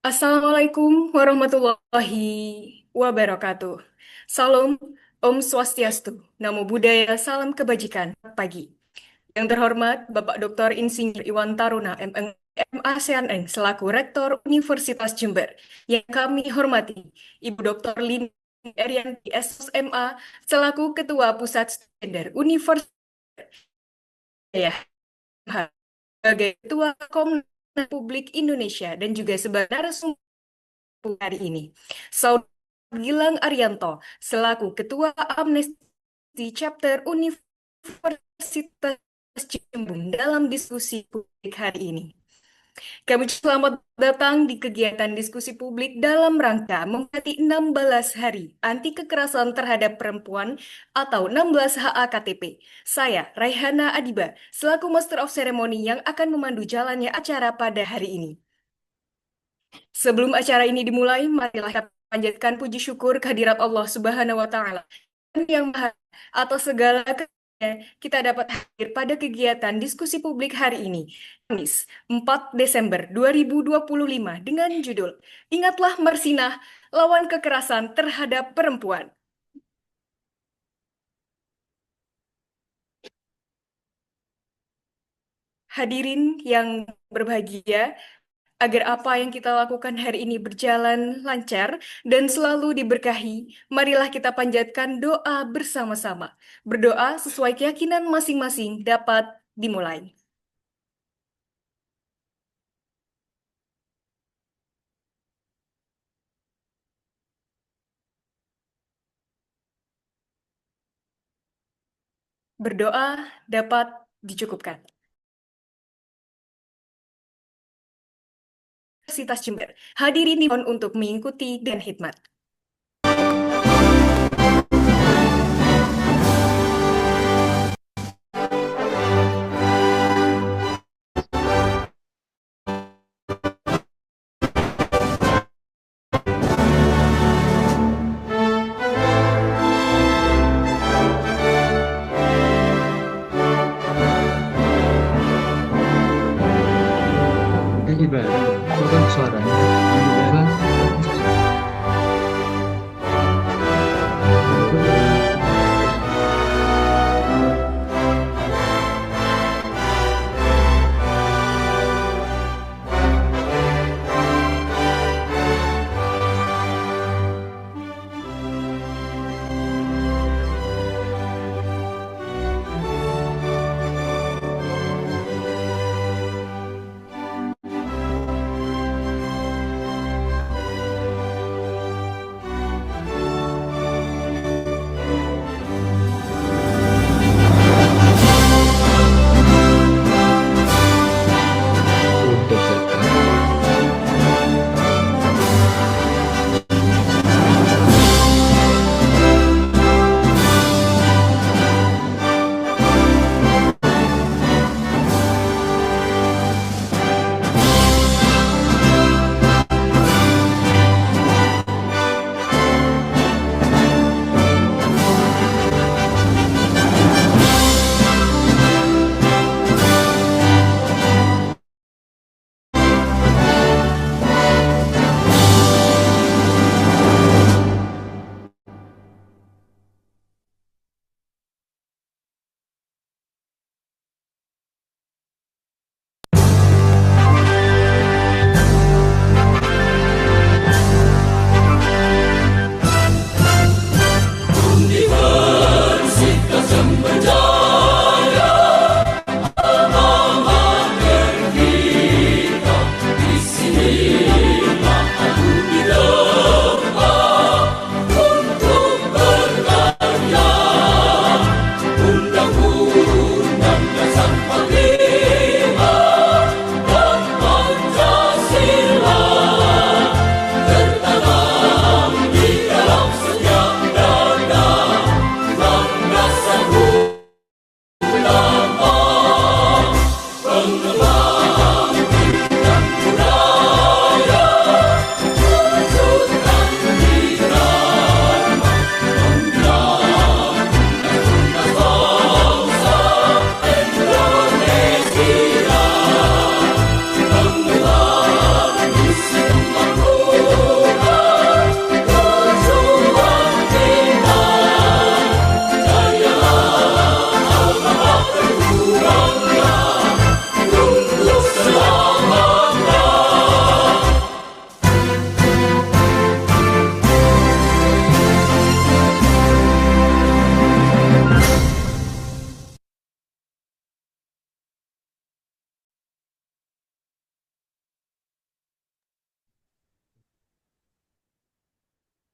Assalamualaikum warahmatullahi wabarakatuh. Salam, Om Swastiastu, Namo Buddhaya, salam kebajikan. Pagi. Yang terhormat Bapak Dr. Insinyur Iwan Taruna, MA CNN, selaku Rektor Universitas Jember. Yang kami hormati Ibu Dr. Lin Erianti, SMA, selaku Ketua Pusat Stender Universitas sebagai Ketua Komnas Republik Indonesia dan juga sebagai narasumber hari ini. Saudara Gilang Arianto, selaku Ketua Amnesty Chapter Universitas Cembung dalam diskusi publik hari ini. Kami selamat datang di kegiatan diskusi publik dalam rangka memperingati 16 Hari Anti Kekerasan Terhadap Perempuan atau 16 HAKTP. Saya, Raihana Adiba, selaku Master of Ceremony yang akan memandu jalannya acara pada hari ini. Sebelum acara ini dimulai, marilah kita panjatkan puji syukur kehadirat Allah Subhanahu wa Ta'ala yang Maha atas segala karunia kita dapat hadir pada kegiatan diskusi publik hari ini, Kamis 4 Desember 2025 dengan judul Ingatlah Marsinah, Lawan Kekerasan Terhadap Perempuan. Hadirin yang berbahagia, agar apa yang kita lakukan hari ini berjalan lancar dan selalu diberkahi, marilah kita panjatkan doa bersama-sama. Berdoa sesuai keyakinan masing-masing dapat dimulai. Berdoa dapat dicukupkan. Universitas Jember, hadirin dimohon untuk mengikuti dan khidmat. Pengibaran surat suaranya pengibaran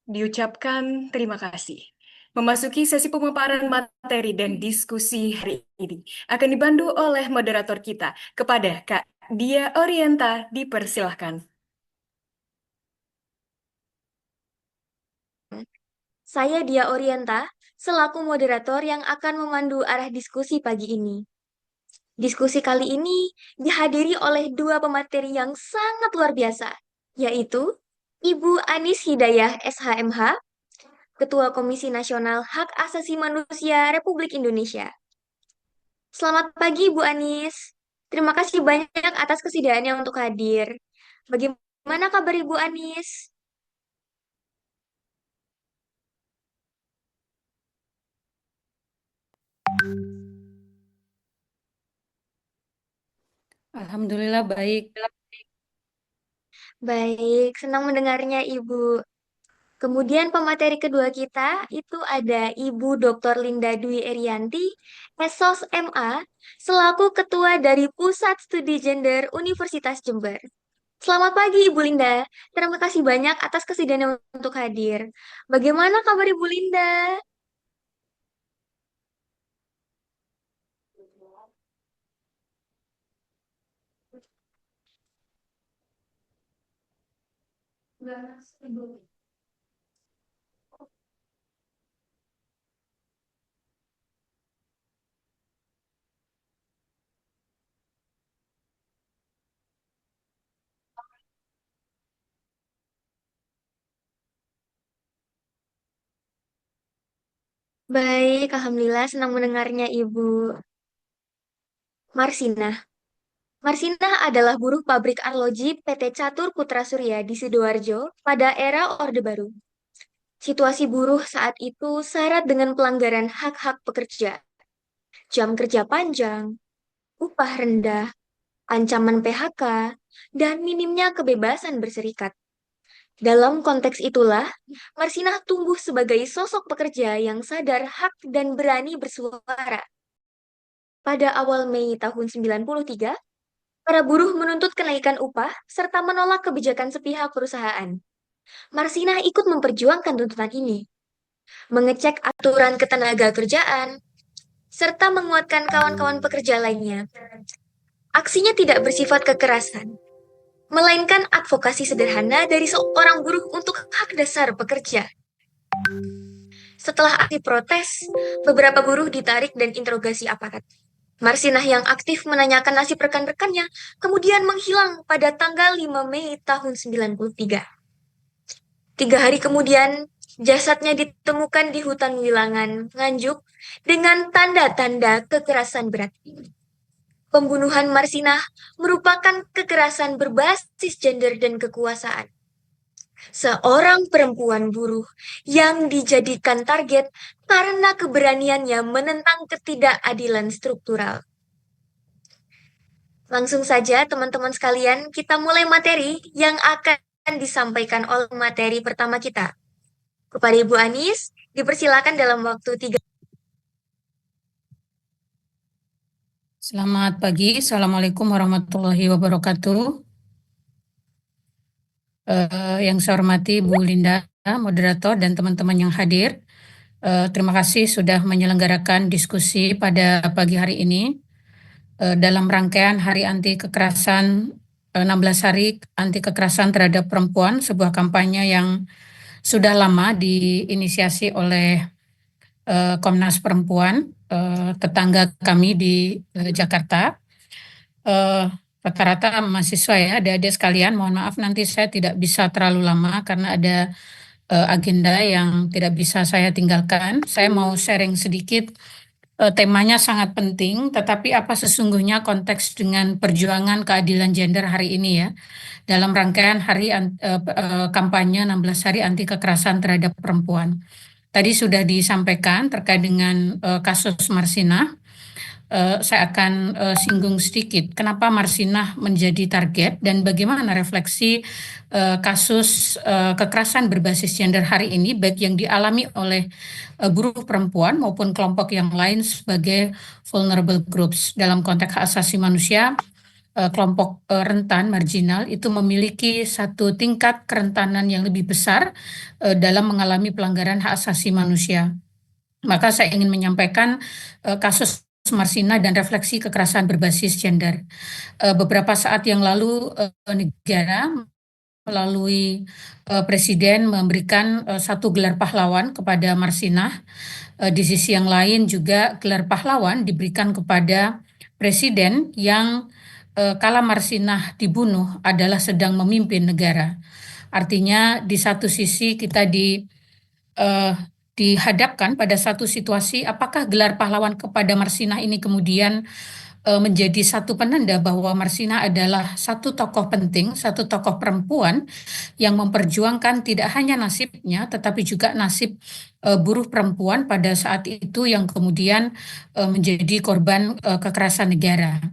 diucapkan terima kasih. Memasuki sesi pemaparan materi dan diskusi hari ini akan dibantu oleh moderator kita. Kepada Kak Dia Orienta, dipersilahkan. Saya Dia Orienta, selaku moderator yang akan memandu arah diskusi pagi ini. Diskusi kali ini dihadiri oleh dua pemateri yang sangat luar biasa, yaitu Ibu Anis Hidayah SHMH, Ketua Komisi Nasional Hak Asasi Manusia Republik Indonesia. Selamat pagi, Bu Anis. Terima kasih banyak atas kesediaannya untuk hadir. Bagaimana kabar Ibu Anis? Alhamdulillah baik. Baik, senang mendengarnya Ibu. Kemudian pemateri kedua kita itu ada Ibu Dr. Linda Dwi Erianti, Esos MA, selaku Ketua dari Pusat Studi Gender Universitas Jember. Selamat pagi Ibu Linda, terima kasih banyak atas kesediaannya untuk hadir. Bagaimana kabar Ibu Linda? Baik, Alhamdulillah senang mendengarnya Ibu. Marsina. Marsina adalah buruh pabrik arloji PT Catur Putra Surya di Sidoarjo pada era Orde Baru. Situasi buruh saat itu syarat dengan pelanggaran hak-hak pekerja, jam kerja panjang, upah rendah, ancaman PHK, dan minimnya kebebasan berserikat. Dalam konteks itulah, Marsinah tumbuh sebagai sosok pekerja yang sadar hak dan berani bersuara. Pada awal Mei tahun 93, para buruh menuntut kenaikan upah serta menolak kebijakan sepihak perusahaan. Marsinah ikut memperjuangkan tuntutan ini, mengecek aturan ketenaga kerjaan, serta menguatkan kawan-kawan pekerja lainnya. Aksinya tidak bersifat kekerasan, melainkan advokasi sederhana dari seorang buruh untuk hak dasar pekerja. Setelah aksi protes, beberapa buruh ditarik dan interogasi aparat. Marsinah yang aktif menanyakan nasib rekan-rekannya, kemudian menghilang pada tanggal 5 Mei tahun 93. 3 hari kemudian, jasadnya ditemukan di hutan Wilangan, Nganjuk, dengan tanda-tanda kekerasan berat. Pembunuhan Marsinah merupakan kekerasan berbasis gender dan kekuasaan. Seorang perempuan buruh yang dijadikan target karena keberaniannya menentang ketidakadilan struktural. Langsung saja teman-teman sekalian, kita mulai materi yang akan disampaikan oleh materi pertama kita. Kepada Ibu Anis, dipersilakan dalam waktu 3. Selamat pagi. Assalamualaikum warahmatullahi wabarakatuh. Yang saya hormati Bu Linda, moderator dan teman-teman yang hadir. Terima kasih sudah menyelenggarakan diskusi pada pagi hari ini dalam rangkaian Hari Anti Kekerasan 16 Hari Anti Kekerasan Terhadap Perempuan, sebuah kampanye yang sudah lama diinisiasi oleh Komnas Perempuan, tetangga kami di Jakarta. Rata-rata mahasiswa ya, adik-adik sekalian, mohon maaf nanti saya tidak bisa terlalu lama karena ada agenda yang tidak bisa saya tinggalkan. Saya mau sharing sedikit, temanya sangat penting, tetapi apa sesungguhnya konteks dengan perjuangan keadilan gender hari ini ya, dalam rangkaian hari kampanye 16 hari anti kekerasan terhadap perempuan. Tadi sudah disampaikan terkait dengan kasus Marsinah. Saya akan singgung sedikit kenapa Marsinah menjadi target dan bagaimana refleksi kasus kekerasan berbasis gender hari ini, baik yang dialami oleh buruh perempuan maupun kelompok yang lain sebagai vulnerable groups dalam konteks hak asasi manusia. kelompok rentan marginal itu memiliki satu tingkat kerentanan yang lebih besar dalam mengalami pelanggaran hak asasi manusia. Maka saya ingin menyampaikan kasus Marsina dan refleksi kekerasan berbasis gender. Beberapa saat yang lalu negara melalui presiden memberikan satu gelar pahlawan kepada Marsinah. Di sisi yang lain juga gelar pahlawan diberikan kepada presiden yang kala Marsinah dibunuh adalah sedang memimpin negara. Artinya di satu sisi kita eh, dihadapkan pada satu situasi apakah gelar pahlawan kepada Marsinah ini kemudian menjadi satu penanda bahwa Marsinah adalah satu tokoh penting, satu tokoh perempuan yang memperjuangkan tidak hanya nasibnya, tetapi juga nasib buruh perempuan pada saat itu yang kemudian menjadi korban kekerasan negara.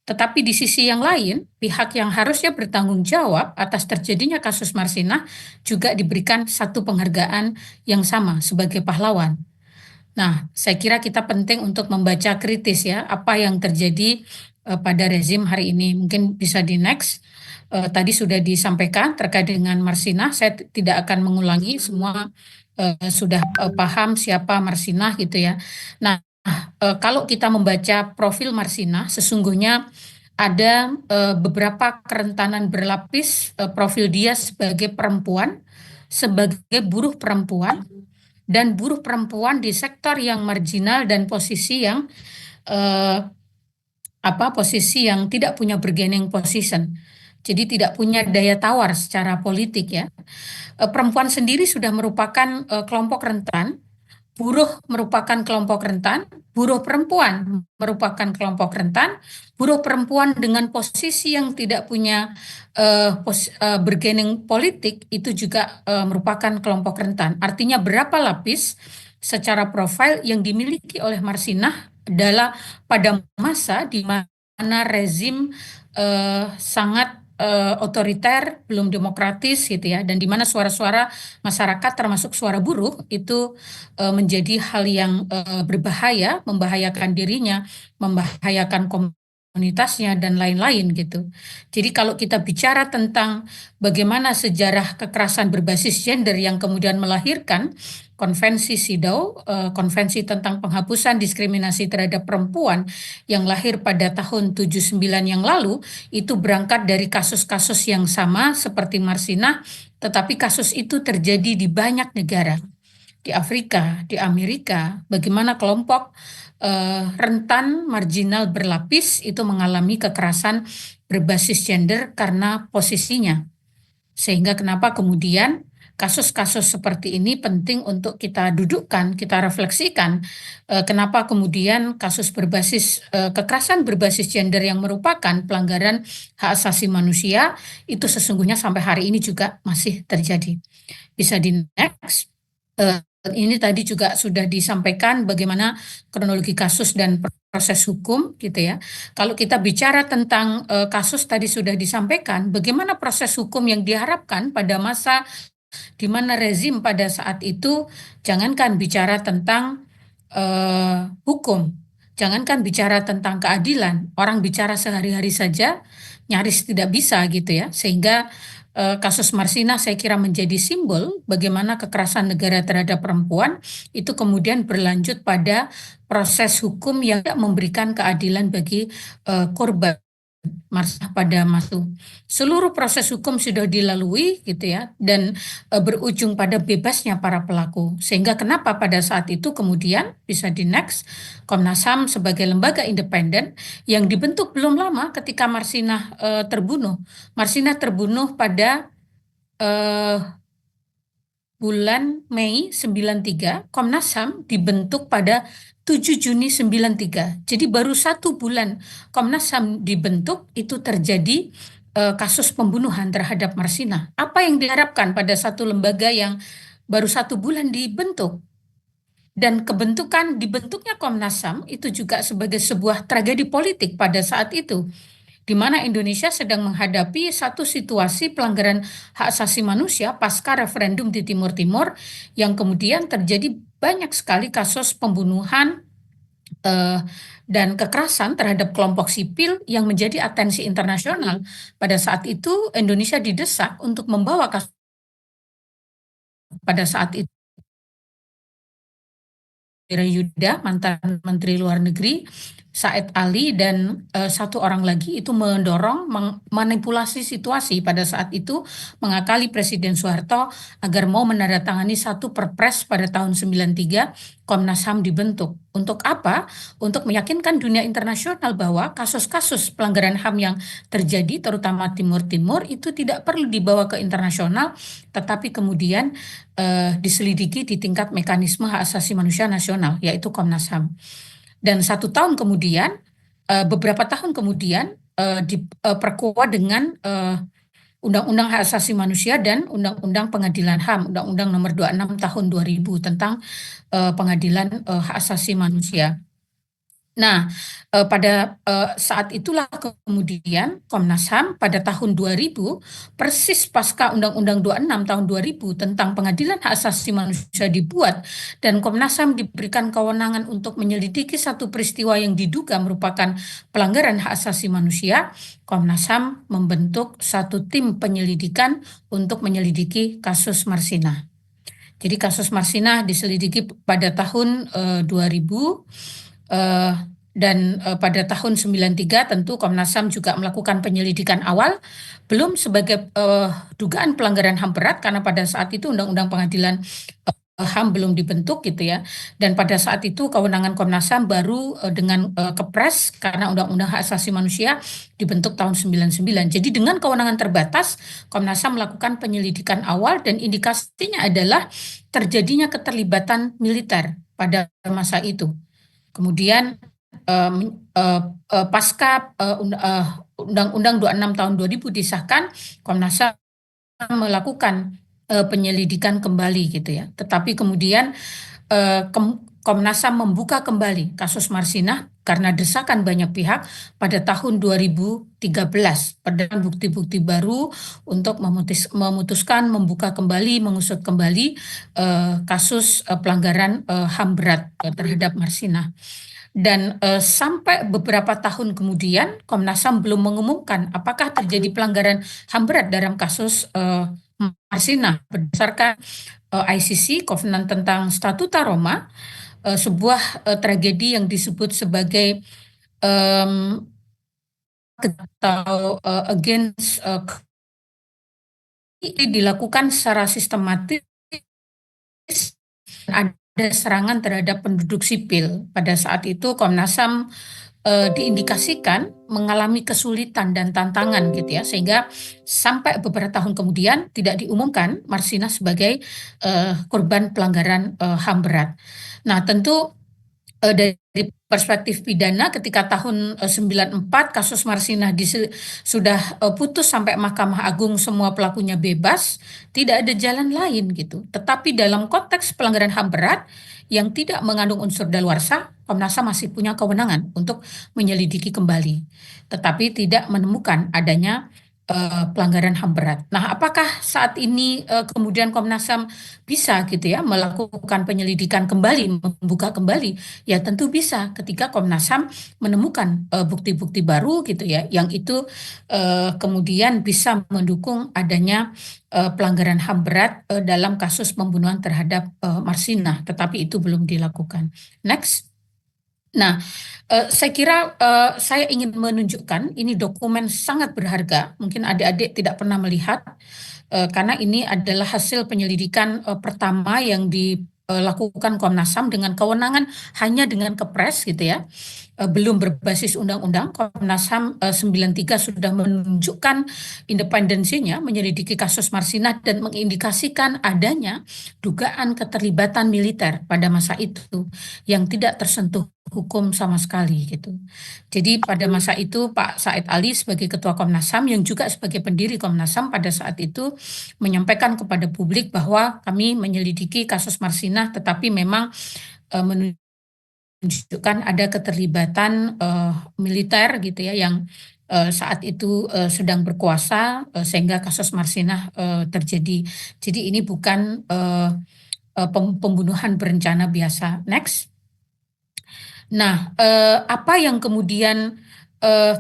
Tetapi di sisi yang lain, pihak yang harusnya bertanggung jawab atas terjadinya kasus Marsinah juga diberikan satu penghargaan yang sama sebagai pahlawan. Nah, saya kira kita penting untuk membaca kritis ya apa yang terjadi pada rezim hari ini. Mungkin bisa di next. Tadi sudah disampaikan terkait dengan Marsinah. Saya tidak akan mengulangi, semua sudah paham siapa Marsinah gitu ya. Nah, kalau kita membaca profil Marsinah, sesungguhnya ada beberapa kerentanan berlapis profil dia sebagai perempuan, sebagai buruh perempuan, dan buruh perempuan di sektor yang marginal dan posisi yang eh, posisi yang tidak punya bargaining position. Jadi tidak punya daya tawar secara politik ya. Perempuan sendiri sudah merupakan kelompok rentan. Buruh merupakan kelompok rentan, buruh perempuan merupakan kelompok rentan, buruh perempuan dengan posisi yang tidak punya bargaining politik itu juga merupakan kelompok rentan. Artinya berapa lapis secara profil yang dimiliki oleh Marsinah adalah pada masa di mana rezim sangat otoriter, belum demokratis gitu ya, dan di mana suara-suara masyarakat termasuk suara buruh itu menjadi hal yang berbahaya, membahayakan dirinya, membahayakan komunitasnya dan lain-lain gitu. Jadi kalau kita bicara tentang bagaimana sejarah kekerasan berbasis gender yang kemudian melahirkan Konvensi CEDAW, Konvensi tentang Penghapusan Diskriminasi Terhadap Perempuan yang lahir pada tahun 79 yang lalu, itu berangkat dari kasus-kasus yang sama seperti Marsinah, tetapi kasus itu terjadi di banyak negara, di Afrika, di Amerika, bagaimana kelompok rentan marginal berlapis itu mengalami kekerasan berbasis gender karena posisinya. Sehingga kenapa kemudian kasus-kasus seperti ini penting untuk kita dudukkan, kita refleksikan. Kenapa kemudian kasus berbasis kekerasan berbasis gender yang merupakan pelanggaran hak asasi manusia itu sesungguhnya sampai hari ini juga masih terjadi. Bisa di next. Ini tadi juga sudah disampaikan bagaimana kronologi kasus dan proses hukum gitu ya. Kalau kita bicara tentang kasus tadi sudah disampaikan bagaimana proses hukum yang diharapkan pada masa di mana rezim pada saat itu jangankan bicara tentang hukum, jangankan bicara tentang keadilan, orang bicara sehari-hari saja nyaris tidak bisa gitu ya, sehingga kasus Marsinah saya kira menjadi simbol bagaimana kekerasan negara terhadap perempuan itu kemudian berlanjut pada proses hukum yang tidak memberikan keadilan bagi korban pada masa seluruh proses hukum sudah dilalui gitu ya dan berujung pada bebasnya para pelaku sehingga kenapa pada saat itu kemudian bisa di next Komnas HAM sebagai lembaga independen yang dibentuk belum lama ketika Marsinah terbunuh. Marsinah terbunuh pada bulan Mei 93, Komnas HAM dibentuk pada 7 Juni 93. Jadi baru 1 bulan Komnas HAM dibentuk itu terjadi kasus pembunuhan terhadap Marsinah. Apa yang diharapkan pada satu lembaga yang baru 1 bulan dibentuk? Dan dibentuknya Komnas HAM itu juga sebagai sebuah tragedi politik pada saat itu di mana Indonesia sedang menghadapi satu situasi pelanggaran hak asasi manusia pasca referendum di Timur Timur yang kemudian terjadi banyak sekali kasus pembunuhan, dan kekerasan terhadap kelompok sipil yang menjadi atensi internasional. Pada saat itu Indonesia didesak untuk membawa kasus pada saat itu Yuda, mantan Menteri Luar Negeri, Said Ali, dan satu orang lagi itu mendorong manipulasi situasi pada saat itu, mengakali Presiden Soeharto agar mau menandatangani satu perpres pada tahun 93, Komnas HAM dibentuk. Untuk apa? Untuk meyakinkan dunia internasional bahwa kasus-kasus pelanggaran HAM yang terjadi, terutama Timur Timur, itu tidak perlu dibawa ke internasional, tetapi kemudian diselidiki di tingkat mekanisme hak asasi manusia nasional, yaitu Komnas HAM. Dan satu tahun kemudian, beberapa tahun kemudian, diperkuat dengan Undang-Undang Hak Asasi Manusia dan Undang-Undang Pengadilan HAM, Undang-Undang Nomor 26 Tahun 2000 tentang Pengadilan Hak Asasi Manusia. Nah, pada saat itulah kemudian Komnas HAM pada tahun 2000, persis pasca Undang-Undang 26 tahun 2000 tentang Pengadilan Hak Asasi Manusia dibuat, dan Komnas HAM diberikan kewenangan untuk menyelidiki satu peristiwa yang diduga merupakan pelanggaran hak asasi manusia. Komnas HAM membentuk satu tim penyelidikan untuk menyelidiki kasus Marsinah. Jadi kasus Marsinah diselidiki pada tahun 2000. Dan pada tahun 93 tentu Komnas HAM juga melakukan penyelidikan awal, belum sebagai dugaan pelanggaran HAM berat, karena pada saat itu Undang-Undang Pengadilan HAM belum dibentuk gitu ya. Dan pada saat itu kewenangan Komnas HAM baru dengan Kepres, karena Undang-Undang Hak Asasi Manusia dibentuk tahun 99. Jadi dengan kewenangan terbatas, Komnas HAM melakukan penyelidikan awal, dan indikasinya adalah terjadinya keterlibatan militer pada masa itu. Kemudian pasca Undang-Undang 26 tahun 2000 disahkan, Komnas HAM melakukan penyelidikan kembali gitu ya. Tetapi kemudian Komnas HAM membuka kembali kasus Marsinah karena desakan banyak pihak pada tahun 2013, pada bukti-bukti baru untuk memutuskan membuka kembali, mengusut kembali kasus pelanggaran HAM berat terhadap Marsinah. Dan sampai beberapa tahun kemudian Komnas HAM belum mengumumkan apakah terjadi pelanggaran HAM berat dalam kasus Marsinah berdasarkan ICC, Kovenan tentang Statuta Roma, sebuah tragedi yang disebut sebagai atau against dilakukan secara sistematis. Ada serangan terhadap penduduk sipil. Pada saat itu Komnas HAM diindikasikan mengalami kesulitan dan tantangan gitu ya, sehingga sampai beberapa tahun kemudian tidak diumumkan Marsinah sebagai korban pelanggaran HAM berat. Nah, tentu dari perspektif pidana, ketika tahun 94 kasus Marsinah sudah putus sampai Mahkamah Agung, semua pelakunya bebas, tidak ada jalan lain gitu. Tetapi dalam konteks pelanggaran HAM berat yang tidak mengandung unsur daluarsa, Komnas HAM masih punya kewenangan untuk menyelidiki kembali, tetapi tidak menemukan adanya pelanggaran HAM berat. Nah, apakah saat ini kemudian Komnas HAM bisa gitu ya melakukan penyelidikan kembali, membuka kembali? Ya tentu bisa ketika Komnas HAM menemukan bukti-bukti baru gitu ya, yang itu kemudian bisa mendukung adanya pelanggaran HAM berat dalam kasus pembunuhan terhadap Marsinah, tetapi itu belum dilakukan. Next. Nah, saya kira saya ingin menunjukkan ini dokumen sangat berharga. Mungkin adik-adik tidak pernah melihat, karena ini adalah hasil penyelidikan pertama yang dilakukan Komnas HAM dengan kewenangan hanya dengan Kepres gitu ya. Belum berbasis undang-undang. Komnas HAM 93 sudah menunjukkan independensinya menyelidiki kasus Marsinah dan mengindikasikan adanya dugaan keterlibatan militer pada masa itu yang tidak tersentuh hukum sama sekali gitu. Jadi pada masa itu Pak Said Ali sebagai Ketua Komnas HAM yang juga sebagai pendiri Komnas HAM pada saat itu menyampaikan kepada publik bahwa kami menyelidiki kasus Marsinah, tetapi memang menunjukkan ada keterlibatan militer gitu ya yang saat itu sedang berkuasa sehingga kasus Marsinah terjadi. Jadi ini bukan pembunuhan berencana biasa. Next. Nah, apa yang kemudian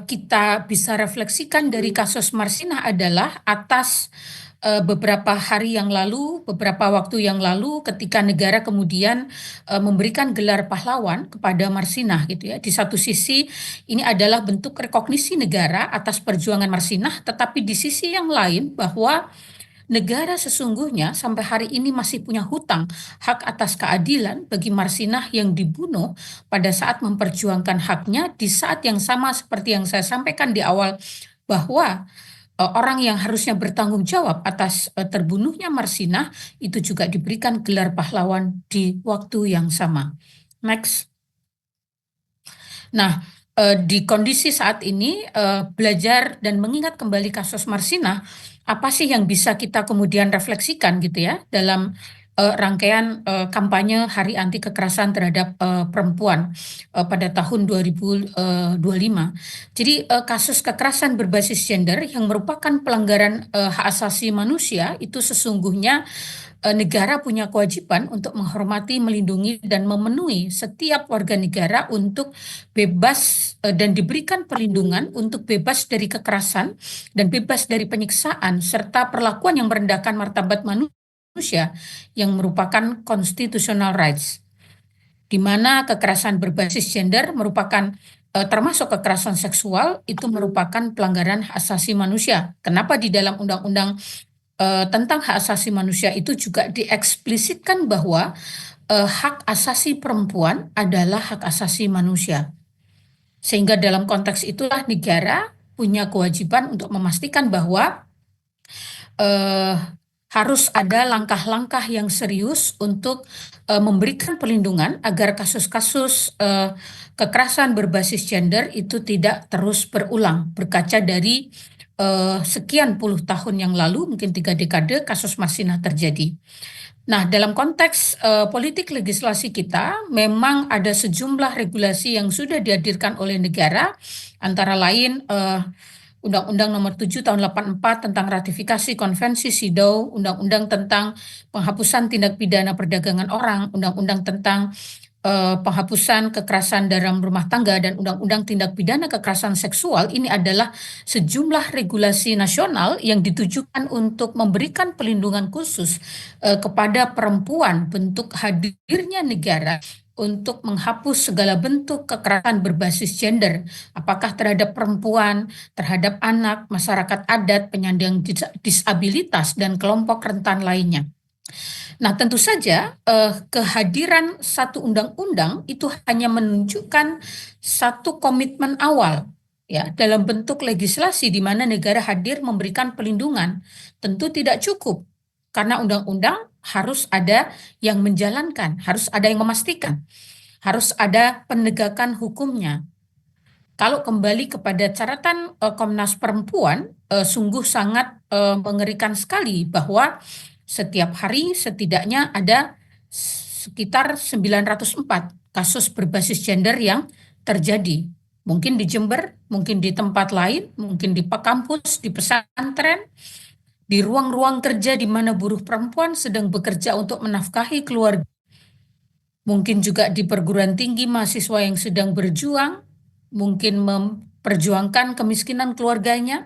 kita bisa refleksikan dari kasus Marsinah adalah atas beberapa hari yang lalu, beberapa waktu yang lalu, ketika negara kemudian memberikan gelar pahlawan kepada Marsinah gitu ya. Di satu sisi ini adalah bentuk rekognisi negara atas perjuangan Marsinah, tetapi di sisi yang lain bahwa negara sesungguhnya sampai hari ini masih punya hutang hak atas keadilan bagi Marsinah yang dibunuh pada saat memperjuangkan haknya di saat yang sama seperti yang saya sampaikan di awal bahwa orang yang harusnya bertanggung jawab atas terbunuhnya Marsinah itu juga diberikan gelar pahlawan di waktu yang sama. Next. Nah, di kondisi saat ini belajar dan mengingat kembali kasus Marsinah, apa sih yang bisa kita kemudian refleksikan gitu ya dalam rangkaian kampanye Hari Anti Kekerasan Terhadap Perempuan pada tahun 2025. Jadi kasus kekerasan berbasis gender yang merupakan pelanggaran hak asasi manusia itu sesungguhnya negara punya kewajiban untuk menghormati, melindungi, dan memenuhi setiap warga negara untuk bebas dan diberikan perlindungan untuk bebas dari kekerasan dan bebas dari penyiksaan serta perlakuan yang merendahkan martabat manusia yang merupakan constitutional rights, di mana kekerasan berbasis gender merupakan termasuk kekerasan seksual itu merupakan pelanggaran hak asasi manusia. Kenapa di dalam undang-undang tentang hak asasi manusia itu juga dieksplisitkan bahwa hak asasi perempuan adalah hak asasi manusia. Sehingga dalam konteks itulah negara punya kewajiban untuk memastikan bahwa harus ada langkah-langkah yang serius untuk memberikan perlindungan agar kasus-kasus kekerasan berbasis gender itu tidak terus berulang, berkaca dari sekian puluh tahun yang lalu, mungkin 3 dekade, kasus Marsinah terjadi. Nah, dalam konteks politik legislasi kita, memang ada sejumlah regulasi yang sudah dihadirkan oleh negara, antara lain Undang-Undang Nomor 7 Tahun 84 tentang ratifikasi Konvensi CEDAW, Undang-Undang tentang penghapusan tindak pidana perdagangan orang, Undang-Undang tentang penghapusan kekerasan dalam rumah tangga, dan Undang-Undang Tindak Pidana Kekerasan Seksual. Ini adalah sejumlah regulasi nasional yang ditujukan untuk memberikan perlindungan khusus kepada perempuan, bentuk hadirnya negara untuk menghapus segala bentuk kekerasan berbasis gender, apakah terhadap perempuan, terhadap anak, masyarakat adat, penyandang disabilitas, dan kelompok rentan lainnya. Nah, tentu saja kehadiran satu undang-undang itu hanya menunjukkan satu komitmen awal ya dalam bentuk legislasi di mana negara hadir memberikan perlindungan. Tentu tidak cukup karena undang-undang harus ada yang menjalankan, harus ada yang memastikan, harus ada penegakan hukumnya. Kalau kembali kepada catatan Komnas Perempuan, sungguh sangat mengerikan sekali bahwa setiap hari setidaknya ada sekitar 904 kasus berbasis gender yang terjadi. Mungkin di Jember, mungkin di tempat lain, mungkin di kampus, di pesantren, di ruang-ruang kerja di mana buruh perempuan sedang bekerja untuk menafkahi keluarga. Mungkin juga di perguruan tinggi mahasiswa yang sedang berjuang, mungkin memperjuangkan kemiskinan keluarganya,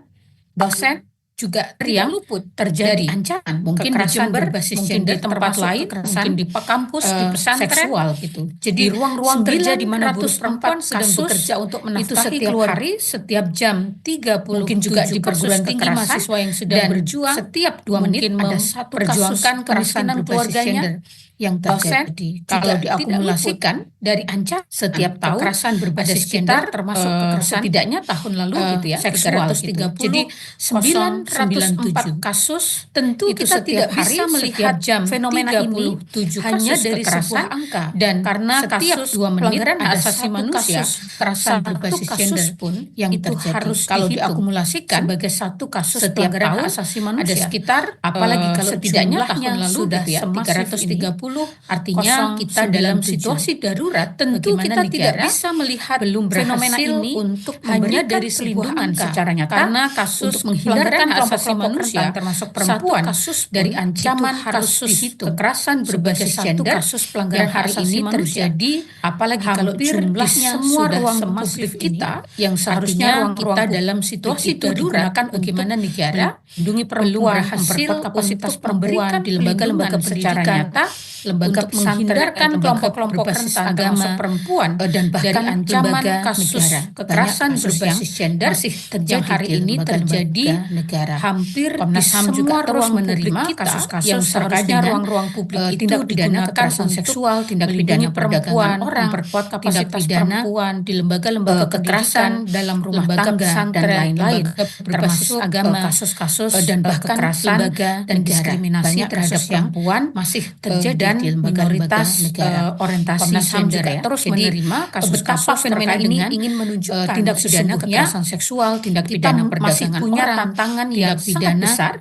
dosen juga yang luput terjadi ancaman, mungkin di Jember, berbasis mungkin gender, di tempat lain, mungkin di kampus, di pesantren, seksual gitu. Jadi di ruang-ruang kerja di mana buruh perempuan sedang bekerja untuk menafkahi keluarga, hari setiap jam 30, mungkin juga di perguruan tinggi mahasiswa yang sedang berjuang, setiap 2 menit ada satu perjuangkan kemiskinan keluarganya yang terjadi. Kalau diakumulasikan dari ancaman setiap tahun kekerasan berbasis gender termasuk kekerasan setidaknya tahun lalu gitu ya, seksual 330. Jadi 904 kasus, tentu itu kita tidak bisa melihat jam fenomena ini hanya dari sebuah angka, dan karena setiap 2 menit pelanggaran hak asasi manusia kekerasan berbasis gender pun yang itu terjadi. Harus kalau diakumulasikan sebagai satu kasus setiap tahun hak asasi manusia ada sekitar, apalagi kalau setidaknya tahun lalu sudah gitu ya, 330. Artinya kita dalam situasi darurat, tentu kita tidak bisa melihat belum fenomena ini untuk hanya dari perlindungan secara nyata karena kasus pelanggaran hak asasi manusia, termasuk perempuan, kasus dari pun ancaman itu harus kasus dihitung kekerasan berbasis sebagai satu gender kasus pelanggaran yang hak hari asasi ini manusia. terjadi, Apalagi kalau hampir di jumlahnya semua sudah ruang semasif publik kita, yang seharusnya seharusnya kita kita dalam dalam situasi situasi itu darurat digunakan bagaimana untuk negara melindungi belum perempuan, berhasil memperkuat kapasitas untuk perempuan memberikan di lembaga-lembaga perlindungan secara pendidikan, nyata, lembaga untuk menghindarkan pesantren, kelompok-kelompok berbasis rentan agama, termasuk perempuan dan dari bahkan ancaman lembaga kasus negara. kekerasan Banyak kasus berbasis yang gender masih yang terjadi hari di ini lembaga-lembaga terjadi negara. hampir di Komnas HAM juga semua terus ruang publik menerima kita, kasus-kasus yang terkait seharusnya dengan ruang-ruang publik itu tindak pidana digunakan kekerasan untuk seksual, tindak melindungi pidana perdagangan perempuan, orang, memperkuat tindak kapasitas pidana perempuan di lembaga-lembaga kekerasan pendidikan, dalam rumah lembaga tangga dan pesantren, lain-lain, lembaga berbasis termasuk agama, kasus-kasus dan bahkan kekerasan lembaga dan negara. diskriminasi Banyak terhadap kasus yang perempuan masih terjadi dan di lembaga-lembaga minoritas negara. orientasi Komnas HAM gender juga ya. terus Jadi menerima betapa kasus-kasus fenomena terkait ini dengan ingin menunjukkan tindak pidana sesungguhnya kekerasan seksual, tindak kita pidana masih perdagangan punya orang, tantangan tindak yang sangat pidana besar.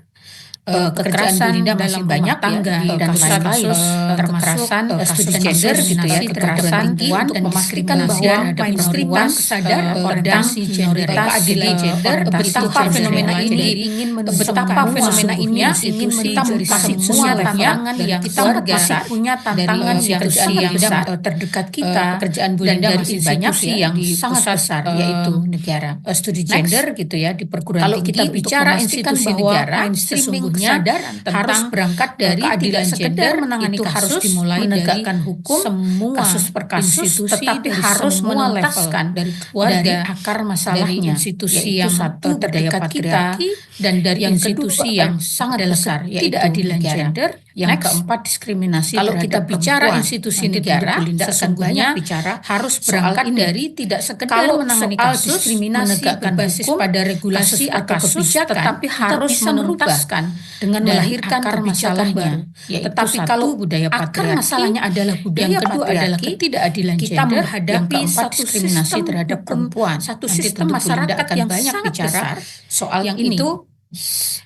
pekerjaan Pekerjaan Bu Linda dalam masih rumah banyak tangga ya, dan kasus lain-lain, termasuk kekerasan, studi kasus gender gitu ya, diskriminasi terhadap kekerasan tinggi untuk dan memastikan diskriminasi bahwa terhadap minoritas kesadaran orientasi gender, keadilan gender, betapa fenomena ini ingin menunjukkan betapa fenomena ini sesungguhnya ingin kita menunjukkan masih punya semua tantangan level yang dan kita keluarga masih punya tantangan dari yang pekerjaan sangat yang besar terdekat kita, pekerjaan Bu dan Linda dari masih institusi banyak ya yang di sangat pusat besar yaitu negara. studi Next, gender gitu ya di perguruan kalau tinggi kita untuk bicara memastikan institusi bahwa negara, mainstreaming sesungguhnya kesadaran harus harus berangkat dari keadilan tidak sekedar gender menangani itu kasus, harus dimulai menegakkan dari hukum semua kasus per kasus, institusi, tetapi dari harus semua level, menuntaskan dari keluarga, dari akar dari masalahnya, institusi yaitu yang satu budaya terdekat kita, patriarki, dan dari yang institusi kedua yang sangat adalah besar yaitu ketidakadilan negara. gender. Yang Next, keempat diskriminasi kalau terhadap kita bicara perempuan. institusi Nanti negara, Bu Linda akan sesungguhnya banyak bicara harus soal berangkat ini. dari tidak sekedar Kalau menangani soal kasus, diskriminasi menegakkan berbasis hukum, pada regulasi kasus per atau kasus, kebijakan, tetapi kita harus bisa menuntaskan dengan dari melahirkan akar kebijakan masalahnya, baru, yaitu tetapi satu kalau budaya akar patriarki, masalahnya adalah budaya yang kedua adalah patriarki, ketidakadilan kita gender, yang menghadapi keempat satu diskriminasi sistem terhadap hukum, perempuan. satu Nanti sistem tentu Bu Linda masyarakat akan yang banyak sangat bicara besar soal yang ini. itu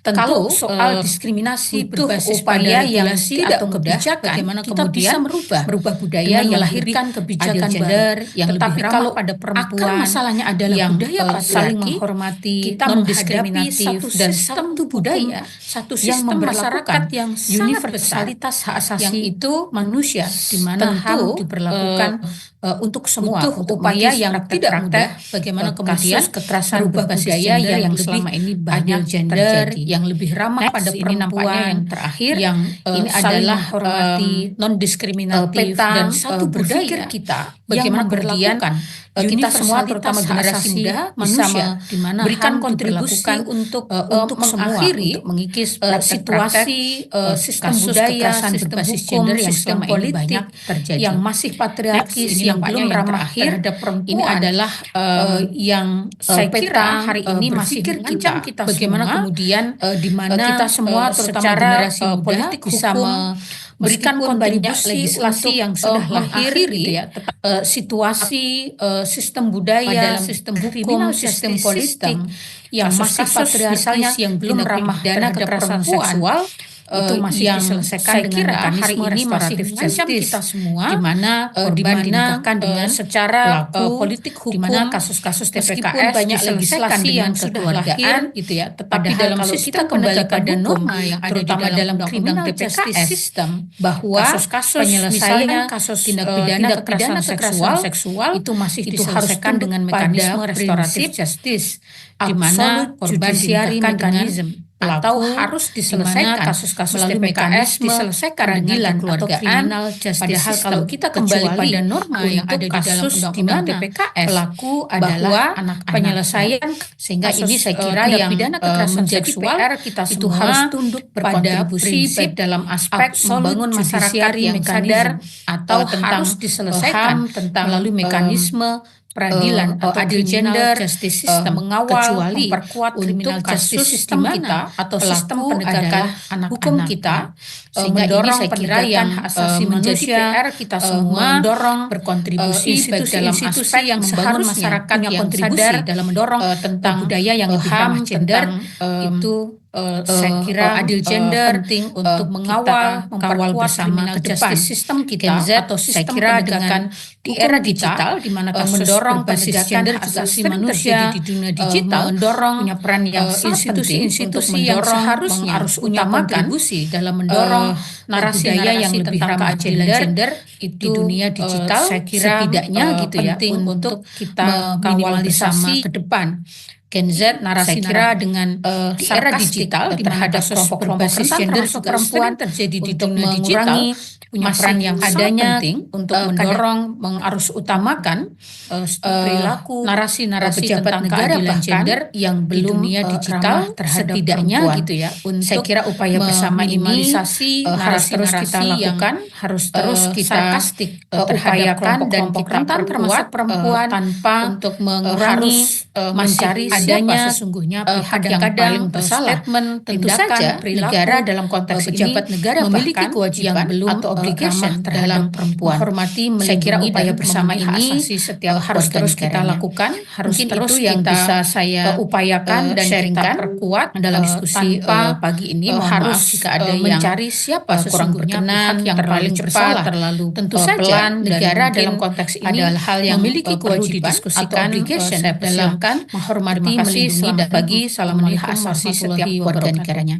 Tentu kalau soal eh, diskriminasi butuh berbasis upaya pada yang regulasi tidak atau mudah kebijakan, bagaimana kita kemudian bisa merubah budaya dengan yang melahirkan lebih kebijakan adil gender yang tetapi lebih ramah kalau pada akar perempuan, masalahnya adalah yang budaya saling patriarki, menghormati, kita non menghadapi diskriminatif, satu dan sistem satu budaya, satu yang sistem memperlakukan masyarakat yang sangat universalitas hak asasi yang itu manusia, di mana tentu, HAM diperlakukan untuk semua, butuh untuk upaya mengikis yang tidak mudah praktek-praktek bagaimana kemudian kasus kekerasan merubah berbasis budaya gender yang lebih selama ini adil banyak gender, terjadi. yang lebih ramah Next, pada ini nampaknya perempuan, yang terakhir, yang ini saling adalah menghormati, non diskriminatif, peta dan satu berpikir budaya kita yang bagaimana kemudian memperlakukan kita semua terutama universalitas generasi hak asasi muda manusia, di mana berikan HAM kontribusi diberlakukan untuk semua, mengakhiri untuk mengikis situasi sistem kasus budaya, kekerasan sistem berbasis hukum, gender yang sistem selama ini politik banyak terjadi. yang masih patriarkis, Next, ini yang nampaknya belum yang ramah terakhir, terhadap perempuan. ini adalah yang saya peta kira hari ini masih berpikir mengancam kita bagaimana semua, kemudian di mana kita semua terutama secara generasi muda politik bisa hukum memberikan meskipun banyak kontribusi legislasi untuk yang sudah lahir mengakhiri gitu ya, situasi sistem budaya, dalam sistem hukum, criminal sistem justice politik system, yang masih kasus-kasus patriarkis, misalnya yang belum tindak ramah pidana terhadap kekerasan perempuan, seksual itu masih yang diselesaikan saya dengan kira mekanisme hari ini masih restoratif mengancam justice, kita semua, di mana korban dinikahkan dengan secara pelaku politik di hukum, mana kasus-kasus meskipun TPKS banyak diselesaikan legislasi dengan yang sudah kekeluargaan lahir, gitu ya, tetapi padahal dalam kalau sistem kita kembali penegakan pada hukum norma yang ada di terutama dalam dalam undang-undang criminal TPKS, justice system, bahwa kasus-kasus penyelesaian misalnya kasus tindak tindak pidana pidana kekerasan seksual seksual itu masih itu harus diselesaikan tunduk dengan pada mekanisme restoratif prinsip justice, di di mana mana korban judiciary dinikahkan dengan mechanism atau pelaku, harus di mana diselesaikan kasus-kasus melalui TPKS mekanisme diselesaikan dengan peradilan atau kekeluargaan. criminal justice Padahal system. kalau kita kembali Kecuali pada norma yang untuk ada di dalam kasus di undang-undang mana TPKS, pelaku bahwa adalah anak-anak, penyelesaian sehingga kasus, ini saya kira tindak yang pidana kekerasan menjadi seksual PR kita itu semua harus tunduk pada berkontribusi prinsip baik dalam aspek absolute membangun masyarakat judiciary yang sadar mechanism, atau tentang harus diselesaikan HAM, tentang melalui mekanisme peradilan atau adil criminal gender justice system, mengawal, kecuali memperkuat untuk criminal kasus justice system di mana kita atau pelaku sistem penegakan adalah anak-anak hukum kita, sehingga ini mendorong saya kira penegakan yang hak asasi menjadi manusia, PR kita semua mendorong berkontribusi baik dalam institusi-institusi aspek yang membangun seharusnya masyarakat punya yang kontribusi sadar dalam mendorong tentang budaya yang lebih HAM, ramah gender tentang itu saya kira adil gender, penting untuk mengawal, kawal memperkuat bersama criminal ke depan. justice system kita Gen Z, atau saya sistem kira penegakan di hukum era kita, digital di mana kasus mendorong berbasis penegakan gender hak juga asasi sering manusia, terjadi di dunia digital, mendorong punya peran yang sangat penting untuk institusi-institusi yang mendorong, seharusnya harus punya utamakan kontribusi dalam mendorong budaya yang narasi-narasi lebih tentang ramah keadilan gender di itu dunia digital. saya kira Setidaknya gitu ya, penting untuk kita kawal bersama minimalisasi ke depan. Gen Z, saya kira dengan di era sarkastik digital di mana terhadap kasus kelompok-kelompok berbasis rentan gender termasuk juga perempuan sering terjadi di untuk dunia digital, mengurangi punya peran yang sangat adanya penting untuk mendorong harus utamakan perilaku narasi-narasi pejabat tentang negara keadilan bahkan gender yang di belum dunia digital ramah terhadap setidaknya perempuan. gitu ya, Saya untuk kira upaya bersama ini meminimalisasi harus terus kita narasi-narasi yang lakukan, harus terus kita sarkastik terhadap upayakan dan kelompok-kelompok kita rentan termasuk perkuat perempuan tanpa untuk mengurangi harus mencari masih siapa adanya sesungguhnya pihak yang kadang-kadang paling bersalah. statement Tentu tindakan saja perilaku negara dalam konteks pejabat ini negara memiliki bahkan kewajiban yang belum atau obligation ramah terhadap dalam perempuan. menghormati, Saya kira melindungi upaya dan bersama memenuhi hak ini asasi setiap harus warga terus kita negaranya. lakukan, harus Mungkin terus itu yang kita bisa saya upayakan dan kita sharingkan perkuat dalam diskusi tanpa pagi ini. Mohon harus maaf jika ada yang mencari siapa kurang sesungguhnya berkenan, pihak yang terlalu paling cepat, bersalah. terlalu Tentu pelan, saja dan negara mungkin dalam konteks ini adalah hal yang memiliki perlu kewajiban atau didiskusikan. obligation Saya dalam persilahkan. menghormati, Terima kasih. melindungi Selamat dan pagi. memenuhi hak Assalamualaikum asasi setiap warahmatullahi warga wabarakatuh. negaranya.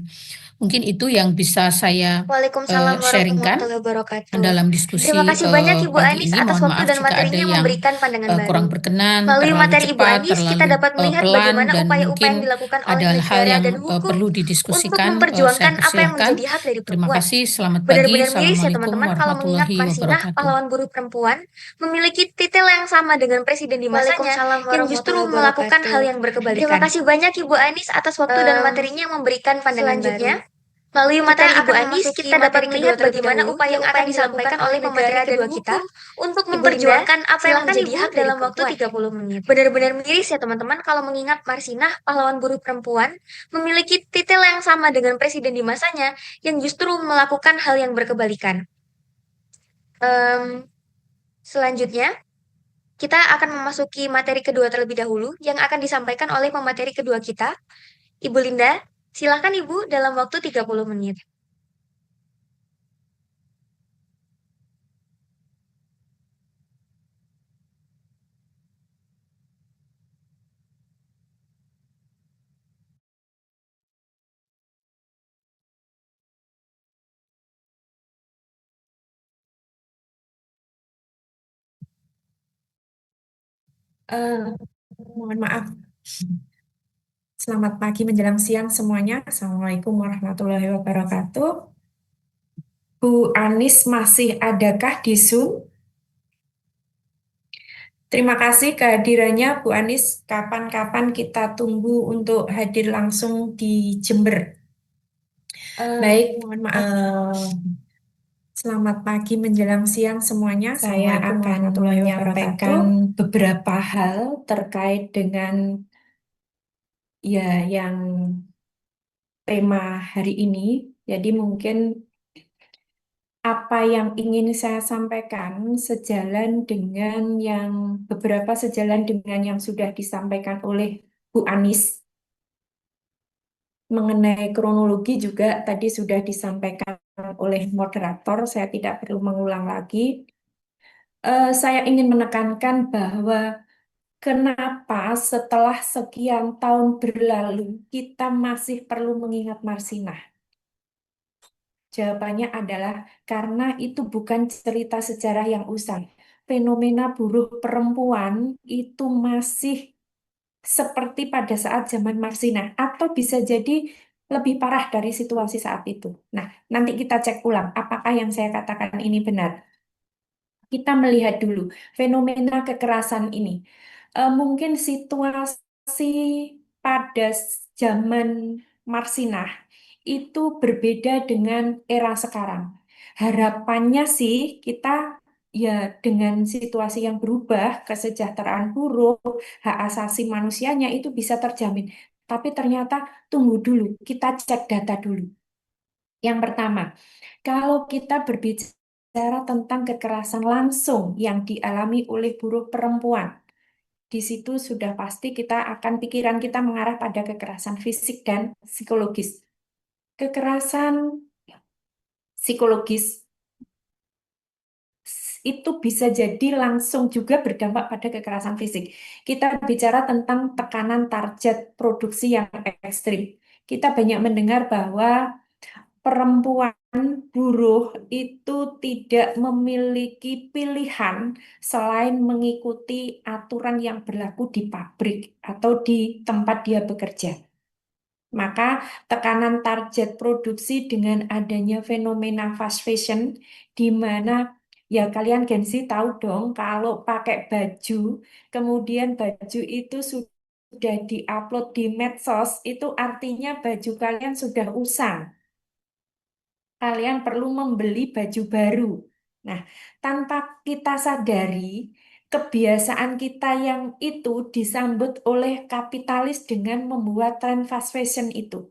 Mungkin itu yang bisa saya Waalaikumsalam sharingkan warahmatullahi wabarakatuh. dalam diskusi Terima kasih banyak Ibu pagi Anis ini. atas Mohon waktu maaf dan jika ada materinya yang memberikan pandangan kurang baru. berkenan, Melalui terlalu materi Ibu cepat, Anis, kita terlalu dapat melihat pelan, bagaimana dan upaya-upaya mungkin yang dilakukan oleh ada hal negara yang dan hukum perlu untuk didiskusikan. Saya memperjuangkan apa yang persilahkan. menjadi hak dari Terima perempuan. kasih. Selamat pagi. Benar-benar miris ya Assalamualaikum teman-teman kalau mengingat warahmatullahi Marsinah, wabarakatuh. pahlawan buruh perempuan, memiliki titel yang sama dengan presiden di masanya yang justru melakukan hal yang berkebalikan. Terima kasih banyak Ibu Anis atas waktu dan materinya yang memberikan pandangan baru. Melalui materi Ibu Anis, kita dapat melihat bagaimana upaya yang akan dilakukan oleh negara dan hukum untuk memperjuangkan apa yang menjadi hak dalam waktu 30 menit. Benar-benar miris ya teman-teman kalau mengingat Marsinah, pahlawan buruh perempuan, memiliki titel yang sama dengan presiden di masanya yang justru melakukan hal yang berkebalikan. Selanjutnya, kita akan memasuki materi kedua terlebih dahulu yang akan disampaikan oleh pemateri kedua kita, Ibu Linda. Silakan Ibu dalam waktu 30 menit. Mohon maaf. Selamat pagi menjelang siang semuanya. Assalamualaikum warahmatullahi wabarakatuh. Bu Anis masih adakah di Zoom? Terima kasih kehadirannya Bu Anis. Kapan-kapan kita tunggu untuk hadir langsung di Jember. Baik, mohon maaf. Selamat pagi menjelang siang semuanya. Saya akan menyampaikan beberapa hal terkait dengan yang tema hari ini. Jadi mungkin apa yang ingin saya sampaikan sejalan dengan yang sudah disampaikan oleh Bu Anis. Mengenai kronologi juga tadi sudah disampaikan oleh moderator, saya tidak perlu mengulang lagi. Saya ingin menekankan bahwa kenapa setelah sekian tahun berlalu kita masih perlu mengingat Marsinah. Jawabannya adalah karena itu bukan cerita sejarah yang usang. Fenomena buruh perempuan itu masih seperti pada saat zaman Marsinah, atau bisa jadi lebih parah dari situasi saat itu. Nah, nanti kita cek ulang apakah yang saya katakan ini benar. Kita melihat dulu fenomena kekerasan ini. Mungkin situasi pada zaman Marsinah itu berbeda dengan era sekarang. Harapannya sih kita ya dengan situasi yang berubah, kesejahteraan buruh, hak asasi manusianya itu bisa terjamin. Tapi ternyata tunggu dulu, kita cek data dulu. Yang pertama, kalau kita berbicara tentang kekerasan langsung yang dialami oleh buruh perempuan, di situ sudah pasti pikiran kita mengarah pada kekerasan fisik dan psikologis. Kekerasan psikologis itu bisa jadi langsung juga berdampak pada kekerasan fisik. Kita bicara tentang tekanan target produksi yang ekstrim. Kita banyak mendengar bahwa perempuan buruh itu tidak memiliki pilihan selain mengikuti aturan yang berlaku di pabrik atau di tempat dia bekerja. Maka tekanan target produksi dengan adanya fenomena fast fashion, di mana ya kalian Gen Z tahu dong kalau pakai baju, kemudian baju itu sudah diupload di medsos, itu artinya baju kalian sudah usang. Kalian perlu membeli baju baru. Nah, tanpa kita sadari, kebiasaan kita yang itu disambut oleh kapitalis dengan membuat tren fast fashion itu.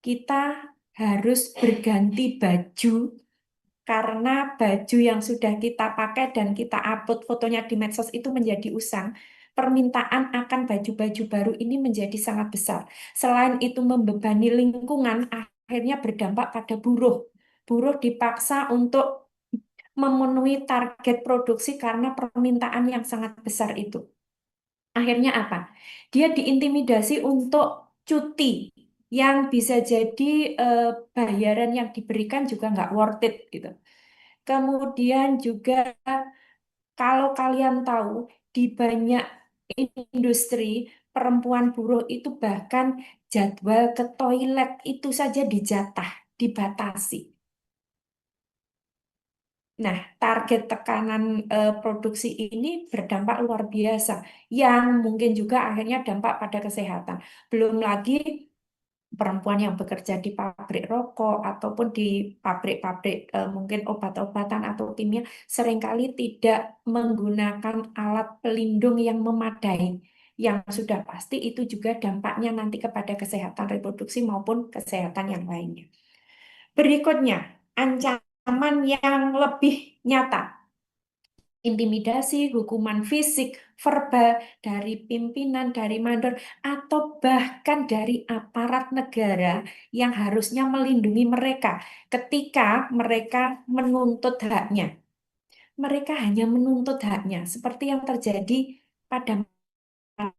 Kita harus berganti baju karena baju yang sudah kita pakai dan kita upload fotonya di medsos itu menjadi usang. Permintaan akan baju-baju baru ini menjadi sangat besar. Selain itu membebani lingkungan, akhirnya berdampak pada buruh. Buruh dipaksa untuk memenuhi target produksi karena permintaan yang sangat besar itu. Akhirnya apa? Dia diintimidasi untuk cuti yang bisa jadi bayaran yang diberikan juga nggak worth it gitu. Kemudian juga kalau kalian tahu di banyak industri perempuan buruh itu bahkan jadwal ke toilet itu saja dijatah, dibatasi. Nah, target tekanan produksi ini berdampak luar biasa, yang mungkin juga akhirnya dampak pada kesehatan. Belum lagi perempuan yang bekerja di pabrik rokok ataupun di pabrik-pabrik mungkin obat-obatan atau kimia seringkali tidak menggunakan alat pelindung yang memadai. Yang sudah pasti itu juga dampaknya nanti kepada kesehatan reproduksi maupun kesehatan yang lainnya. Berikutnya, ancaman yang lebih nyata, intimidasi, hukuman fisik, verbal dari pimpinan, dari mandor, atau bahkan dari aparat negara yang harusnya melindungi mereka ketika mereka menuntut haknya. Mereka hanya menuntut haknya, seperti yang terjadi pada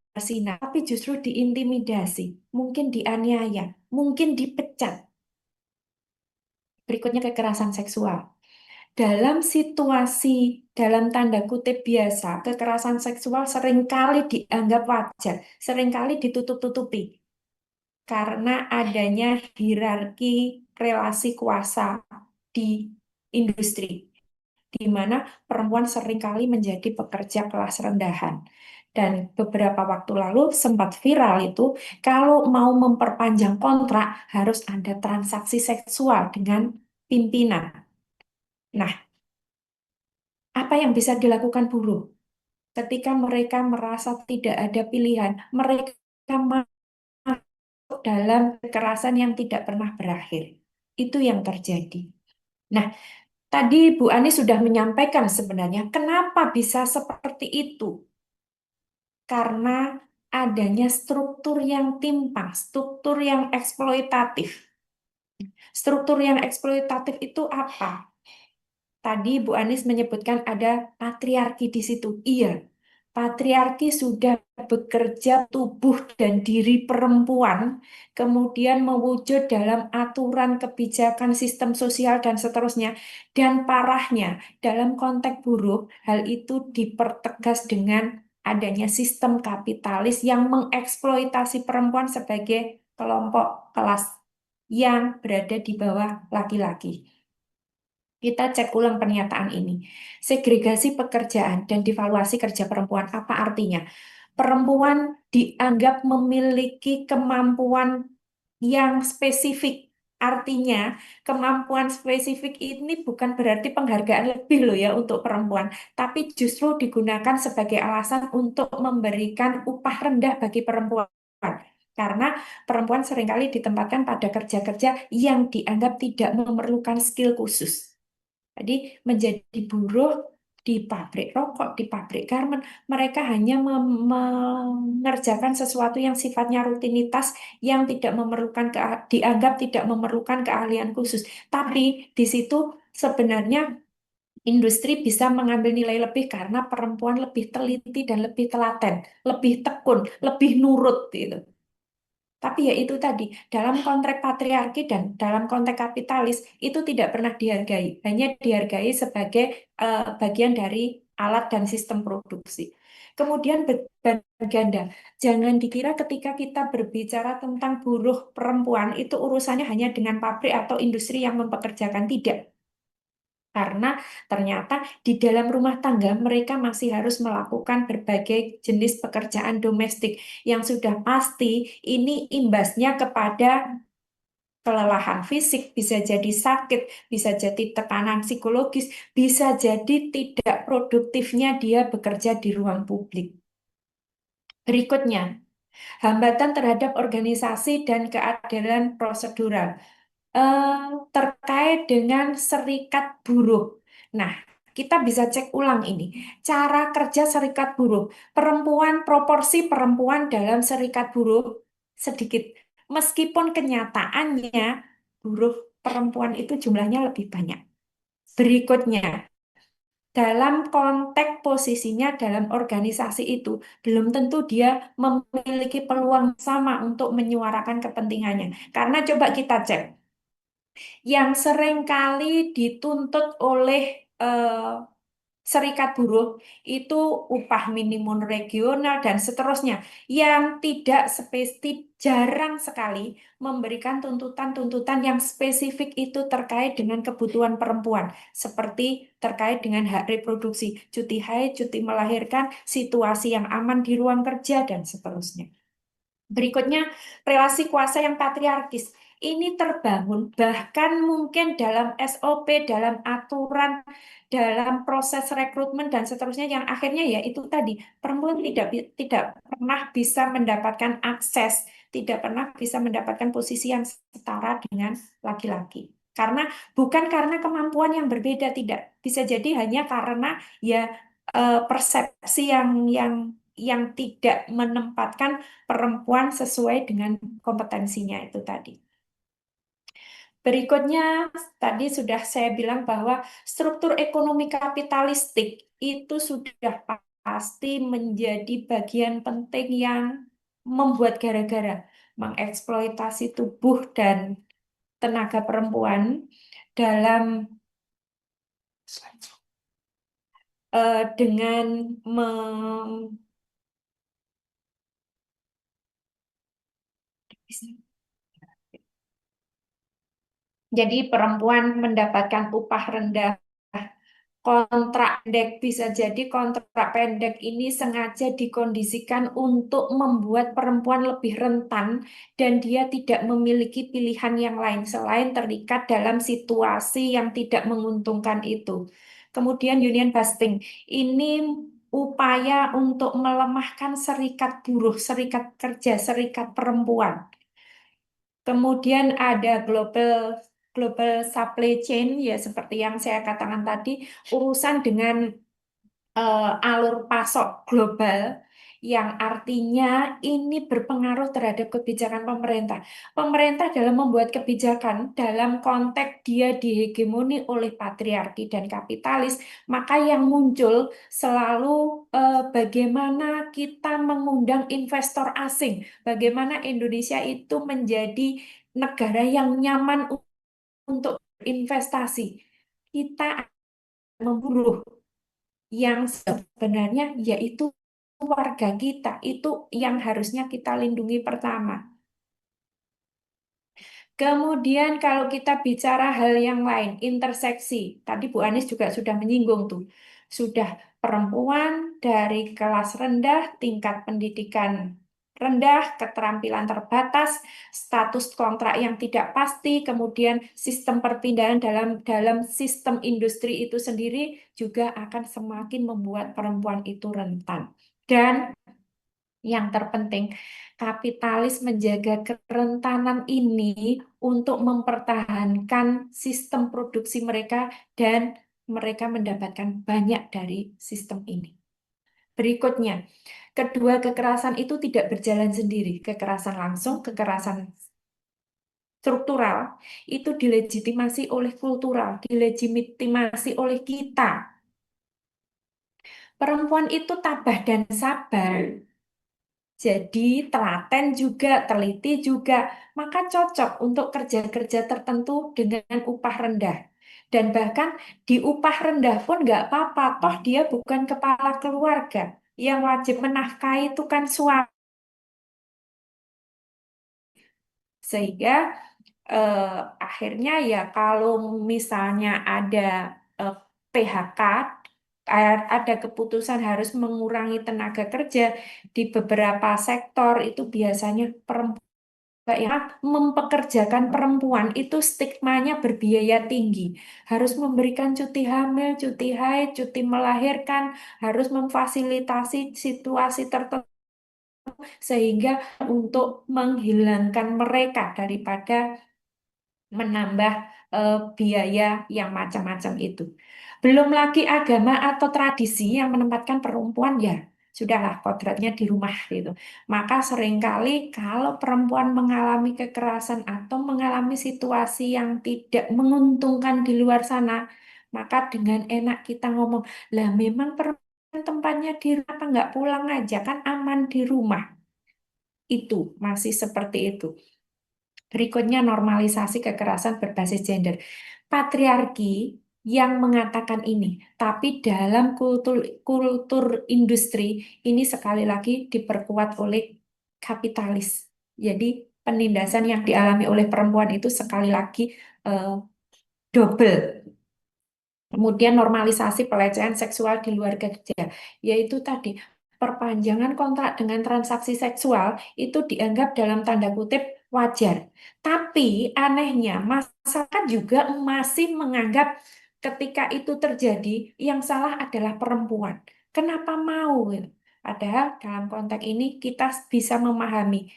Marsina, tapi justru diintimidasi, mungkin dianiaya, mungkin dipecat. Berikutnya kekerasan seksual. Dalam situasi, dalam tanda kutip biasa, kekerasan seksual seringkali dianggap wajar, seringkali ditutup-tutupi karena adanya hierarki relasi kuasa di industri, di mana perempuan seringkali menjadi pekerja kelas rendahan. Dan beberapa waktu lalu sempat viral itu, kalau mau memperpanjang kontrak harus ada transaksi seksual dengan pimpinan. Nah, apa yang bisa dilakukan buruh? Ketika mereka merasa tidak ada pilihan, mereka masuk dalam kekerasan yang tidak pernah berakhir. Itu yang terjadi. Nah, tadi Bu Ani sudah menyampaikan sebenarnya kenapa bisa seperti itu. Karena adanya struktur yang timpang, struktur yang eksploitatif. Struktur yang eksploitatif itu apa? Tadi Bu Anies menyebutkan ada patriarki di situ. Iya, patriarki sudah bekerja tubuh dan diri perempuan, kemudian mewujud dalam aturan kebijakan sistem sosial dan seterusnya. Dan parahnya, dalam konteks buruh, hal itu dipertegas dengan adanya sistem kapitalis yang mengeksploitasi perempuan sebagai kelompok kelas yang berada di bawah laki-laki. Kita cek ulang pernyataan ini. Segregasi pekerjaan dan devaluasi kerja perempuan, apa artinya? Perempuan dianggap memiliki kemampuan yang spesifik. Artinya, kemampuan spesifik ini bukan berarti penghargaan lebih loh ya untuk perempuan, tapi justru digunakan sebagai alasan untuk memberikan upah rendah bagi perempuan. Karena perempuan seringkali ditempatkan pada kerja-kerja yang dianggap tidak memerlukan skill khusus. Jadi menjadi buruh di pabrik rokok, di pabrik garmen. Mereka hanya mengerjakan sesuatu yang sifatnya rutinitas yang tidak memerlukan dianggap tidak memerlukan keahlian khusus. Tapi di situ sebenarnya industri bisa mengambil nilai lebih karena perempuan lebih teliti dan lebih telaten, lebih tekun, lebih nurut gitu. Tapi ya itu tadi, dalam konteks patriarki dan dalam konteks kapitalis itu tidak pernah dihargai, hanya dihargai sebagai bagian dari alat dan sistem produksi. Kemudian beban ganda, jangan dikira ketika kita berbicara tentang buruh perempuan itu urusannya hanya dengan pabrik atau industri yang mempekerjakan, tidak. Karena ternyata di dalam rumah tangga mereka masih harus melakukan berbagai jenis pekerjaan domestik yang sudah pasti ini imbasnya kepada kelelahan fisik, bisa jadi sakit, bisa jadi tekanan psikologis, bisa jadi tidak produktifnya dia bekerja di ruang publik. Berikutnya, hambatan terhadap organisasi dan keadilan prosedural terkait dengan serikat buruh. Nah, kita bisa cek ulang ini. Cara kerja serikat buruh. Proporsi perempuan dalam serikat buruh sedikit. Meskipun kenyataannya buruh perempuan itu jumlahnya lebih banyak. Berikutnya, dalam konteks posisinya dalam organisasi itu, belum tentu dia memiliki peluang sama untuk menyuarakan kepentingannya. Karena coba kita cek yang seringkali dituntut oleh serikat buruh itu upah minimum regional dan seterusnya yang tidak spesifik, jarang sekali memberikan tuntutan-tuntutan yang spesifik itu terkait dengan kebutuhan perempuan seperti terkait dengan hak reproduksi, cuti haid, cuti melahirkan, situasi yang aman di ruang kerja dan seterusnya. Berikutnya, relasi kuasa yang patriarkis. Ini terbangun bahkan mungkin dalam SOP, dalam aturan, dalam proses rekrutmen dan seterusnya yang akhirnya ya itu tadi, perempuan tidak pernah bisa mendapatkan akses, tidak pernah bisa mendapatkan posisi yang setara dengan laki-laki. Bukan karena kemampuan yang berbeda, tidak. Bisa jadi hanya karena ya persepsi yang tidak menempatkan perempuan sesuai dengan kompetensinya itu tadi. Berikutnya, tadi sudah saya bilang bahwa struktur ekonomi kapitalistik itu sudah pasti menjadi bagian penting yang membuat gara-gara mengeksploitasi tubuh dan tenaga perempuan dalam dengan jadi perempuan mendapatkan upah rendah. Kontrak pendek bisa jadi kontrak pendek ini sengaja dikondisikan untuk membuat perempuan lebih rentan dan dia tidak memiliki pilihan yang lain selain terikat dalam situasi yang tidak menguntungkan itu. Kemudian union busting ini upaya untuk melemahkan serikat buruh, serikat kerja, serikat perempuan. Kemudian ada global supply chain ya seperti yang saya katakan tadi, urusan dengan alur pasok global yang artinya ini berpengaruh terhadap kebijakan pemerintah. Pemerintah dalam membuat kebijakan dalam konteks dia dihegemoni oleh patriarki dan kapitalis, maka yang muncul selalu bagaimana kita mengundang investor asing, bagaimana Indonesia itu menjadi negara yang nyaman untuk investasi. Kita memburuh yang sebenarnya yaitu warga kita, itu yang harusnya kita lindungi pertama. Kemudian kalau kita bicara hal yang lain, interseksi, tadi Bu Anies juga sudah menyinggung tuh, sudah perempuan dari kelas rendah, tingkat pendidikan rendah, keterampilan terbatas, status kontrak yang tidak pasti, kemudian sistem perpindahan dalam sistem industri itu sendiri juga akan semakin membuat perempuan itu rentan. Dan yang terpenting, kapitalis menjaga kerentanan ini untuk mempertahankan sistem produksi mereka dan mereka mendapatkan banyak dari sistem ini. Berikutnya, kedua kekerasan itu tidak berjalan sendiri. Kekerasan langsung, kekerasan struktural itu dilegitimasi oleh kultural, dilegitimasi oleh kita. Perempuan itu tabah dan sabar. Jadi telaten juga, teliti juga, maka cocok untuk kerja-kerja tertentu dengan upah rendah. Dan bahkan di upah rendah pun nggak apa-apa, toh dia bukan kepala keluarga. Yang wajib menafkahi itu kan suami. Sehingga eh, akhirnya ya kalau misalnya ada eh, PHK, ada keputusan harus mengurangi tenaga kerja di beberapa sektor itu biasanya perempuan yang mempekerjakan perempuan itu stigmanya berbiaya tinggi. Harus memberikan cuti hamil, cuti haid, cuti melahirkan, harus memfasilitasi situasi tertentu sehingga untuk menghilangkan mereka daripada menambah biaya yang macam-macam itu. Belum lagi agama atau tradisi yang menempatkan perempuan ya sudahlah kodratnya di rumah gitu. Maka seringkali kalau perempuan mengalami kekerasan atau mengalami situasi yang tidak menguntungkan di luar sana, maka dengan enak kita ngomong, lah memang perempuan tempatnya di rumah, apa nggak pulang aja kan aman di rumah. Itu masih seperti itu. Berikutnya normalisasi kekerasan berbasis gender. Patriarki yang mengatakan ini, tapi dalam kultur kultur industri ini sekali lagi diperkuat oleh kapitalis. Jadi penindasan yang dialami oleh perempuan itu sekali lagi eh, double. Kemudian normalisasi pelecehan seksual di luar kerja, yaitu tadi perpanjangan kontrak dengan transaksi seksual itu dianggap dalam tanda kutip wajar. Tapi anehnya masyarakat juga masih menganggap ketika itu terjadi yang salah adalah perempuan. Kenapa mau? Padahal dalam konteks ini kita bisa memahami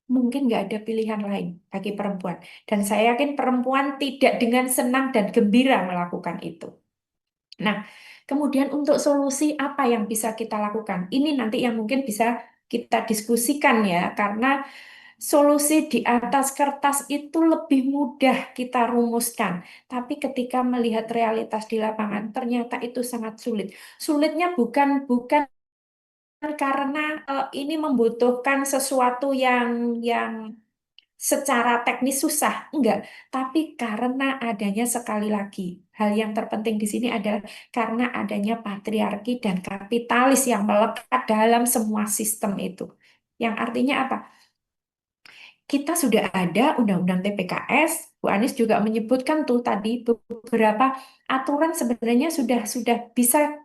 mungkin nggak ada pilihan lain bagi perempuan. Dan saya yakin perempuan tidak dengan senang dan gembira melakukan itu. Nah, kemudian untuk solusi apa yang bisa kita lakukan? Ini nanti yang mungkin bisa kita diskusikan ya, karena solusi di atas kertas itu lebih mudah kita rumuskan. Tapi ketika melihat realitas di lapangan, ternyata itu sangat sulit. Sulitnya bukan karena ini membutuhkan sesuatu yang secara teknis susah, enggak. Tapi karena adanya sekali lagi, hal yang terpenting di sini adalah karena adanya patriarki dan kapitalis yang melekat dalam semua sistem itu. Yang artinya apa? Kita sudah ada Undang-Undang TPKS, Bu Anies juga menyebutkan tuh tadi beberapa aturan sebenarnya sudah bisa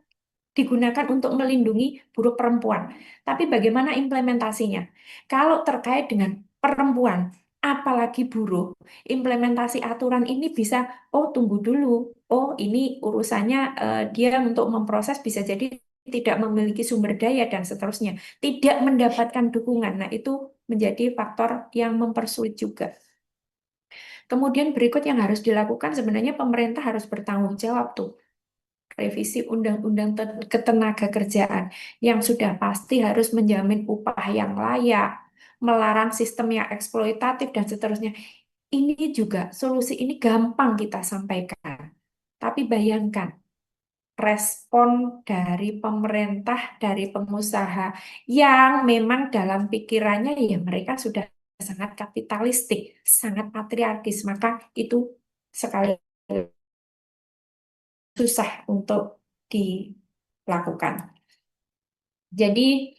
digunakan untuk melindungi buruh perempuan. Tapi bagaimana implementasinya? Kalau terkait dengan perempuan, apalagi buruh, implementasi aturan ini bisa, oh tunggu dulu, oh ini urusannya dia untuk memproses bisa jadi tidak memiliki sumber daya dan seterusnya, tidak mendapatkan dukungan. Nah, itu menjadi faktor yang mempersulit juga. Kemudian berikut yang harus dilakukan sebenarnya pemerintah harus bertanggung jawab tuh revisi undang-undang ketenagakerjaan yang sudah pasti harus menjamin upah yang layak, melarang sistem yang eksploitatif dan seterusnya. Ini juga solusi ini gampang kita sampaikan. Tapi bayangkan respon dari pemerintah, dari pengusaha yang memang dalam pikirannya ya mereka sudah sangat kapitalistik, sangat patriarkis, maka itu sekali susah untuk dilakukan. Jadi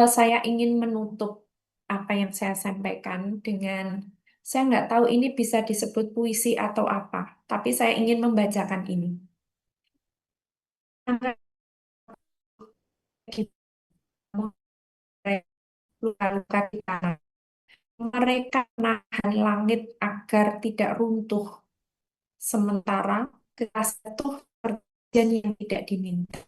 saya ingin menutup apa yang saya sampaikan dengan saya nggak tahu ini bisa disebut puisi atau apa, tapi saya ingin membacakan ini. Luka-luka di tanah. Mereka menahan langit agar tidak runtuh, sementara kita jatuh perjanjian yang tidak diminta.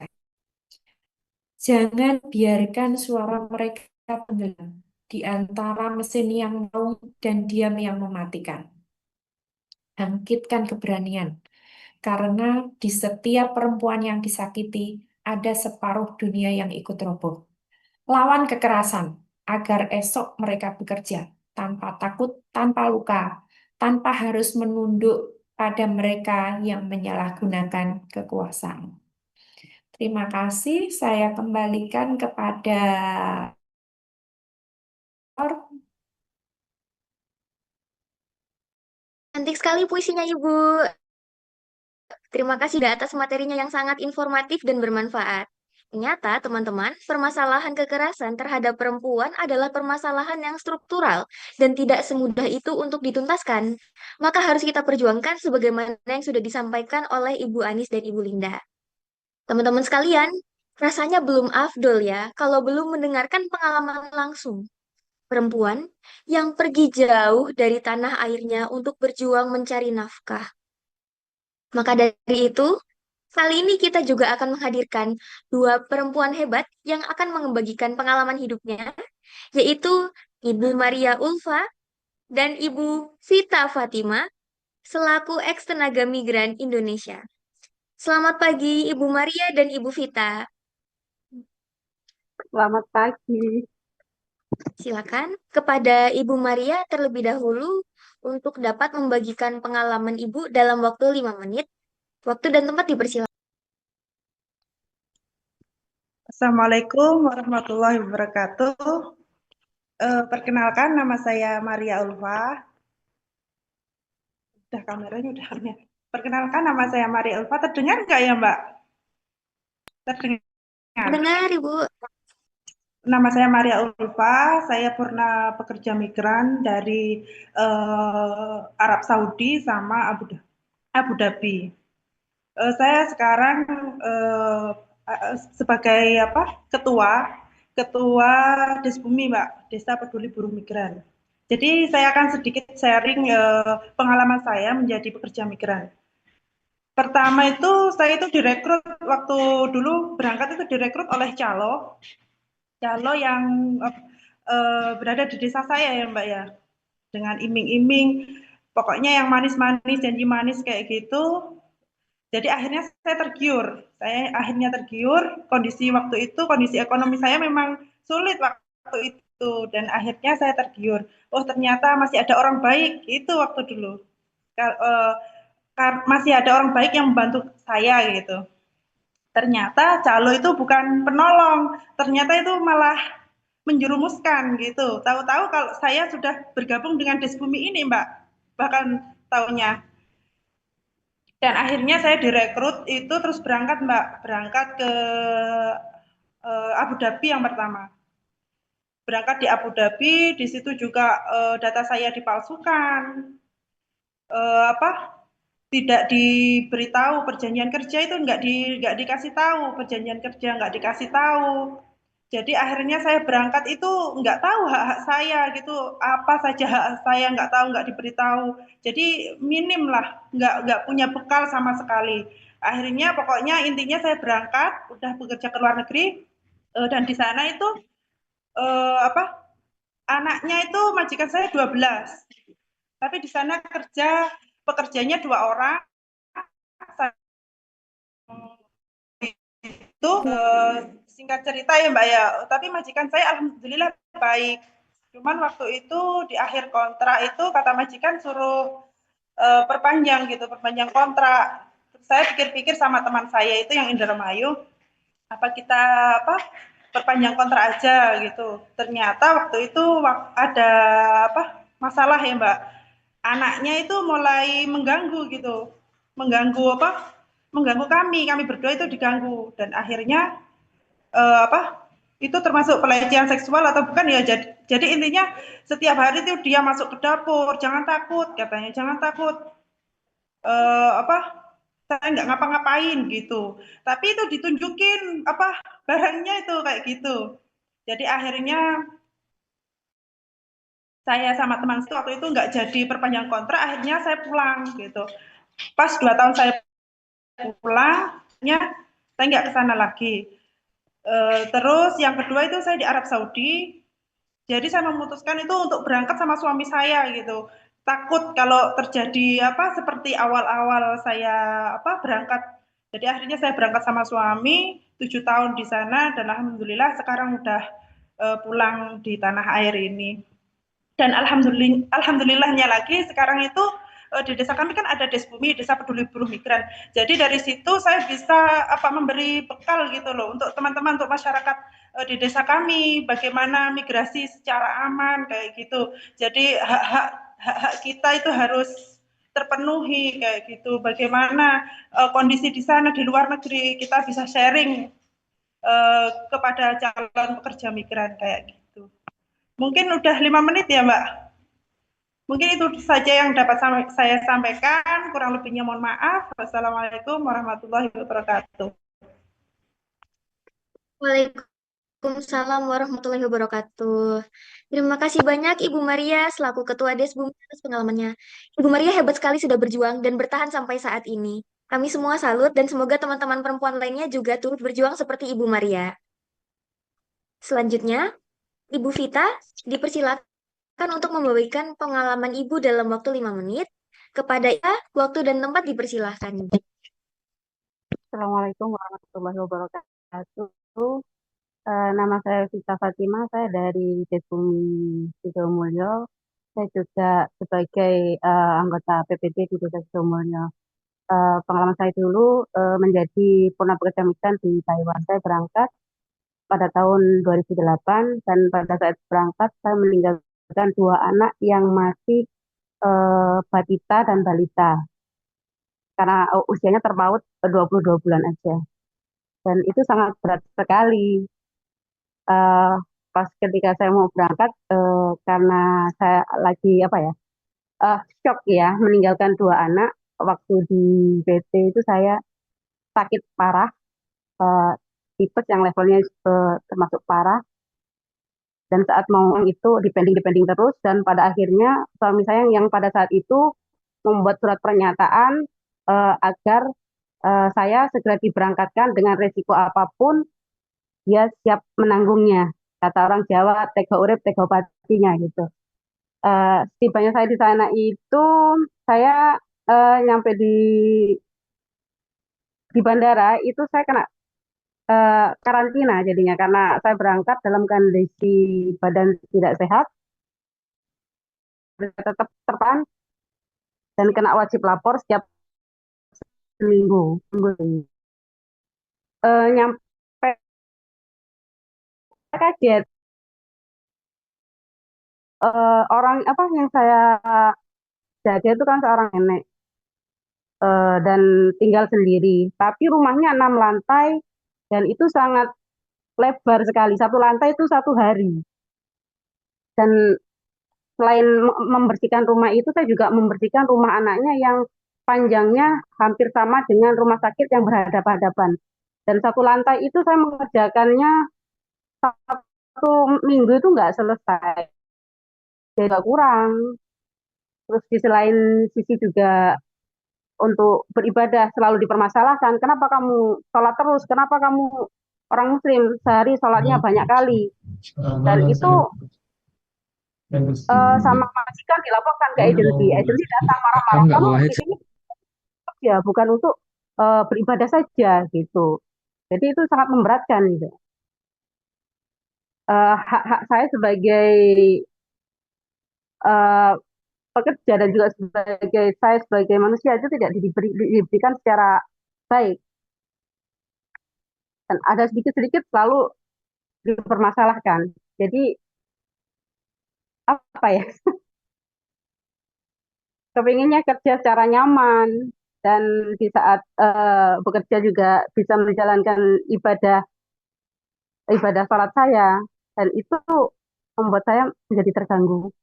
Jangan biarkan suara mereka tenggelam di antara mesin yang maung dan diam yang mematikan. Bangkitkan keberanian, karena di setiap perempuan yang disakiti ada separuh dunia yang ikut roboh. Lawan kekerasan agar esok mereka bekerja tanpa takut, tanpa luka, tanpa harus menunduk pada mereka yang menyalahgunakan kekuasaan. Terima kasih, saya kembalikan kepada Cantik sekali puisinya Ibu. Terima kasih atas materinya yang sangat informatif dan bermanfaat. Ternyata, teman-teman, permasalahan kekerasan terhadap perempuan adalah permasalahan yang struktural dan tidak semudah itu untuk dituntaskan. Maka harus kita perjuangkan sebagaimana yang sudah disampaikan oleh Ibu Anis dan Ibu Linda. Teman-teman sekalian, rasanya belum afdol ya kalau belum mendengarkan pengalaman langsung. Perempuan yang pergi jauh dari tanah airnya untuk berjuang mencari nafkah. Maka dari itu, kali ini kita juga akan menghadirkan dua perempuan hebat yang akan membagikan pengalaman hidupnya, yaitu Ibu Maria Ulfa dan Ibu Vita Fatima, selaku ex-tenaga migran Indonesia. Selamat pagi, Ibu Maria dan Ibu Vita. Selamat pagi. Silakan kepada Ibu Maria terlebih dahulu untuk dapat membagikan pengalaman Ibu dalam waktu 5 menit. Waktu dan tempat dipersilakan. Assalamualaikum warahmatullahi wabarakatuh. Perkenalkan, nama saya Maria Ulfa. Udah kameranya udah. Perkenalkan, nama saya Maria Ulfa. Terdengar nggak ya, Mbak? Terdengar. Dengar, Ibu. Nama saya Maria Ulfa. Saya pernah pekerja migran dari Arab Saudi sama Abu Dhabi. Saya sekarang sebagai ketua Desbumi, Mbak, Desa Peduli Buruh Migran. Jadi saya akan sedikit sharing pengalaman saya menjadi pekerja migran. Pertama itu saya itu direkrut waktu dulu berangkat itu direkrut oleh calo yang berada di desa saya ya, Mbak ya, dengan iming-iming, pokoknya yang manis-manis, janji manis kayak gitu. Jadi akhirnya saya tergiur, kondisi ekonomi saya memang sulit waktu itu, dan akhirnya saya tergiur. Oh ternyata masih ada orang baik, itu waktu dulu. Masih ada orang baik yang membantu saya gitu. Ternyata calo itu bukan penolong, ternyata itu malah menjerumuskan gitu. Tahu-tahu kalau saya sudah bergabung dengan Desbumi ini, Mbak, bahkan tahunnya. Dan akhirnya saya direkrut itu terus berangkat, Mbak, berangkat ke Abu Dhabi yang pertama. Berangkat di Abu Dhabi, di situ juga data saya dipalsukan, tidak diberitahu perjanjian kerja itu nggak dikasih tahu, perjanjian kerja nggak dikasih tahu. Jadi akhirnya saya berangkat itu nggak tahu hak-hak saya gitu, apa saja hak saya nggak tahu, nggak diberitahu. Jadi minim lah, nggak punya bekal sama sekali. Akhirnya pokoknya intinya saya berangkat, udah bekerja ke luar negeri, dan di sana itu anaknya itu majikan saya 12, tapi di sana pekerjanya 2 orang. Itu singkat cerita ya, Mbak ya, tapi majikan saya alhamdulillah baik. Cuman waktu itu di akhir kontrak itu kata majikan suruh perpanjang kontrak. Saya pikir-pikir sama teman saya itu yang Indramayu, apa kita perpanjang kontrak aja gitu. Ternyata waktu itu ada masalah ya, Mbak. Anaknya itu mulai mengganggu gitu. Mengganggu kami berdua itu diganggu, dan akhirnya itu termasuk pelecehan seksual atau bukan ya. Jadi intinya setiap hari itu dia masuk ke dapur, jangan takut katanya, jangan takut, saya nggak ngapa-ngapain gitu, tapi itu ditunjukin barangnya itu kayak gitu. Jadi akhirnya saya sama teman waktu itu nggak jadi perpanjang kontrak, akhirnya saya pulang gitu. Pas 2 tahun saya pulangnya, saya nggak ke sana lagi. Terus yang kedua itu saya di Arab Saudi. Jadi saya memutuskan itu untuk berangkat sama suami saya gitu. takut kalau terjadi seperti awal-awal saya berangkat. Jadi akhirnya saya berangkat sama suami 7 tahun di sana dan alhamdulillah sekarang udah pulang di tanah air ini. Dan alhamdulillahnya lagi sekarang itu di desa kami kan ada Desbumi, Desa Peduli Buruh Migran. Jadi dari situ saya bisa memberi bekal gitu loh untuk teman-teman, untuk masyarakat di desa kami, bagaimana migrasi secara aman kayak gitu. Jadi hak-hak kita itu harus terpenuhi kayak gitu. Bagaimana kondisi di sana di luar negeri kita bisa sharing kepada calon pekerja migran kayak gitu. Mungkin udah 5 menit ya Mbak. Mungkin itu saja yang dapat saya sampaikan. Kurang lebihnya mohon maaf. Wassalamualaikum warahmatullahi wabarakatuh. Waalaikumsalam warahmatullahi wabarakatuh. Terima kasih banyak Ibu Maria selaku Ketua Desbumi atas pengalamannya. Ibu Maria hebat sekali sudah berjuang dan bertahan sampai saat ini. Kami semua salut dan semoga teman-teman perempuan lainnya juga turut berjuang seperti Ibu Maria. Selanjutnya, Ibu Vita dipersilakan untuk membagikan pengalaman Ibu dalam waktu 5 menit. Kepada waktu dan tempat dipersilahkan. Assalamualaikum warahmatullahi wabarakatuh. Nama saya Vita Fatima, saya dari Desbumi Sidomulyo. Saya juga sebagai anggota PPD di Desa Sidomulyo. Pengalaman saya dulu menjadi purna pekerja migran di Taiwan. Saya berangkat pada tahun 2008 dan pada saat berangkat saya meninggalkan 2 anak yang masih batita dan balita karena usianya terpaut 22 bulan aja. Dan itu sangat berat sekali. Eh, Pas ketika saya mau berangkat, karena saya lagi shock ya, meninggalkan 2 anak. Waktu di BT itu saya sakit parah, eh, tipes yang levelnya termasuk parah. Dan saat mau itu dipending terus, dan pada akhirnya suami saya yang pada saat itu membuat surat pernyataan agar saya segera diberangkatkan dengan resiko apapun, dia siap menanggungnya. Kata orang Jawa, tega urip, tega patinya gitu. Setibanya saya di sana itu, saya nyampe di bandara itu saya kena karantina jadinya karena saya berangkat dalam kondisi badan tidak sehat, tetap terpantau dan kena wajib lapor setiap seminggu. Nyampe kaget, orang apa yang saya jaga itu kan seorang nenek dan tinggal sendiri. Tapi rumahnya 6 lantai dan itu sangat lebar sekali. Satu lantai itu 1 hari. Dan selain membersihkan rumah itu, saya juga membersihkan rumah anaknya yang panjangnya hampir sama dengan rumah sakit yang berhadapan-hadapan. Dan 1 lantai itu saya mengerjakannya 1 minggu itu nggak selesai. Jadi nggak kurang. Terus di selain sisi juga untuk beribadah selalu dipermasalahkan. Kenapa kamu sholat terus? Kenapa kamu orang Muslim sehari sholatnya banyak kali? Dan itu sama majikan dilaporkan ke agensi. Agensi datang marah-marah. Kamu ini ya bukan untuk beribadah saja gitu. Jadi itu sangat memberatkan gitu. Hak-hak saya sebagai pekerja dan juga saya sebagai manusia itu tidak diberikan secara baik. Dan ada sedikit-sedikit selalu dipermasalahkan. Jadi apa ya? Kepinginnya kerja secara nyaman dan di saat bekerja juga bisa menjalankan ibadah ibadah salat saya, dan itu membuat saya menjadi terganggu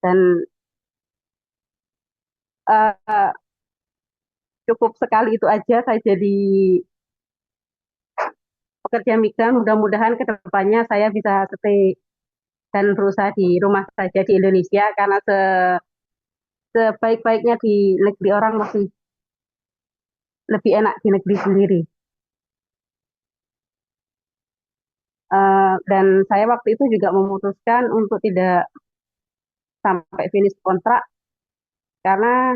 dan uh, cukup sekali itu aja saya jadi pekerja migran. Mudah-mudahan ke depannya saya bisa stay dan berusaha di rumah saja di Indonesia karena sebaik-baiknya di negeri orang masih lebih enak di negeri sendiri. Dan saya waktu itu juga memutuskan untuk tidak sampai finish kontrak karena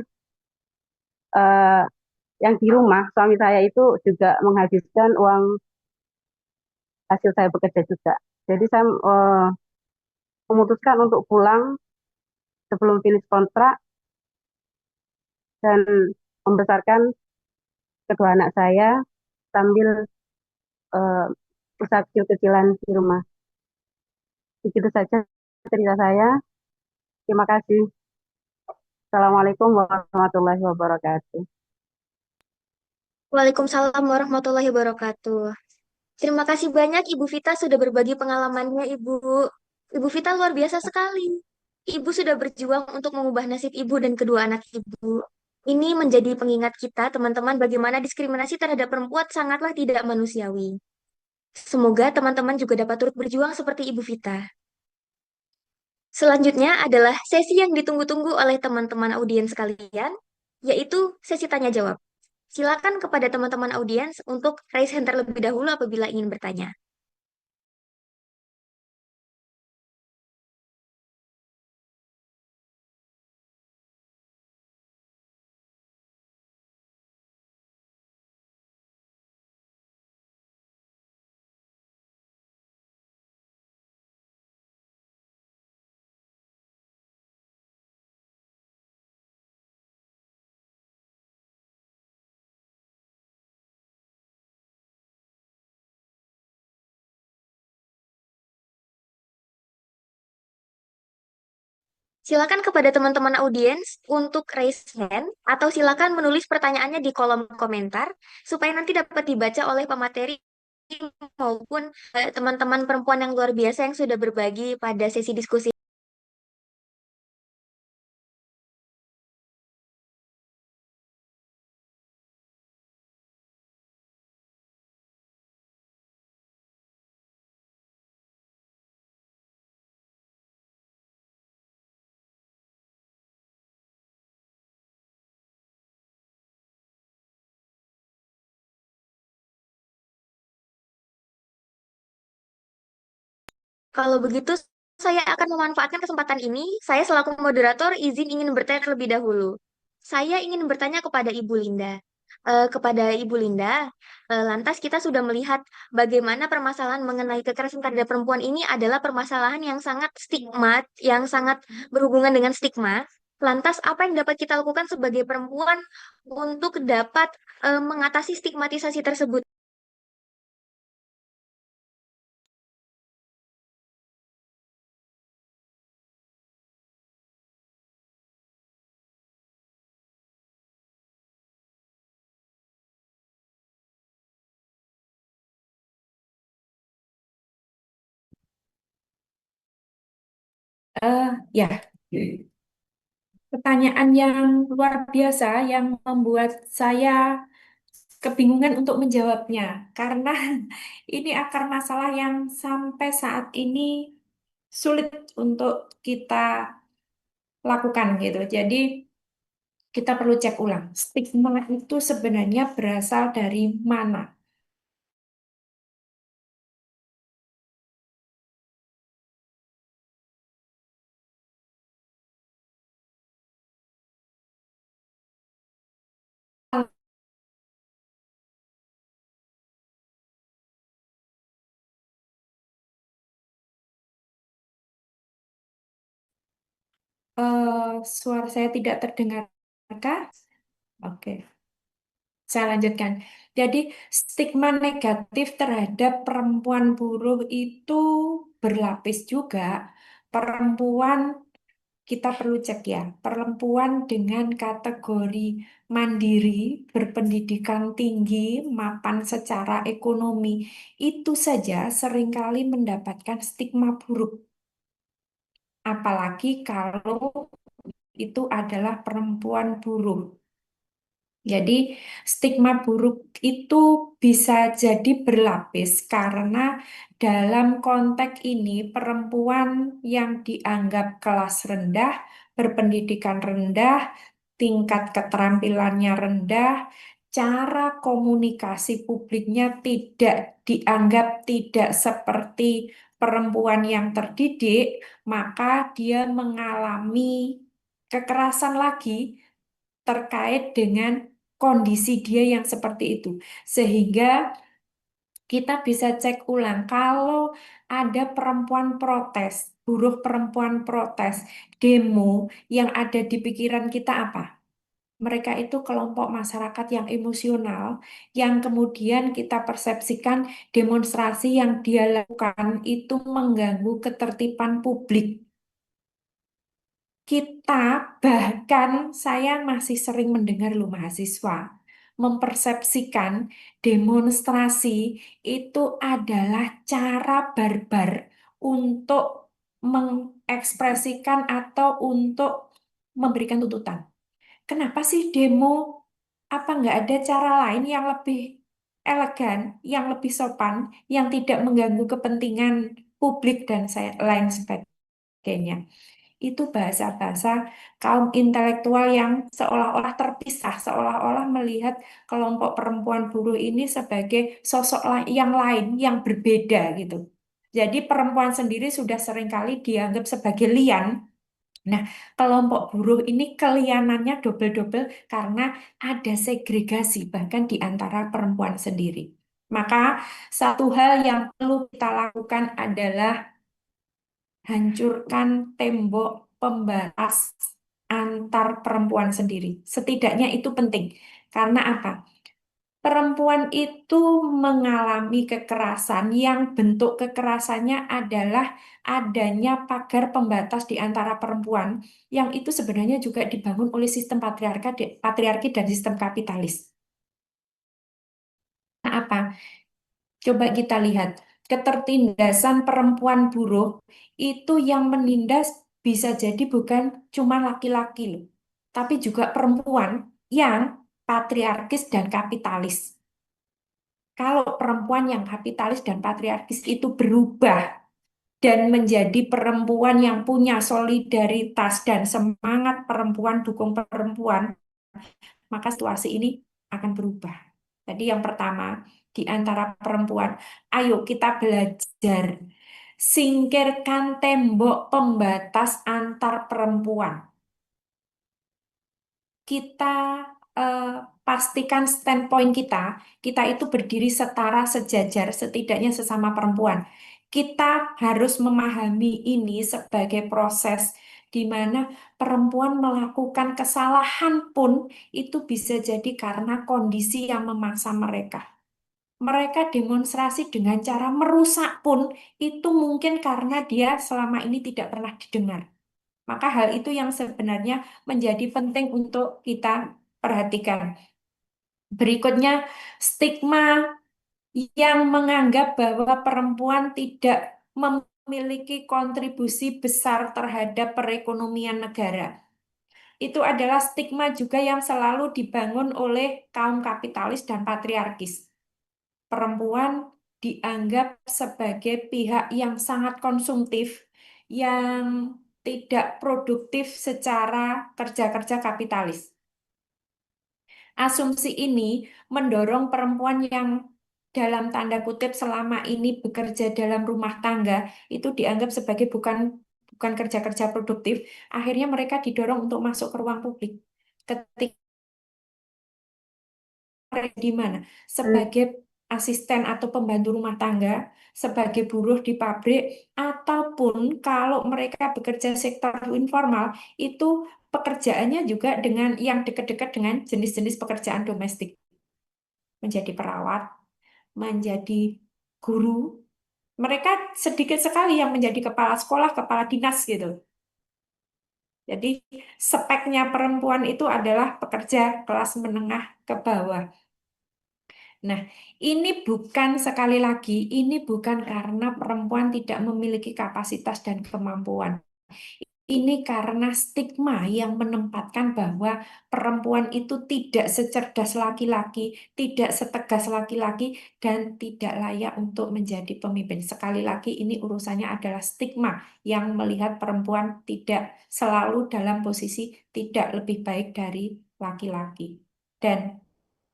eh, yang di rumah suami saya itu juga menghabiskan uang hasil saya bekerja juga. Jadi saya memutuskan untuk pulang sebelum finish kontrak dan membesarkan kedua anak saya sambil eh, usaha kecil-kecilan di rumah. Begitu saja cerita saya. Terima kasih. Assalamualaikum warahmatullahi wabarakatuh. Waalaikumsalam warahmatullahi wabarakatuh. Terima kasih banyak Ibu Vita sudah berbagi pengalamannya, Ibu. Ibu Vita luar biasa sekali. Ibu sudah berjuang untuk mengubah nasib Ibu dan kedua anak Ibu. Ini menjadi pengingat kita, teman-teman, bagaimana diskriminasi terhadap perempuan sangatlah tidak manusiawi. Semoga teman-teman juga dapat turut berjuang seperti Ibu Vita. Selanjutnya adalah sesi yang ditunggu-tunggu oleh teman-teman audiens sekalian, yaitu sesi tanya jawab. Silakan kepada teman-teman audiens untuk raise hand terlebih dahulu apabila ingin bertanya. Silakan kepada teman-teman audiens untuk raise hand atau silakan menulis pertanyaannya di kolom komentar supaya nanti dapat dibaca oleh pemateri maupun teman-teman perempuan yang luar biasa yang sudah berbagi pada sesi diskusi. Kalau begitu, saya akan memanfaatkan kesempatan ini. Saya selaku moderator izin ingin bertanya terlebih dahulu. Saya ingin bertanya kepada Ibu Linda. Kepada Ibu Linda, lantas kita sudah melihat bagaimana permasalahan mengenai kekerasan terhadap perempuan ini adalah permasalahan yang sangat stigma, yang sangat berhubungan dengan stigma. Lantas, apa yang dapat kita lakukan sebagai perempuan untuk dapat mengatasi stigmatisasi tersebut? Ya, pertanyaan yang luar biasa yang membuat saya kebingungan untuk menjawabnya karena ini akar masalah yang sampai saat ini sulit untuk kita lakukan gitu. Jadi kita perlu cek ulang. Stigma itu sebenarnya berasal dari mana? Suara saya tidak terdengarkah? Oke, saya lanjutkan. Jadi, stigma negatif terhadap perempuan buruh itu berlapis juga. Perempuan, kita perlu cek ya, perempuan dengan kategori mandiri, berpendidikan tinggi, mapan secara ekonomi, itu saja seringkali mendapatkan stigma buruk. Apalagi kalau itu adalah perempuan buruh. Jadi, stigma buruk itu bisa jadi berlapis karena dalam konteks ini perempuan yang dianggap kelas rendah, berpendidikan rendah, tingkat keterampilannya rendah, cara komunikasi publiknya tidak dianggap tidak seperti perempuan yang terdidik, maka dia mengalami kekerasan lagi terkait dengan kondisi dia yang seperti itu. Sehingga kita bisa cek ulang kalau ada perempuan protes, buruh perempuan protes, demo yang ada di pikiran kita apa? Mereka itu kelompok masyarakat yang emosional, yang kemudian kita persepsikan demonstrasi yang dia lakukan itu mengganggu ketertiban publik. Kita bahkan saya masih sering mendengar loh mahasiswa mempersepsikan demonstrasi itu adalah cara barbar untuk mengekspresikan atau untuk memberikan tuntutan. Kenapa sih demo? Apa nggak ada cara lain yang lebih elegan, yang lebih sopan, yang tidak mengganggu kepentingan publik dan lain sebagainya? Itu bahasa-bahasa kaum intelektual yang seolah-olah terpisah, seolah-olah melihat kelompok perempuan buruh ini sebagai sosok yang lain, yang berbeda gitu. Jadi perempuan sendiri sudah seringkali dianggap sebagai lian. Nah, kelompok buruh ini kelianannya double-double karena ada segregasi bahkan di antara perempuan sendiri. Maka satu hal yang perlu kita lakukan adalah hancurkan tembok pembatas antar perempuan sendiri. Setidaknya itu penting. Karena apa? Perempuan itu mengalami kekerasan yang bentuk kekerasannya adalah adanya pagar pembatas di antara perempuan yang itu sebenarnya juga dibangun oleh sistem patriarki dan sistem kapitalis. Nah, apa? Coba kita lihat, ketertindasan perempuan buruh itu yang menindas bisa jadi bukan cuma laki-laki loh, tapi juga perempuan yang patriarkis dan kapitalis. Kalau perempuan yang kapitalis dan patriarkis itu berubah dan menjadi perempuan yang punya solidaritas dan semangat perempuan, dukung perempuan, maka situasi ini akan berubah. Jadi yang pertama, di antara perempuan, ayo kita belajar. Singkirkan tembok pembatas antar perempuan. Kita eh, pastikan standpoint kita itu berdiri setara, sejajar, setidaknya sesama perempuan. Kita harus memahami ini sebagai proses di mana perempuan melakukan kesalahan pun itu bisa jadi karena kondisi yang memaksa mereka. Mereka demonstrasi dengan cara merusak pun itu mungkin karena dia selama ini tidak pernah didengar. Maka hal itu yang sebenarnya menjadi penting untuk kita perhatikan. Berikutnya, stigma yang menganggap bahwa perempuan tidak memiliki kontribusi besar terhadap perekonomian negara. Itu adalah stigma juga yang selalu dibangun oleh kaum kapitalis dan patriarkis. Perempuan dianggap sebagai pihak yang sangat konsumtif, yang tidak produktif secara kerja-kerja kapitalis. Asumsi ini mendorong perempuan yang dalam tanda kutip selama ini bekerja dalam rumah tangga itu dianggap sebagai bukan kerja-kerja produktif. Akhirnya mereka didorong untuk masuk ke ruang publik. Ketika mereka di mana? Sebagai asisten atau pembantu rumah tangga, sebagai buruh di pabrik, ataupun kalau mereka bekerja sektor informal, itu pekerjaannya juga dengan yang dekat-dekat dengan jenis-jenis pekerjaan domestik. Menjadi perawat, menjadi guru. Mereka sedikit sekali yang menjadi kepala sekolah, kepala dinas gitu. Jadi speknya perempuan itu adalah pekerja kelas menengah ke bawah. Nah, ini bukan sekali lagi, ini bukan karena perempuan tidak memiliki kapasitas dan kemampuan. Ini karena stigma yang menempatkan bahwa perempuan itu tidak secerdas laki-laki, tidak setegas laki-laki, dan tidak layak untuk menjadi pemimpin. Sekali lagi, ini urusannya adalah stigma yang melihat perempuan tidak selalu dalam posisi tidak lebih baik dari laki-laki. Dan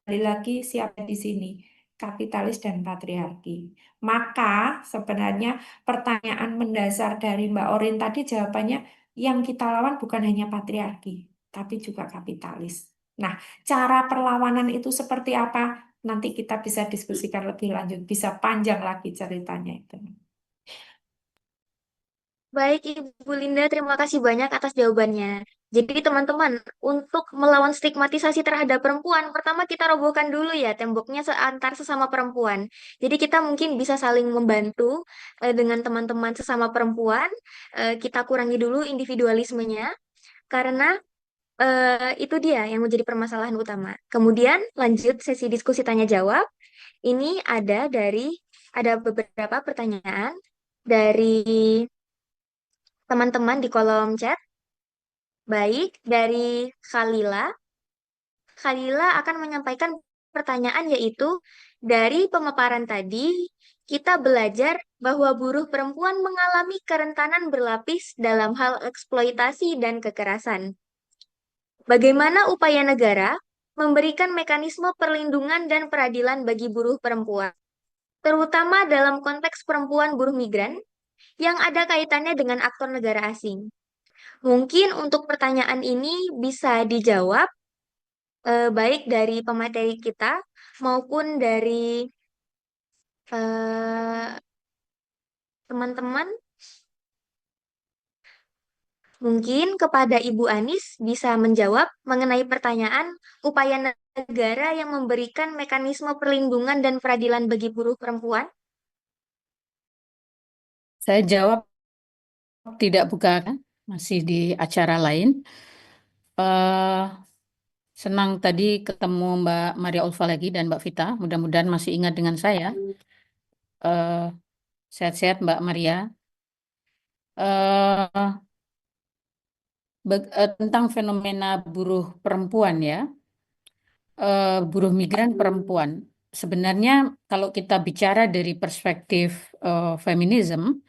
sekali lagi siapa di sini? Kapitalis dan patriarki. Maka sebenarnya pertanyaan mendasar dari Mbak Orin tadi jawabannya Yang kita lawan bukan hanya patriarki, tapi juga kapitalis. Nah, cara perlawanan itu seperti apa? Nanti kita bisa diskusikan lebih lanjut, bisa panjang lagi ceritanya itu. Baik, Ibu Linda, terima kasih banyak atas jawabannya. Jadi, teman-teman, untuk melawan stigmatisasi terhadap perempuan, pertama kita robohkan dulu ya temboknya antar sesama perempuan. Jadi, kita mungkin bisa saling membantu dengan teman-teman sesama perempuan. Kita kurangi dulu individualismenya, karena itu dia yang menjadi permasalahan utama. Kemudian, lanjut sesi diskusi tanya jawab. Ini ada beberapa pertanyaan dari teman-teman di kolom chat. Baik, dari Khalila. Khalila akan menyampaikan pertanyaan yaitu, dari pemaparan tadi, kita belajar bahwa buruh perempuan mengalami kerentanan berlapis dalam hal eksploitasi dan kekerasan. Bagaimana upaya negara memberikan mekanisme perlindungan dan peradilan bagi buruh perempuan, terutama dalam konteks perempuan buruh migran yang ada kaitannya dengan aktor negara asing? Mungkin untuk pertanyaan ini bisa dijawab baik dari pemateri kita maupun dari eh, teman-teman. Mungkin kepada Ibu Anis bisa menjawab mengenai pertanyaan upaya negara yang memberikan mekanisme perlindungan dan peradilan bagi buruh perempuan. Saya jawab tidak, bukan, masih di acara lain. Eh, Senang tadi ketemu Mbak Maria Ulfa lagi dan Mbak Vita. Mudah-mudahan masih ingat dengan saya. Eh, Sehat-sehat Mbak Maria. Eh, Tentang fenomena buruh perempuan ya, buruh migran perempuan. Sebenarnya kalau kita bicara dari perspektif feminisme,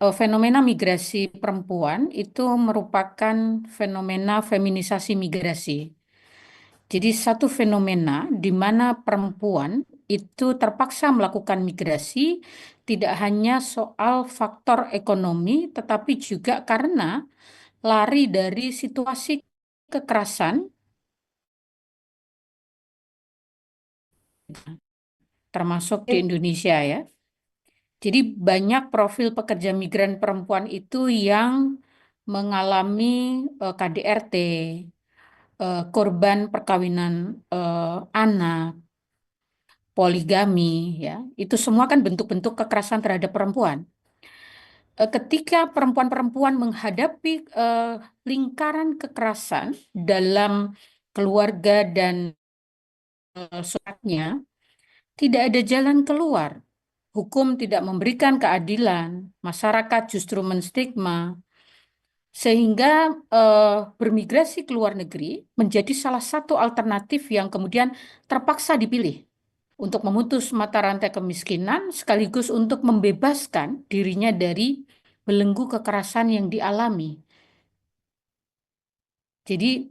fenomena migrasi perempuan itu merupakan fenomena feminisasi migrasi. Jadi satu fenomena di mana perempuan itu terpaksa melakukan migrasi tidak hanya soal faktor ekonomi, tetapi juga karena lari dari situasi kekerasan, termasuk di Indonesia ya. Jadi banyak profil pekerja migran perempuan itu yang mengalami KDRT, korban perkawinan anak, poligami, ya. Itu semua kan bentuk-bentuk kekerasan terhadap perempuan. Ketika perempuan-perempuan menghadapi lingkaran kekerasan dalam keluarga dan suratnya, tidak ada jalan keluar. Hukum tidak memberikan keadilan, masyarakat justru menstigma, sehingga bermigrasi ke luar negeri menjadi salah satu alternatif yang kemudian terpaksa dipilih untuk memutus mata rantai kemiskinan sekaligus untuk membebaskan dirinya dari belenggu kekerasan yang dialami. Jadi,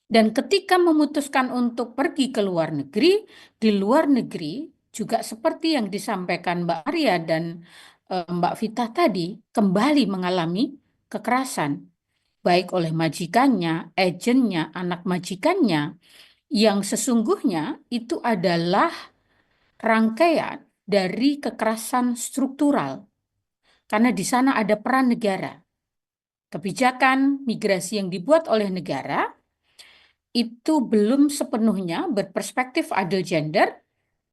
dan ketika memutuskan untuk pergi ke luar negeri, di luar negeri juga seperti yang disampaikan Mbak Arya dan Mbak Vita tadi, kembali mengalami kekerasan, baik oleh majikannya, agennya, anak majikannya, yang sesungguhnya itu adalah rangkaian dari kekerasan struktural, karena di sana ada peran negara. Kebijakan migrasi yang dibuat oleh negara itu belum sepenuhnya berperspektif adil gender,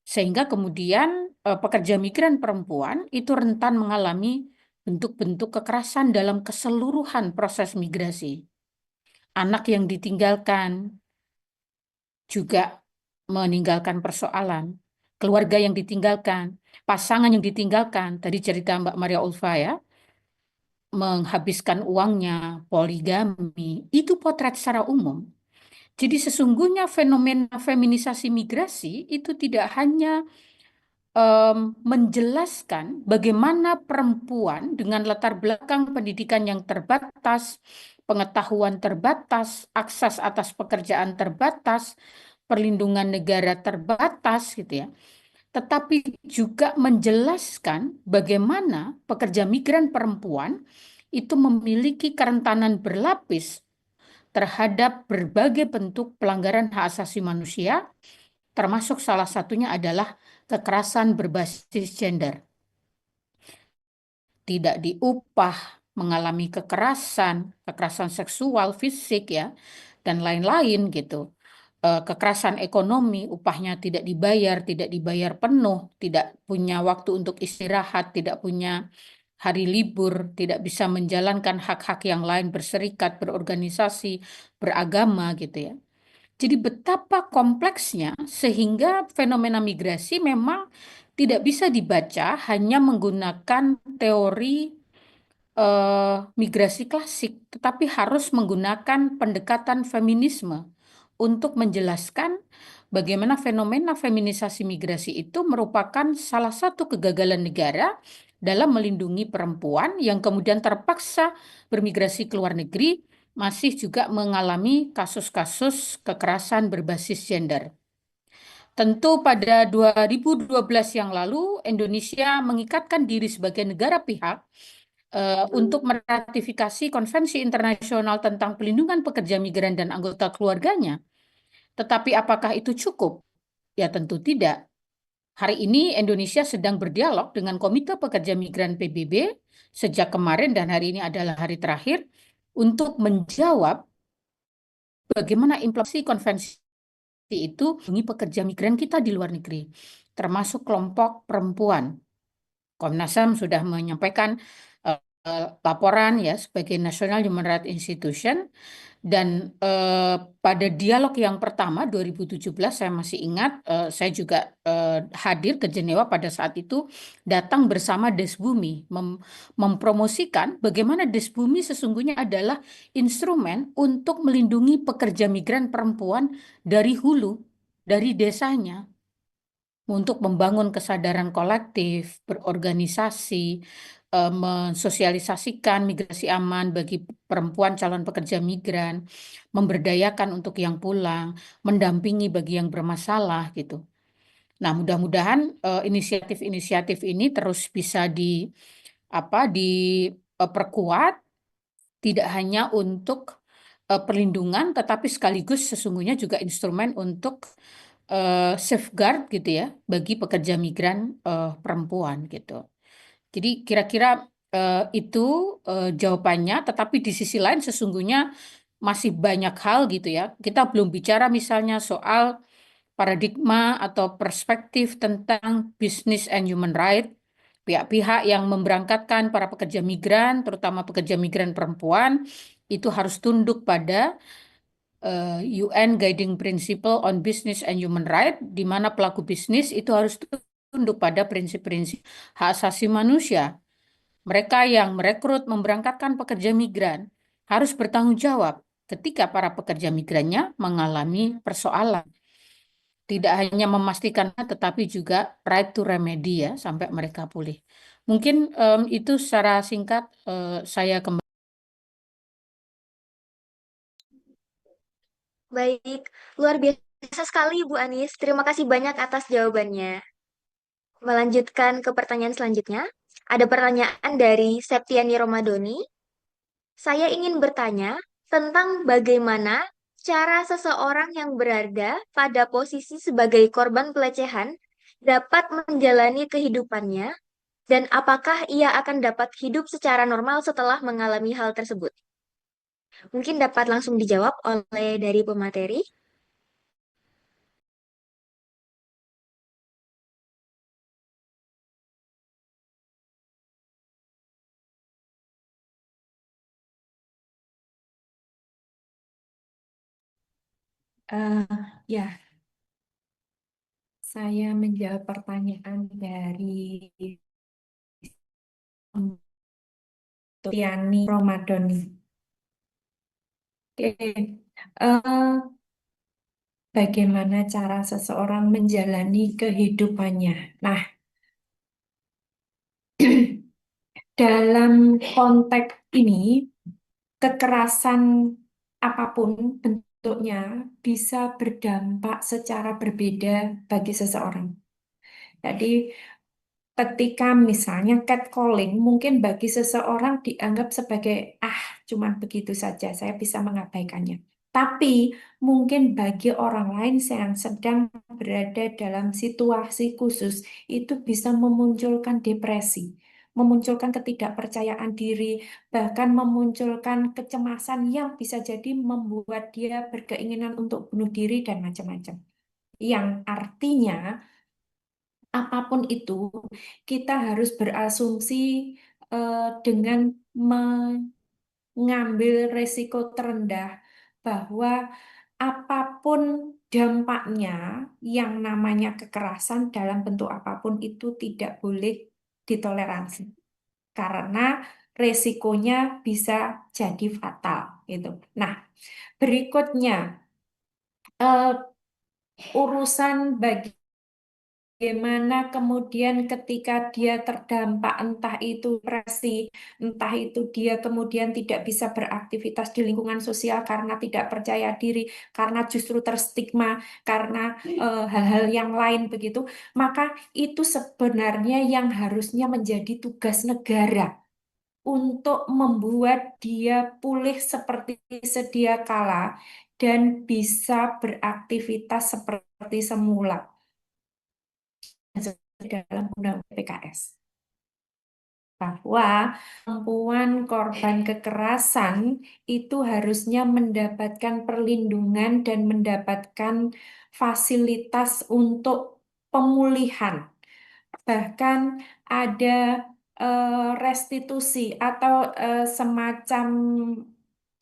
sehingga kemudian pekerja migran perempuan itu rentan mengalami bentuk-bentuk kekerasan dalam keseluruhan proses migrasi. Anak yang ditinggalkan juga meninggalkan persoalan, keluarga yang ditinggalkan, pasangan yang ditinggalkan, tadi cerita Mbak Maria Ulfa ya, menghabiskan uangnya, poligami, itu potret secara umum. Jadi sesungguhnya fenomena feminisasi migrasi itu tidak hanya menjelaskan bagaimana perempuan dengan latar belakang pendidikan yang terbatas, pengetahuan terbatas, akses atas pekerjaan terbatas, perlindungan negara terbatas gitu ya. Tetapi juga menjelaskan bagaimana pekerja migran perempuan itu memiliki kerentanan berlapis terhadap berbagai bentuk pelanggaran hak asasi manusia, termasuk salah satunya adalah kekerasan berbasis gender. Tidak diupah, mengalami kekerasan, kekerasan seksual, fisik ya, dan lain-lain gitu. Kekerasan ekonomi, upahnya tidak dibayar penuh, tidak punya waktu untuk istirahat, tidak punya hari libur, tidak bisa menjalankan hak-hak yang lain, berserikat, berorganisasi, beragama gitu ya. Jadi betapa kompleksnya sehingga fenomena migrasi memang tidak bisa dibaca hanya menggunakan teori migrasi klasik, tetapi harus menggunakan pendekatan feminisme untuk menjelaskan bagaimana fenomena feminisasi migrasi itu merupakan salah satu kegagalan negara dalam melindungi perempuan yang kemudian terpaksa bermigrasi ke luar negeri, masih juga mengalami kasus-kasus kekerasan berbasis gender. Tentu pada 2012 yang lalu, Indonesia mengikatkan diri sebagai negara pihak untuk meratifikasi Konvensi Internasional tentang Pelindungan Pekerja Migran dan Anggota Keluarganya. Tetapi apakah itu cukup? Ya tentu tidak. Hari ini Indonesia sedang berdialog dengan Komite Pekerja Migran PBB sejak kemarin dan hari ini adalah hari terakhir untuk menjawab bagaimana implementasi konvensi itu melindungi pekerja migran kita di luar negeri, termasuk kelompok perempuan. Komnas HAM sudah menyampaikan laporan ya sebagai National Human Rights Institution dan pada dialog yang pertama 2017 saya masih ingat saya juga hadir ke Jenewa pada saat itu, datang bersama Desbumi mempromosikan bagaimana Desbumi sesungguhnya adalah instrumen untuk melindungi pekerja migran perempuan dari hulu, dari desanya, untuk membangun kesadaran kolektif, berorganisasi, mensosialisasikan migrasi aman bagi perempuan calon pekerja migran, memberdayakan untuk yang pulang, mendampingi bagi yang bermasalah gitu. Nah, mudah-mudahan inisiatif-inisiatif ini terus bisa diperkuat, tidak hanya untuk perlindungan, tetapi sekaligus sesungguhnya juga instrumen untuk safeguard gitu ya bagi pekerja migran perempuan gitu. Jadi kira-kira itu jawabannya, tetapi di sisi lain sesungguhnya masih banyak hal gitu ya. Kita belum bicara misalnya soal paradigma atau perspektif tentang business and human right. Pihak-pihak yang memberangkatkan para pekerja migran, terutama pekerja migran perempuan, itu harus tunduk pada UN Guiding Principle on Business and Human Rights, di mana pelaku bisnis itu harus tunduk pada prinsip-prinsip hak asasi manusia. Mereka yang merekrut, memberangkatkan pekerja migran harus bertanggung jawab ketika para pekerja migrannya mengalami persoalan. Tidak hanya memastikan, tetapi juga right to remedy ya, sampai mereka pulih. Mungkin itu secara singkat saya kembali. Baik, luar biasa sekali Bu Anis. Terima kasih banyak atas jawabannya. Melanjutkan ke pertanyaan selanjutnya. Ada pertanyaan dari Septiani Romadoni. Saya ingin bertanya tentang bagaimana cara seseorang yang berada pada posisi sebagai korban pelecehan dapat menjalani kehidupannya dan apakah ia akan dapat hidup secara normal setelah mengalami hal tersebut. Mungkin dapat langsung dijawab oleh dari pemateri. Eh, ya, saya menjawab pertanyaan dari Tiani Romadoni. Oke, bagaimana cara seseorang menjalani kehidupannya? Nah, dalam konteks ini, kekerasan apapun bentuknya bisa berdampak secara berbeda bagi seseorang. Jadi, ketika misalnya catcalling mungkin bagi seseorang dianggap sebagai cuman begitu saja, saya bisa mengabaikannya. Tapi mungkin bagi orang lain yang sedang berada dalam situasi khusus itu bisa memunculkan depresi, memunculkan ketidakpercayaan diri, bahkan memunculkan kecemasan yang bisa jadi membuat dia berkeinginan untuk bunuh diri dan macam-macam. Yang artinya apapun itu, kita harus berasumsi dengan mengambil resiko terendah bahwa apapun dampaknya, yang namanya kekerasan dalam bentuk apapun itu tidak boleh ditoleransi. Karena resikonya bisa jadi fatal gitu. Nah, berikutnya eh, urusan bagaimana kemudian ketika dia terdampak entah itu depresi, entah itu dia kemudian tidak bisa beraktivitas di lingkungan sosial karena tidak percaya diri, karena justru terstigma, karena hal-hal yang lain begitu, maka itu sebenarnya yang harusnya menjadi tugas negara untuk membuat dia pulih seperti sedia kala dan bisa beraktivitas seperti semula dalam undang PKS, bahwa perempuan korban kekerasan itu harusnya mendapatkan perlindungan dan mendapatkan fasilitas untuk pemulihan. Bahkan ada restitusi atau semacam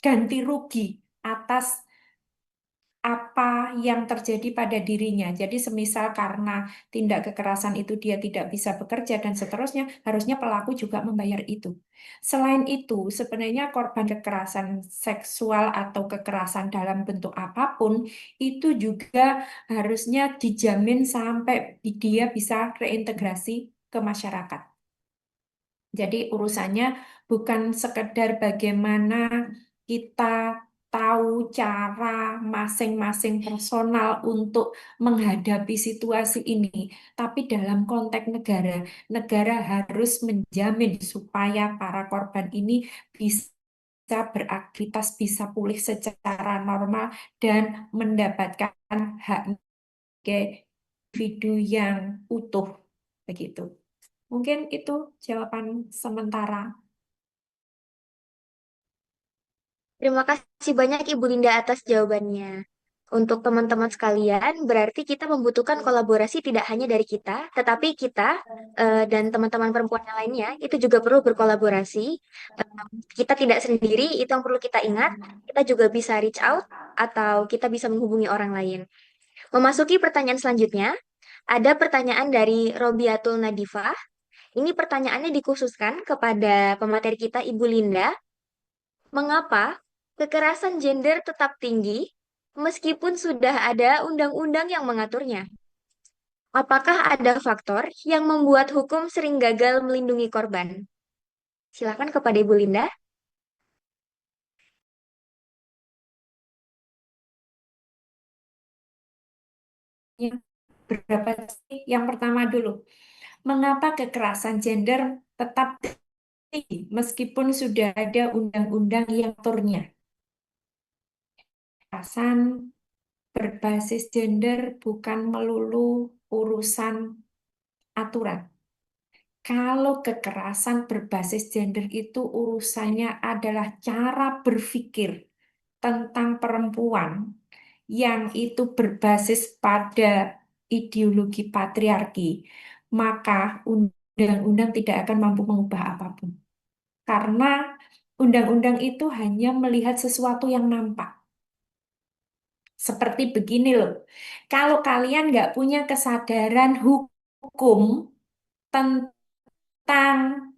ganti rugi atas apa yang terjadi pada dirinya. Jadi semisal karena tindak kekerasan itu dia tidak bisa bekerja dan seterusnya, harusnya pelaku juga membayar itu. Selain itu, sebenarnya korban kekerasan seksual atau kekerasan dalam bentuk apapun itu juga harusnya dijamin sampai dia bisa reintegrasi ke masyarakat. Jadi urusannya bukan sekedar bagaimana kita tahu cara masing-masing personal untuk menghadapi situasi ini, tapi dalam konteks negara, negara harus menjamin supaya para korban ini bisa beraktivitas, bisa pulih secara normal dan mendapatkan hak sebagai individu yang utuh begitu. Mungkin itu jawaban sementara. Terima kasih banyak Ibu Linda atas jawabannya. Untuk teman-teman sekalian, berarti kita membutuhkan kolaborasi tidak hanya dari kita, tetapi kita dan teman-teman perempuan yang lainnya itu juga perlu berkolaborasi. Kita tidak sendiri, itu yang perlu kita ingat. Kita juga bisa reach out atau kita bisa menghubungi orang lain. Memasuki pertanyaan selanjutnya, ada pertanyaan dari Robiatul Nadifah. Ini pertanyaannya dikhususkan kepada pemateri kita Ibu Linda. Mengapa kekerasan gender tetap tinggi meskipun sudah ada undang-undang yang mengaturnya? Apakah ada faktor yang membuat hukum sering gagal melindungi korban? Silakan kepada Ibu Linda. Berapa sih? Yang pertama dulu, mengapa kekerasan gender tetap tinggi meskipun sudah ada undang-undang yang mengaturnya? Kekerasan berbasis gender bukan melulu urusan aturan. Kalau kekerasan berbasis gender itu urusannya adalah cara berpikir tentang perempuan yang itu berbasis pada ideologi patriarki, maka undang-undang tidak akan mampu mengubah apapun. Karena undang-undang itu hanya melihat sesuatu yang nampak. Seperti begini loh, kalau kalian nggak punya kesadaran hukum tentang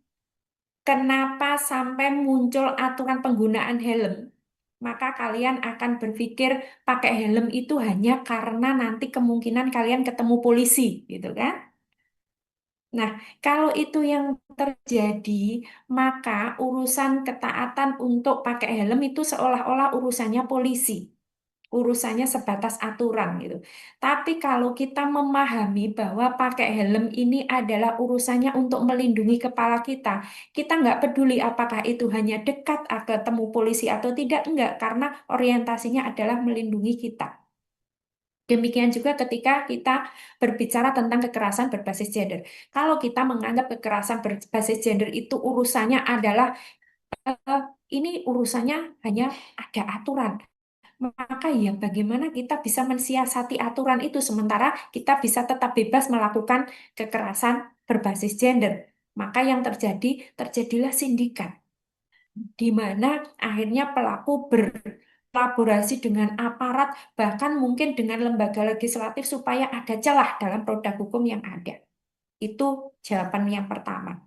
kenapa sampai muncul aturan penggunaan helm, maka kalian akan berpikir pakai helm itu hanya karena nanti kemungkinan kalian ketemu polisi, gitu kan? Nah, kalau itu yang terjadi, maka urusan ketaatan untuk pakai helm itu seolah-olah urusannya polisi. urusannya sebatas aturan gitu. Tapi kalau kita memahami bahwa pakai helm ini adalah urusannya untuk melindungi kepala kita nggak peduli apakah itu hanya dekat ketemu polisi atau tidak, enggak, karena orientasinya adalah melindungi kita. Demikian juga ketika kita berbicara tentang kekerasan berbasis gender. Kalau kita menganggap kekerasan berbasis gender itu urusannya adalah eh, ini urusannya hanya ada aturan. Maka ya bagaimana kita bisa mensiasati aturan itu sementara kita bisa tetap bebas melakukan kekerasan berbasis gender. Maka yang terjadilah sindikat di mana akhirnya pelaku berkolaborasi dengan aparat, bahkan mungkin dengan lembaga legislatif supaya ada celah dalam produk hukum yang ada. Itu jawaban yang pertama.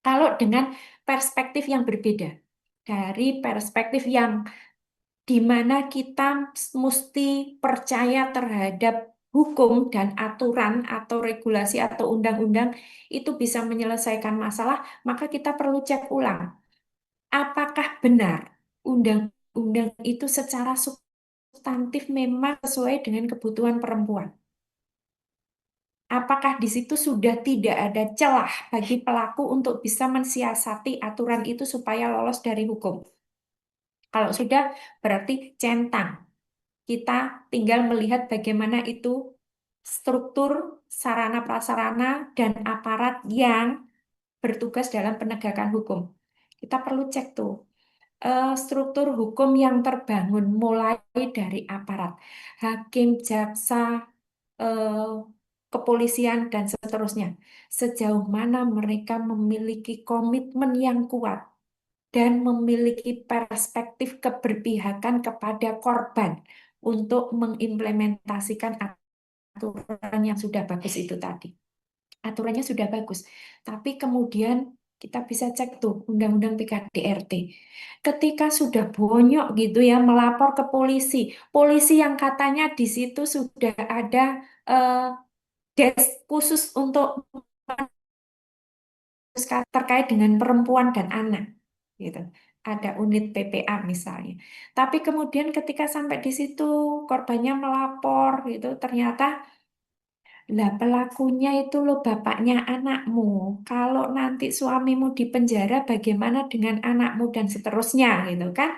Kalau dengan perspektif yang berbeda, dari perspektif yang di mana kita mesti percaya terhadap hukum dan aturan atau regulasi atau undang-undang itu bisa menyelesaikan masalah, maka kita perlu cek ulang apakah benar undang-undang itu secara substantif memang sesuai dengan kebutuhan perempuan? Apakah di situ sudah tidak ada celah bagi pelaku untuk bisa mensiasati aturan itu supaya lolos dari hukum? Kalau sudah, berarti centang. Kita tinggal melihat bagaimana itu struktur, sarana prasarana, dan aparat yang bertugas dalam penegakan hukum. Kita perlu cek tuh struktur hukum yang terbangun mulai dari aparat, hakim, jaksa, eh, kepolisian, dan seterusnya. Sejauh mana mereka memiliki komitmen yang kuat dan memiliki perspektif keberpihakan kepada korban untuk mengimplementasikan aturan yang sudah bagus itu tadi. Aturannya sudah bagus, tapi kemudian kita bisa cek tuh Undang-Undang PKDRT. Ketika sudah bonyok gitu ya melapor ke polisi, polisi yang katanya di situ sudah ada eh, desk khusus untuk terkait dengan perempuan dan anak, gitu. Ada unit PPA misalnya. Tapi kemudian ketika sampai di situ korbannya melapor, gitu, ternyata lah pelakunya itu loh bapaknya anakmu. Kalau nanti suamimu di penjara, bagaimana dengan anakmu dan seterusnya gitu kan?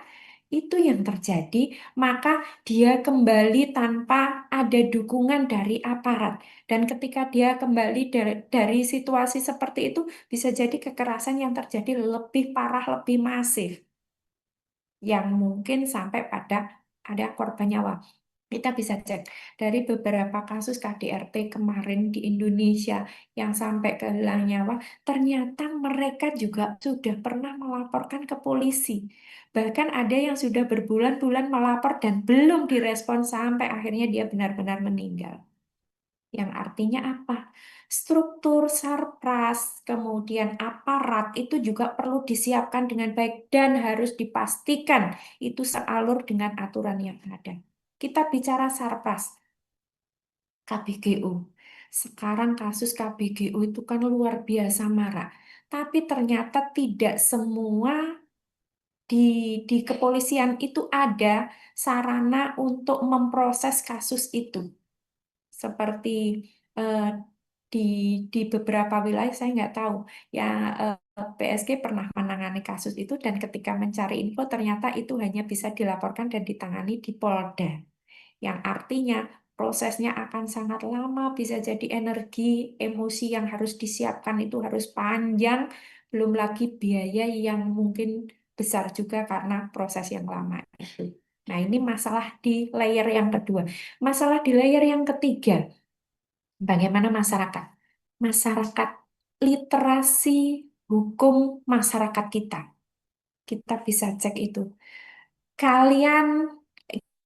Itu yang terjadi, maka dia kembali tanpa ada dukungan dari aparat. Dan ketika dia kembali dari situasi seperti itu, bisa jadi kekerasan yang terjadi lebih parah, lebih masif. Yang mungkin sampai pada ada korban nyawa. Kita bisa cek dari beberapa kasus KDRT kemarin di Indonesia yang sampai kehilangan nyawa, ternyata mereka juga sudah pernah melaporkan ke polisi. Bahkan ada yang sudah berbulan-bulan melapor dan belum direspon sampai akhirnya dia benar-benar meninggal. Yang artinya apa? Struktur sarpras, kemudian aparat itu juga perlu disiapkan dengan baik dan harus dipastikan itu sealur dengan aturan yang ada. Kita bicara sarpras, KBGU. Sekarang kasus KBGU itu kan luar biasa marak. Tapi ternyata tidak semua di, di kepolisian itu ada sarana untuk memproses kasus itu. Seperti eh, di di beberapa wilayah saya nggak tahu ya, PSG pernah menangani kasus itu dan ketika mencari info ternyata itu hanya bisa dilaporkan dan ditangani di Polda, yang artinya prosesnya akan sangat lama, bisa jadi energi, emosi yang harus disiapkan itu harus panjang, belum lagi biaya yang mungkin besar juga karena proses yang lama itu. Nah, ini masalah di layer yang kedua. Masalah di layer yang ketiga, bagaimana masyarakat? Masyarakat, literasi hukum masyarakat kita. Kita bisa cek itu. Kalian,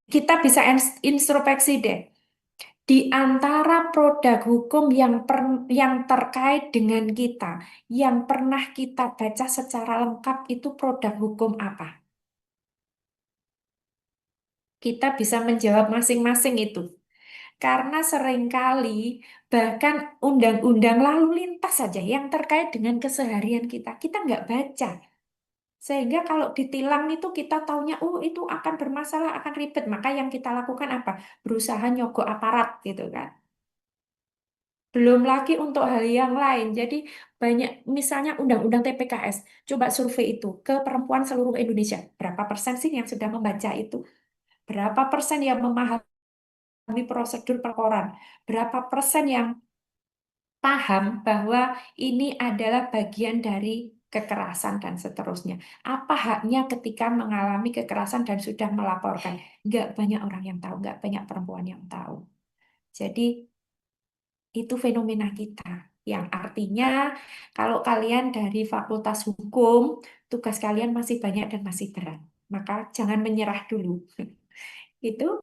kita bisa introspeksi deh. Di antara produk hukum yang terkait dengan kita, yang pernah kita baca secara lengkap itu produk hukum apa? Kita bisa menjawab masing-masing itu. Karena seringkali bahkan undang-undang lalu lintas saja yang terkait dengan keseharian kita nggak baca. Sehingga kalau ditilang itu kita taunya, oh itu akan bermasalah, akan ribet. Maka yang kita lakukan apa? Berusaha nyogok aparat gitu kan. Belum lagi untuk hal yang lain. Jadi banyak, misalnya undang-undang TPKS, coba survei itu ke perempuan seluruh Indonesia. Berapa persen sih yang sudah membaca itu? Berapa persen yang memahami prosedur perkoran? Berapa persen yang paham bahwa ini adalah bagian dari kekerasan dan seterusnya? Apa haknya ketika mengalami kekerasan dan sudah melaporkan? Nggak banyak orang yang tahu, nggak banyak perempuan yang tahu. Jadi itu fenomena kita. Yang artinya kalau kalian dari Fakultas Hukum, tugas kalian masih banyak dan masih berat. Maka jangan menyerah dulu. Itu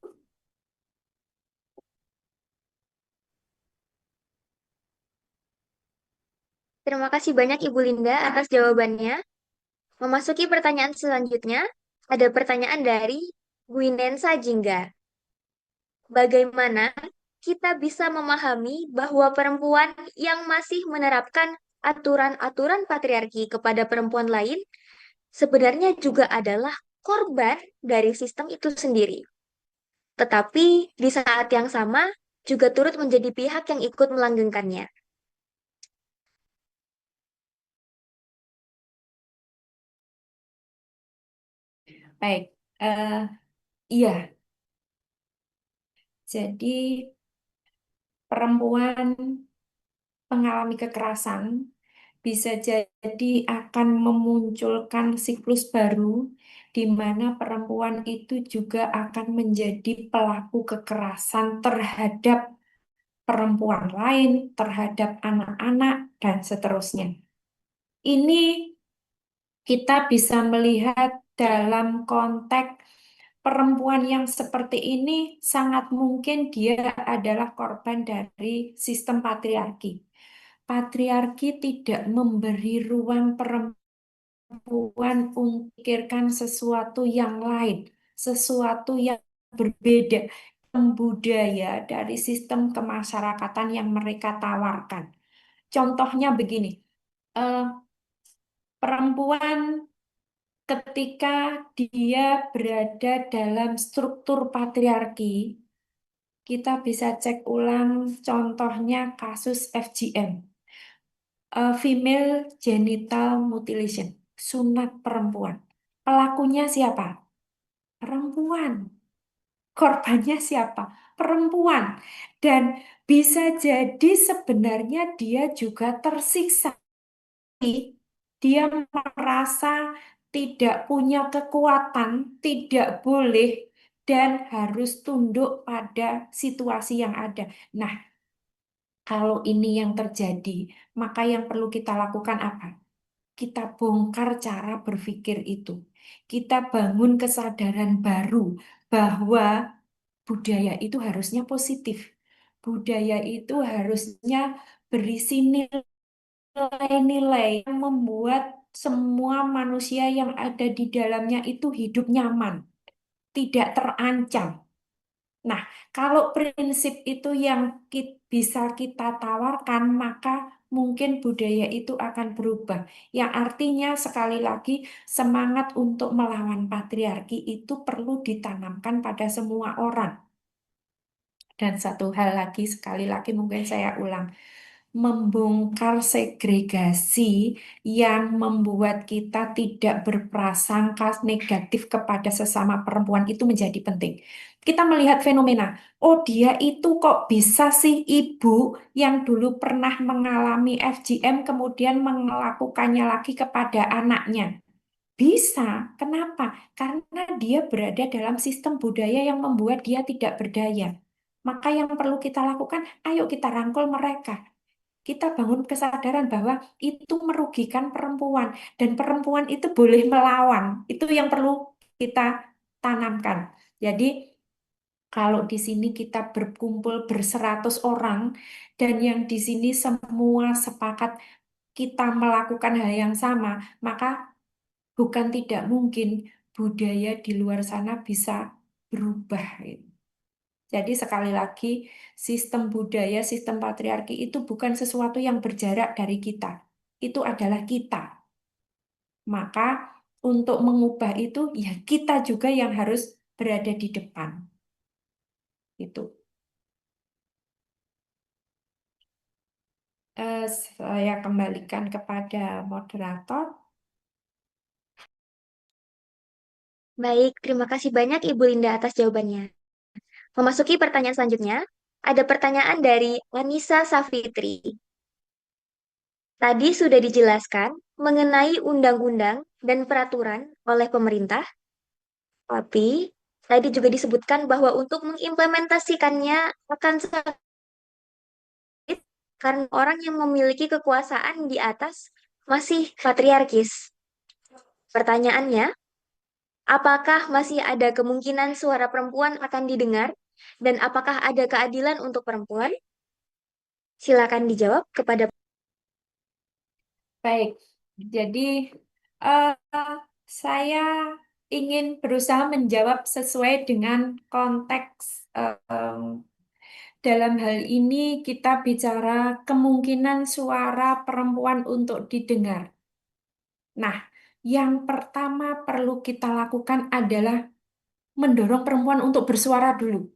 Terima kasih banyak Ibu Linda atas jawabannya. Memasuki pertanyaan selanjutnya, ada pertanyaan dari Gwinensa Jingga. Bagaimana kita bisa memahami bahwa perempuan yang masih menerapkan aturan-aturan patriarki kepada perempuan lain sebenarnya juga adalah korban dari sistem itu sendiri. Tetapi di saat yang sama juga turut menjadi pihak yang ikut melanggengkannya. baik. Iya, jadi perempuan mengalami kekerasan bisa jadi akan memunculkan siklus baru di mana perempuan itu juga akan menjadi pelaku kekerasan terhadap perempuan lain, terhadap anak-anak, dan seterusnya. Ini kita bisa melihat dalam konteks perempuan yang seperti ini sangat mungkin dia adalah korban dari sistem patriarki. Patriarki tidak memberi ruang perempuan untuk memikirkan sesuatu yang lain, sesuatu yang berbeda, budaya dari sistem kemasyarakatan yang mereka tawarkan. Contohnya begini, eh, perempuan ketika dia berada dalam struktur patriarki, kita bisa cek ulang contohnya kasus FGM, female genital mutilation, sunat perempuan. Pelakunya siapa? Perempuan. Korbannya siapa? Perempuan. Dan bisa jadi sebenarnya dia juga tersiksa. Dia merasa tidak punya kekuatan, tidak boleh, dan harus tunduk pada situasi yang ada. Nah, kalau ini yang terjadi, maka yang perlu kita lakukan apa? Kita bongkar cara berpikir itu. Kita bangun kesadaran baru bahwa budaya itu harusnya positif. Budaya itu harusnya berisi nilai-nilai yang membuat semua manusia yang ada di dalamnya itu hidup nyaman, tidak terancam. Nah, kalau prinsip itu yang bisa kita tawarkan, maka mungkin budaya itu akan berubah. Yang artinya, sekali lagi, semangat untuk melawan patriarki itu perlu ditanamkan pada semua orang. Dan satu hal lagi, sekali lagi mungkin saya ulang, membongkar segregasi yang membuat kita tidak berprasangka negatif kepada sesama perempuan itu menjadi penting. Kita melihat fenomena, oh dia itu kok bisa sih ibu yang dulu pernah mengalami FGM kemudian melakukannya lagi kepada anaknya. Bisa, kenapa? Karena dia berada dalam sistem budaya yang membuat dia tidak berdaya. Maka yang perlu kita lakukan, ayo kita rangkul mereka. Kita bangun kesadaran bahwa itu merugikan perempuan dan perempuan itu boleh melawan. Itu yang perlu kita tanamkan. Jadi kalau di sini kita berkumpul berseratus orang dan yang di sini semua sepakat kita melakukan hal yang sama, maka bukan tidak mungkin budaya di luar sana bisa berubah. Jadi sekali lagi, sistem budaya, sistem patriarki itu bukan sesuatu yang berjarak dari kita. Itu adalah kita. Maka untuk mengubah itu, ya kita juga yang harus berada di depan. Itu. Saya kembalikan kepada moderator. Baik, terima kasih banyak Ibu Linda atas jawabannya. Memasuki pertanyaan selanjutnya, ada pertanyaan dari Anissa Safitri. Tadi sudah dijelaskan mengenai undang-undang dan peraturan oleh pemerintah, tapi tadi juga disebutkan bahwa untuk mengimplementasikannya akan sulit karena orang yang memiliki kekuasaan di atas masih patriarkis. Pertanyaannya, apakah masih ada kemungkinan suara perempuan akan didengar dan apakah ada keadilan untuk perempuan? Silakan dijawab kepada. Baik, jadi eh, saya ingin berusaha menjawab sesuai dengan konteks. Dalam hal ini kita bicara kemungkinan suara perempuan untuk didengar. Nah, yang pertama perlu kita lakukan adalah mendorong perempuan untuk bersuara dulu.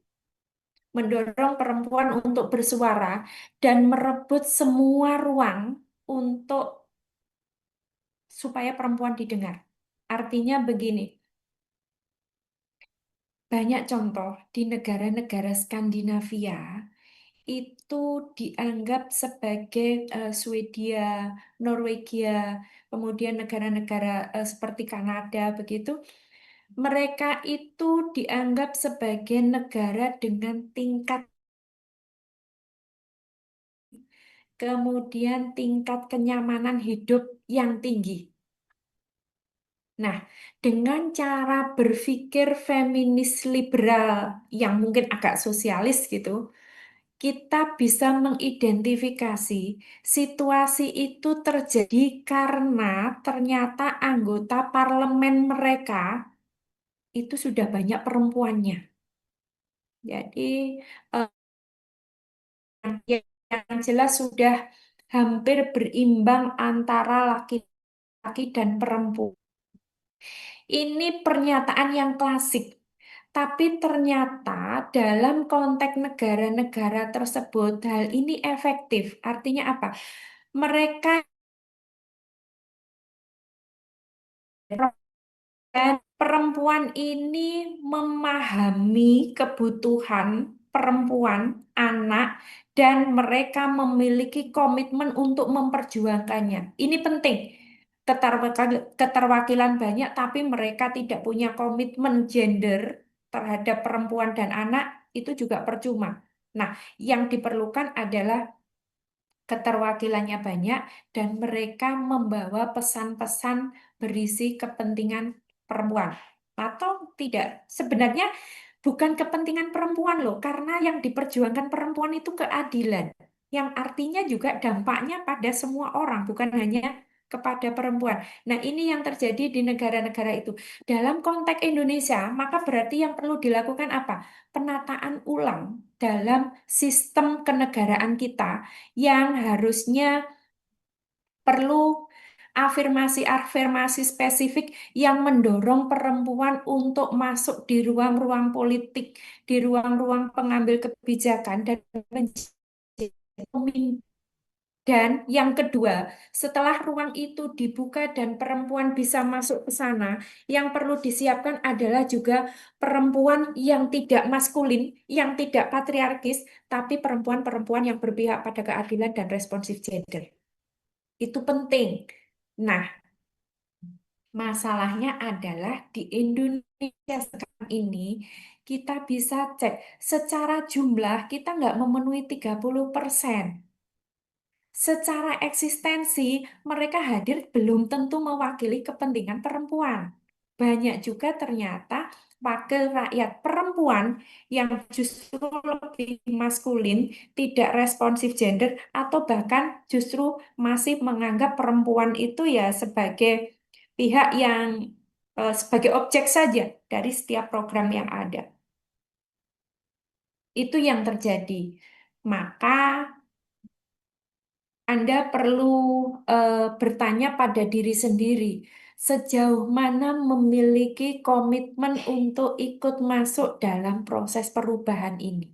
Mendorong perempuan untuk bersuara dan merebut semua ruang untuk supaya perempuan didengar. Artinya begini, banyak contoh di negara-negara Skandinavia itu dianggap sebagai Swedia, Norwegia, kemudian negara-negara seperti Kanada begitu, mereka itu dianggap sebagai negara dengan tingkat kemudian tingkat kenyamanan hidup yang tinggi. Nah, dengan cara berpikir feminis liberal yang mungkin agak sosialis gitu, kita bisa mengidentifikasi situasi itu terjadi karena ternyata anggota parlemen mereka itu sudah banyak perempuannya. Jadi, eh, yang jelas sudah hampir berimbang antara laki-laki dan perempuan. Ini pernyataan yang klasik, tapi ternyata dalam konteks negara-negara tersebut hal ini efektif. Artinya apa? Mereka dan perempuan ini memahami kebutuhan perempuan, anak, dan mereka memiliki komitmen untuk memperjuangkannya. Ini penting. Keterwakilan banyak, tapi mereka tidak punya komitmen gender terhadap perempuan dan anak, itu juga percuma. Nah, yang diperlukan adalah keterwakilannya banyak dan mereka membawa pesan-pesan berisi kepentingan perempuan. Atau tidak, sebenarnya bukan kepentingan perempuan loh, karena yang diperjuangkan perempuan itu keadilan. Yang artinya juga dampaknya pada semua orang, bukan hanya kepada perempuan. Nah, ini yang terjadi di negara-negara itu. Dalam konteks Indonesia, maka berarti yang perlu dilakukan apa? Penataan ulang dalam sistem kenegaraan kita yang harusnya perlu afirmasi-afirmasi spesifik yang mendorong perempuan untuk masuk di ruang-ruang politik, di ruang-ruang pengambil kebijakan dan menjadi pemimpin. Dan yang kedua, setelah ruang itu dibuka dan perempuan bisa masuk ke sana, yang perlu disiapkan adalah juga perempuan yang tidak maskulin, yang tidak patriarkis, tapi perempuan-perempuan yang berpihak pada keadilan dan responsif gender. Itu penting. Nah, masalahnya adalah di Indonesia sekarang ini, kita bisa cek secara jumlah kita nggak memenuhi 30%. Secara eksistensi, mereka hadir belum tentu mewakili kepentingan perempuan. Banyak juga ternyata wakil rakyat perempuan yang justru lebih maskulin, tidak responsif gender, atau bahkan justru masih menganggap perempuan itu ya sebagai pihak yang sebagai objek saja dari setiap program yang ada. Itu yang terjadi. Maka Anda perlu bertanya pada diri sendiri, sejauh mana memiliki komitmen untuk ikut masuk dalam proses perubahan ini.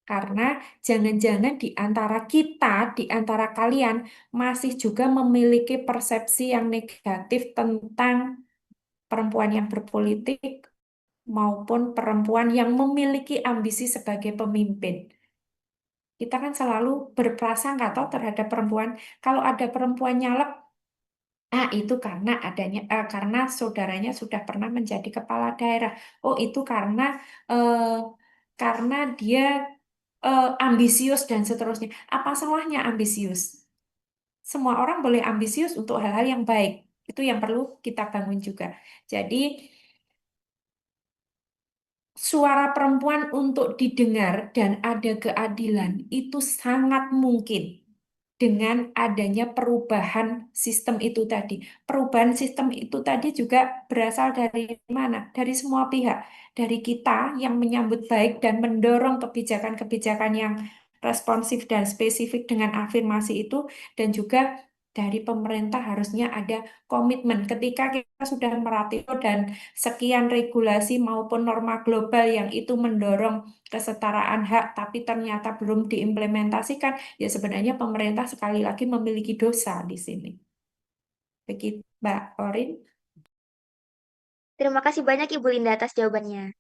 Karena jangan-jangan di antara kita, di antara kalian, masih juga memiliki persepsi yang negatif tentang perempuan yang berpolitik maupun perempuan yang memiliki ambisi sebagai pemimpin. Kita kan selalu berprasangka toh terhadap perempuan. Kalau ada perempuan nyalek, itu karena saudaranya sudah pernah menjadi kepala daerah. Oh, itu eh, karena dia ambisius dan seterusnya. Apa salahnya ambisius? Semua orang boleh ambisius untuk hal-hal yang baik. Itu yang perlu kita bangun juga. Jadi suara perempuan untuk didengar dan ada keadilan itu sangat mungkin dengan adanya perubahan sistem itu tadi. Perubahan sistem itu tadi juga berasal dari mana? Dari semua pihak. Dari kita yang menyambut baik dan mendorong kebijakan-kebijakan yang responsif dan spesifik dengan afirmasi itu, dan juga dari pemerintah harusnya ada komitmen ketika kita sudah meratikan dan sekian regulasi maupun norma global yang itu mendorong kesetaraan hak, tapi ternyata belum diimplementasikan, ya sebenarnya pemerintah sekali lagi memiliki dosa di sini. Begitu, Mbak Orin. Terima kasih banyak Ibu Linda atas jawabannya.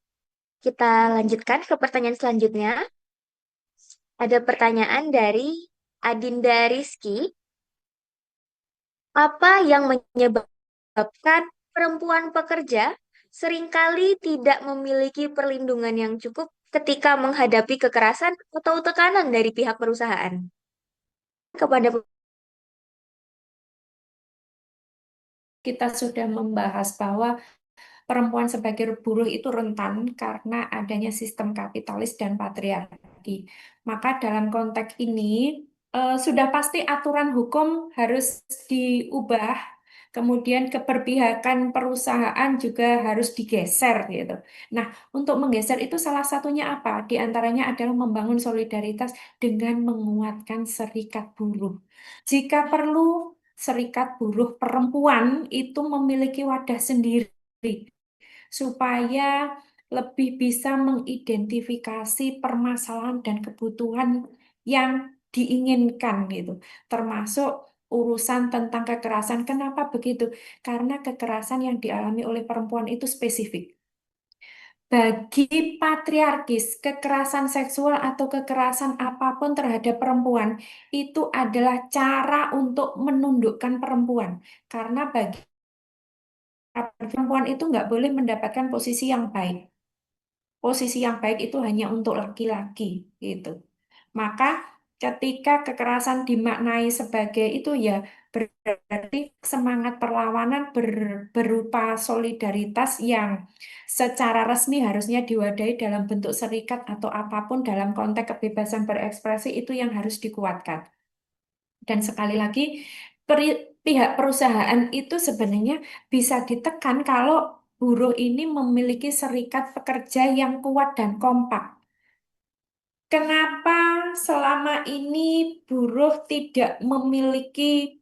Kita lanjutkan ke pertanyaan selanjutnya. Ada pertanyaan dari Adinda Rizky. Apa yang menyebabkan perempuan pekerja seringkali tidak memiliki perlindungan yang cukup ketika menghadapi kekerasan atau tekanan dari pihak perusahaan? Kepada Kita sudah membahas bahwa perempuan sebagai buruh itu rentan karena adanya sistem kapitalis dan patriarki. Maka dalam konteks ini sudah pasti aturan hukum harus diubah, kemudian keberpihakan perusahaan juga harus digeser gitu. Nah, untuk menggeser itu salah satunya apa? Di antaranya adalah membangun solidaritas dengan menguatkan serikat buruh. Jika perlu, serikat buruh perempuan itu memiliki wadah sendiri supaya lebih bisa mengidentifikasi permasalahan dan kebutuhan yang diinginkan gitu. Termasuk urusan tentang kekerasan. Kenapa begitu? Karena kekerasan yang dialami oleh perempuan itu spesifik. Bagi patriarkis, kekerasan seksual atau kekerasan apapun terhadap perempuan itu adalah cara untuk menundukkan perempuan. Karena bagi perempuan itu nggak boleh mendapatkan posisi yang baik. Posisi yang baik itu hanya untuk laki-laki gitu. Maka ketika kekerasan dimaknai sebagai itu ya berarti semangat perlawanan berupa solidaritas yang secara resmi harusnya diwadahi dalam bentuk serikat atau apapun dalam konteks kebebasan berekspresi itu yang harus dikuatkan. Dan sekali lagi, pihak perusahaan itu sebenarnya bisa ditekan kalau buruh ini memiliki serikat pekerja yang kuat dan kompak. Kenapa selama ini buruh tidak memiliki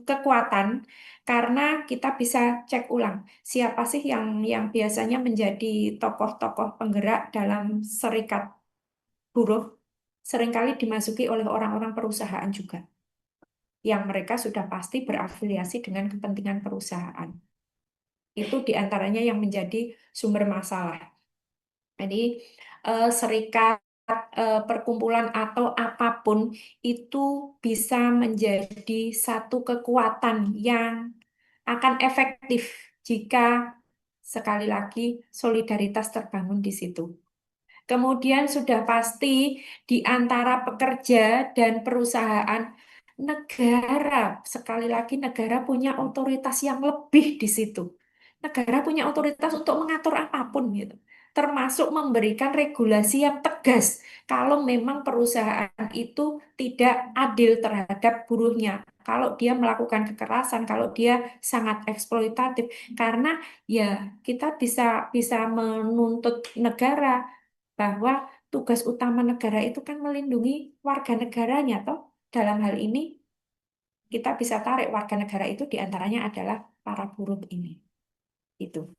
kekuatan? Karena kita bisa cek ulang siapa sih yang biasanya menjadi tokoh-tokoh penggerak dalam serikat buruh, seringkali dimasuki oleh orang-orang perusahaan juga yang mereka sudah pasti berafiliasi dengan kepentingan perusahaan. Itu diantaranya yang menjadi sumber masalah. Jadi serikat, perkumpulan atau apapun itu bisa menjadi satu kekuatan yang akan efektif jika sekali lagi solidaritas terbangun di situ. Kemudian sudah pasti di antara pekerja dan perusahaan, negara, sekali lagi negara punya otoritas yang lebih di situ. Negara punya otoritas untuk mengatur apapun gitu. Termasuk memberikan regulasi yang tegas kalau memang perusahaan itu tidak adil terhadap buruhnya. Kalau dia melakukan kekerasan, kalau dia sangat eksploitatif, karena ya kita bisa bisa menuntut negara bahwa tugas utama negara itu kan melindungi warga negaranya toh dalam hal ini kita bisa tarik warga negara itu diantaranya adalah para buruh ini. Itu.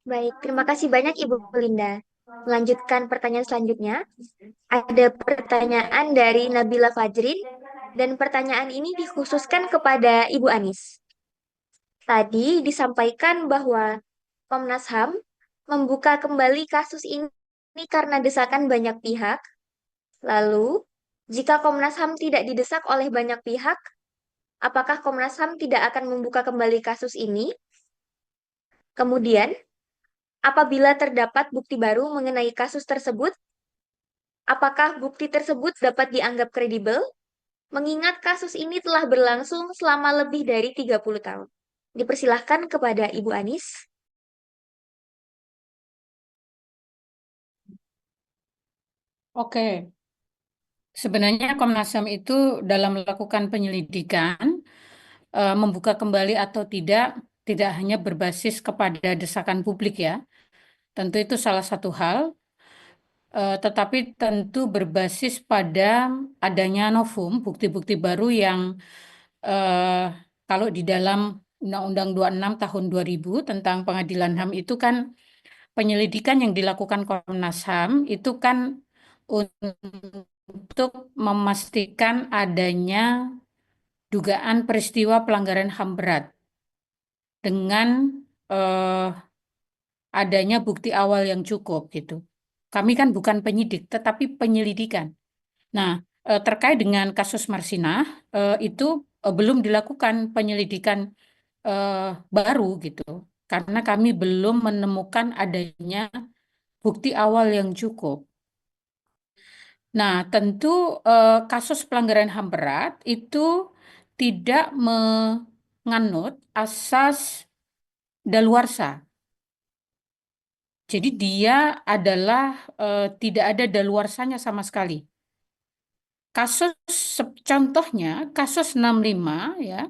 Baik, terima kasih banyak Ibu Linda. Melanjutkan pertanyaan selanjutnya. Ada pertanyaan dari Nabila Fajrin dan pertanyaan ini dikhususkan kepada Ibu Anis. Tadi disampaikan bahwa Komnas HAM membuka kembali kasus ini karena desakan banyak pihak. Lalu, jika Komnas HAM tidak didesak oleh banyak pihak, apakah Komnas HAM tidak akan membuka kembali kasus ini? Kemudian, apabila terdapat bukti baru mengenai kasus tersebut, apakah bukti tersebut dapat dianggap kredibel? Mengingat kasus ini telah berlangsung selama lebih dari 30 tahun. Dipersilahkan kepada Ibu Anis. Oke, sebenarnya Komnas HAM itu dalam melakukan penyelidikan membuka kembali atau tidak hanya berbasis kepada desakan publik ya. Tentu itu salah satu hal, tetapi tentu berbasis pada adanya novum, bukti-bukti baru yang eh, kalau di dalam Undang-Undang 26 tahun 2000 tentang pengadilan HAM itu kan penyelidikan yang dilakukan Komnas HAM itu kan untuk memastikan adanya dugaan peristiwa pelanggaran HAM berat dengan eh, adanya bukti awal yang cukup gitu. Kami kan bukan penyidik, tetapi penyelidikan. Nah, terkait dengan kasus Marsinah, itu belum dilakukan penyelidikan baru gitu, karena kami belum menemukan adanya bukti awal yang cukup. Nah, tentu kasus pelanggaran HAM berat itu tidak menganut asas daluarsa. Jadi dia adalah tidak ada daluarsanya sama sekali. Kasus contohnya kasus 65 ya,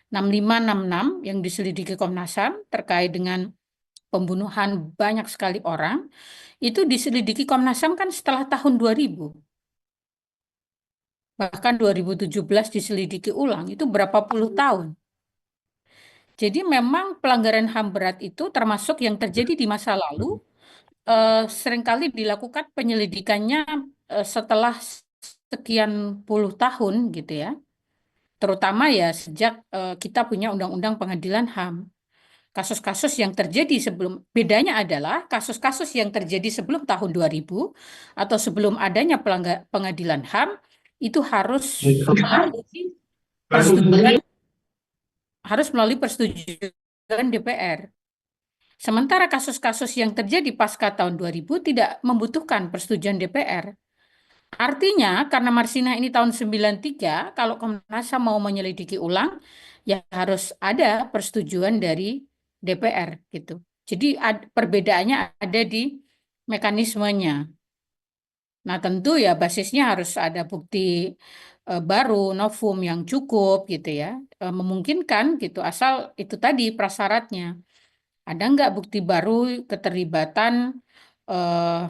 6566 yang diselidiki Komnas HAM terkait dengan pembunuhan banyak sekali orang, itu diselidiki Komnas HAM kan setelah tahun 2000. Bahkan 2017 diselidiki ulang, itu berapa puluh tahun. Jadi memang pelanggaran HAM berat itu termasuk yang terjadi di masa lalu, seringkali dilakukan penyelidikannya setelah sekian puluh tahun gitu ya. Terutama ya sejak kita punya Undang-Undang Pengadilan HAM. Kasus-kasus yang terjadi sebelum, bedanya adalah kasus-kasus yang terjadi sebelum tahun 2000 atau sebelum adanya pengadilan HAM itu persetujuan, harus melalui persetujuan DPR. Sementara kasus-kasus yang terjadi pasca tahun 2000 tidak membutuhkan persetujuan DPR. Artinya, karena Marsina ini tahun 93, kalau Komnas HAM mau menyelidiki ulang, ya harus ada persetujuan dari DPR gitu. Jadi perbedaannya ada di mekanismenya. Nah, tentu ya basisnya harus ada bukti baru, novum yang cukup gitu ya, memungkinkan gitu, asal itu tadi prasyaratnya. Ada nggak bukti baru keterlibatan eh,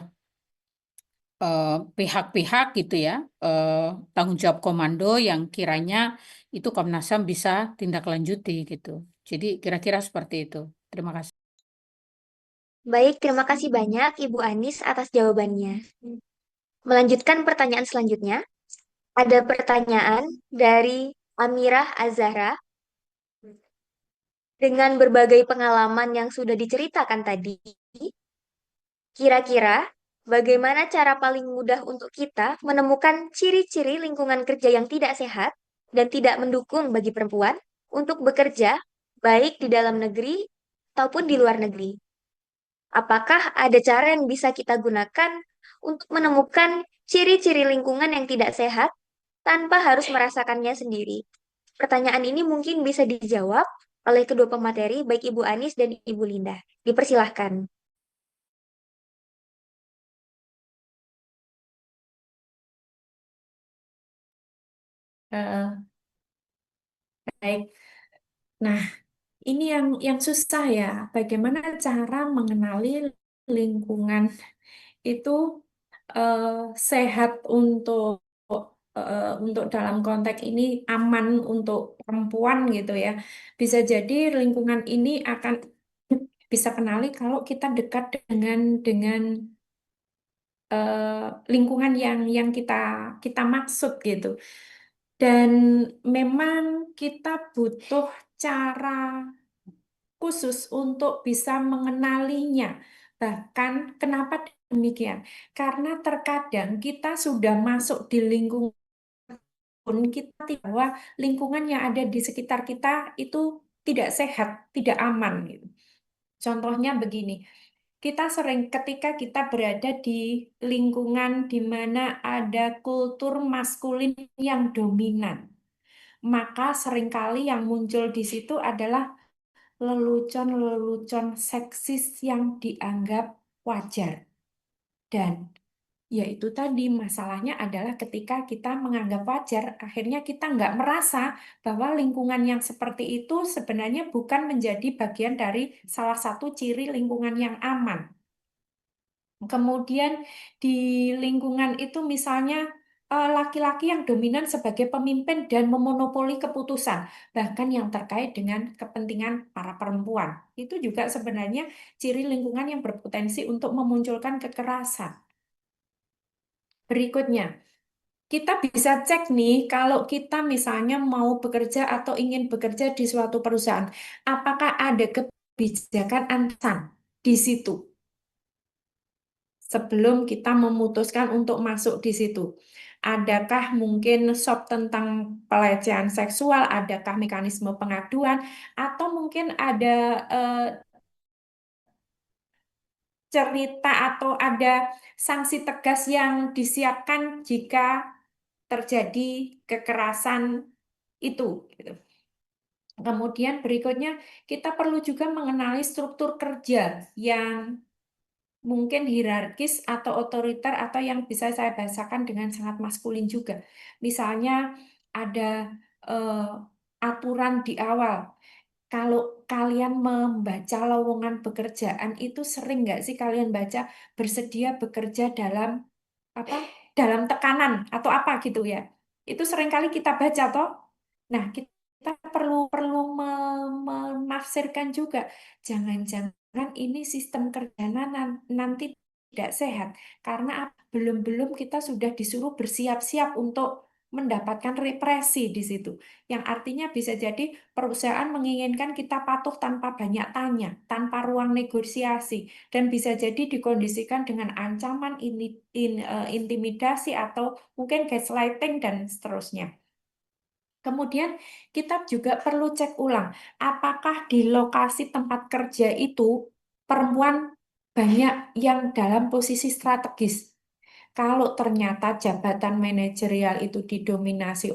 pihak-pihak gitu ya, eh, tanggung jawab komando yang kiranya itu Komnas HAM bisa tindak lanjuti gitu. Jadi kira-kira seperti itu. Terima kasih. Baik, terima kasih banyak Ibu Anis atas jawabannya. Melanjutkan pertanyaan selanjutnya. Ada pertanyaan dari Amirah Azahra. Dengan berbagai pengalaman yang sudah diceritakan tadi, kira-kira bagaimana cara paling mudah untuk kita menemukan ciri-ciri lingkungan kerja yang tidak sehat dan tidak mendukung bagi perempuan untuk bekerja baik di dalam negeri ataupun di luar negeri? Apakah ada cara yang bisa kita gunakan untuk menemukan ciri-ciri lingkungan yang tidak sehat tanpa harus merasakannya sendiri? Pertanyaan ini mungkin bisa dijawab oleh kedua pemateri, baik Ibu Anis dan Ibu Linda. Dipersilahkan. Eh, baik. Nah, ini yang susah ya. Bagaimana cara mengenali lingkungan itu sehat untuk dalam konteks ini aman untuk perempuan gitu ya. Bisa jadi lingkungan ini akan bisa kenali kalau kita dekat dengan lingkungan yang kita maksud gitu. Dan memang kita butuh cara khusus untuk bisa mengenalinya. Bahkan kenapa demikian? Karena terkadang kita sudah masuk di lingkungan kita bahwa lingkungan yang ada di sekitar kita itu tidak sehat, tidak aman gitu. Contohnya begini, kita sering ketika kita berada di lingkungan di mana ada kultur maskulin yang dominan, maka seringkali yang muncul di situ adalah lelucon-lelucon seksis yang dianggap wajar. Dan yaitu tadi masalahnya adalah ketika kita menganggap wajar, akhirnya kita nggak merasa bahwa lingkungan yang seperti itu sebenarnya bukan menjadi bagian dari salah satu ciri lingkungan yang aman. Kemudian di lingkungan itu misalnya laki-laki yang dominan sebagai pemimpin dan memonopoli keputusan, bahkan yang terkait dengan kepentingan para perempuan. Itu juga sebenarnya ciri lingkungan yang berpotensi untuk memunculkan kekerasan. Berikutnya, kita bisa cek nih kalau kita misalnya mau bekerja atau ingin bekerja di suatu perusahaan, apakah ada kebijakan atasan di situ sebelum kita memutuskan untuk masuk di situ. Adakah mungkin SOP tentang pelecehan seksual, adakah mekanisme pengaduan, atau mungkin ada cerita atau ada sanksi tegas yang disiapkan jika terjadi kekerasan itu, gitu. Kemudian berikutnya kita perlu juga mengenali struktur kerja yang mungkin hierarkis atau otoriter atau yang bisa saya bahasakan dengan sangat maskulin juga. Misalnya ada aturan di awal. Kalau kalian membaca lowongan pekerjaan itu sering nggak sih kalian baca bersedia bekerja dalam apa? Dalam tekanan atau apa gitu ya? Itu seringkali kita baca toh. Nah, kita perlu menafsirkan juga. Jangan-jangan ini sistem kerjanya nanti tidak sehat karena belum-belum kita sudah disuruh bersiap-siap untuk mendapatkan represi di situ. Yang artinya bisa jadi perusahaan menginginkan kita patuh tanpa banyak tanya, tanpa ruang negosiasi, dan bisa jadi dikondisikan dengan ancaman, intimidasi, atau mungkin gaslighting, dan seterusnya. Kemudian kita juga perlu cek ulang, apakah di lokasi tempat kerja itu perempuan banyak yang dalam posisi strategis. Kalau ternyata jabatan manajerial itu didominasi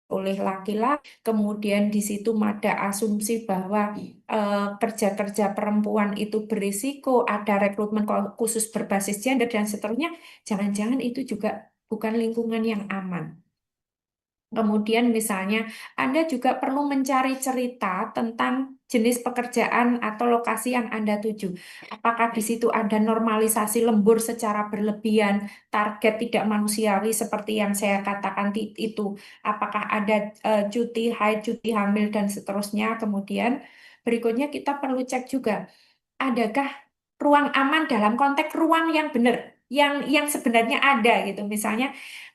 oleh laki-laki, kemudian di situ ada asumsi bahwa kerja-kerja perempuan itu berisiko, ada rekrutmen khusus berbasis gender dan seterusnya, jangan-jangan itu juga bukan lingkungan yang aman. Kemudian misalnya Anda juga perlu mencari cerita tentang jenis pekerjaan atau lokasi yang Anda tuju. Apakah di situ ada normalisasi lembur secara berlebihan, target tidak manusiawi seperti yang saya katakan itu. Apakah ada cuti haid, cuti hamil, dan seterusnya. Kemudian berikutnya kita perlu cek juga, adakah ruang aman dalam konteks ruang yang benar, yang sebenarnya ada gitu. Misalnya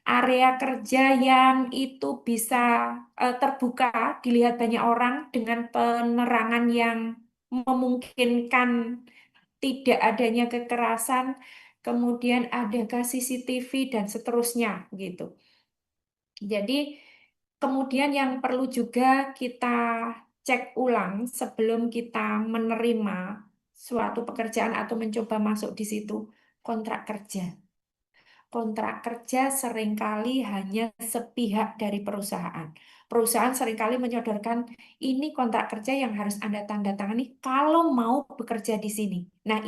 area kerja yang itu bisa terbuka, dilihat banyak orang dengan penerangan yang memungkinkan tidak adanya kekerasan, kemudian adakah CCTV dan seterusnya gitu. Jadi kemudian yang perlu juga kita cek ulang sebelum kita menerima suatu pekerjaan atau mencoba masuk di situ, kontrak kerja. Kontrak kerja seringkali hanya sepihak dari perusahaan. Perusahaan seringkali menyodorkan ini kontrak kerja yang harus Anda tanda tangani kalau mau bekerja di sini. Nah,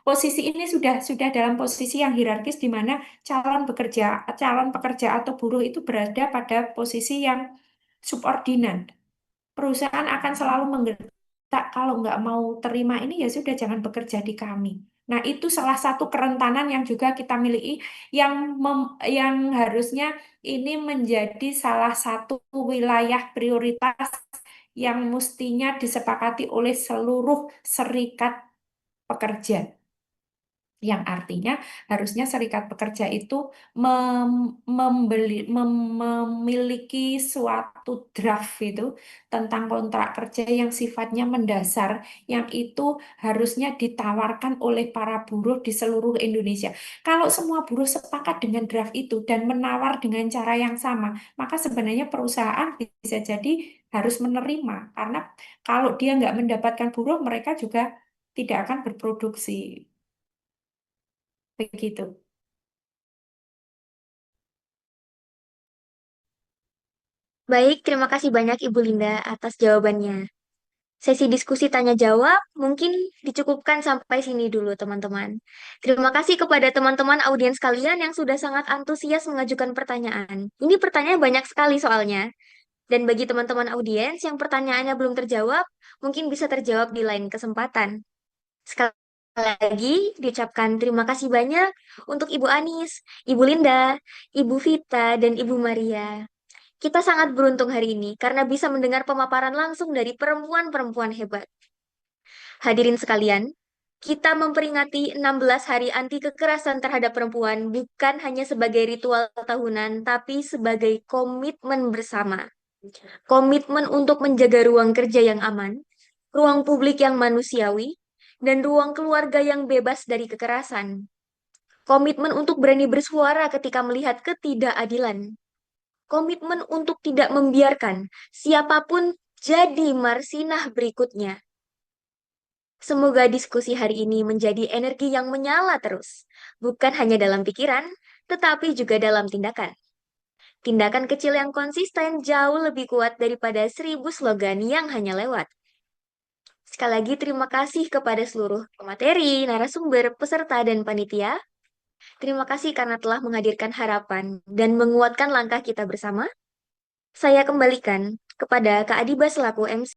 posisi ini sudah dalam posisi yang hierarkis di mana calon pekerja atau buruh itu berada pada posisi yang subordinan. Perusahaan akan selalu kalau nggak mau terima ini ya sudah jangan bekerja di kami. Nah, itu salah satu kerentanan yang juga kita miliki yang yang harusnya ini menjadi salah satu wilayah prioritas yang mestinya disepakati oleh seluruh serikat pekerja. Yang artinya harusnya serikat pekerja itu memiliki suatu draft itu tentang kontrak kerja yang sifatnya mendasar, yang itu harusnya ditawarkan oleh para buruh di seluruh Indonesia. Kalau semua buruh sepakat dengan draft itu dan menawar dengan cara yang sama, maka sebenarnya perusahaan bisa jadi harus menerima, karena kalau dia nggak mendapatkan buruh, mereka juga tidak akan berproduksi. Begitu. Baik, terima kasih banyak Ibu Linda atas jawabannya. Sesi diskusi tanya jawab mungkin dicukupkan sampai sini dulu, teman-teman. Terima kasih kepada teman-teman audiens kalian yang sudah sangat antusias mengajukan pertanyaan. Ini pertanyaan banyak sekali soalnya. Dan bagi teman-teman audiens yang pertanyaannya belum terjawab, mungkin bisa terjawab di lain kesempatan. Sekali lagi diucapkan terima kasih banyak untuk Ibu Anis, Ibu Linda, Ibu Vita, dan Ibu Maria. Kita sangat beruntung hari ini karena bisa mendengar pemaparan langsung dari perempuan-perempuan hebat. Hadirin sekalian, kita memperingati 16 hari anti kekerasan terhadap perempuan bukan hanya sebagai ritual tahunan, tapi sebagai komitmen bersama. Komitmen untuk menjaga ruang kerja yang aman, ruang publik yang manusiawi, dan ruang keluarga yang bebas dari kekerasan. Komitmen untuk berani bersuara ketika melihat ketidakadilan. Komitmen untuk tidak membiarkan siapapun jadi Marsinah berikutnya. Semoga diskusi hari ini menjadi energi yang menyala terus, bukan hanya dalam pikiran, tetapi juga dalam tindakan. Tindakan kecil yang konsisten jauh lebih kuat daripada 1000 slogan yang hanya lewat. Sekali lagi terima kasih kepada seluruh pemateri, narasumber, peserta, dan panitia. Terima kasih karena telah menghadirkan harapan dan menguatkan langkah kita bersama. Saya kembalikan kepada Kak Adiba selaku MC.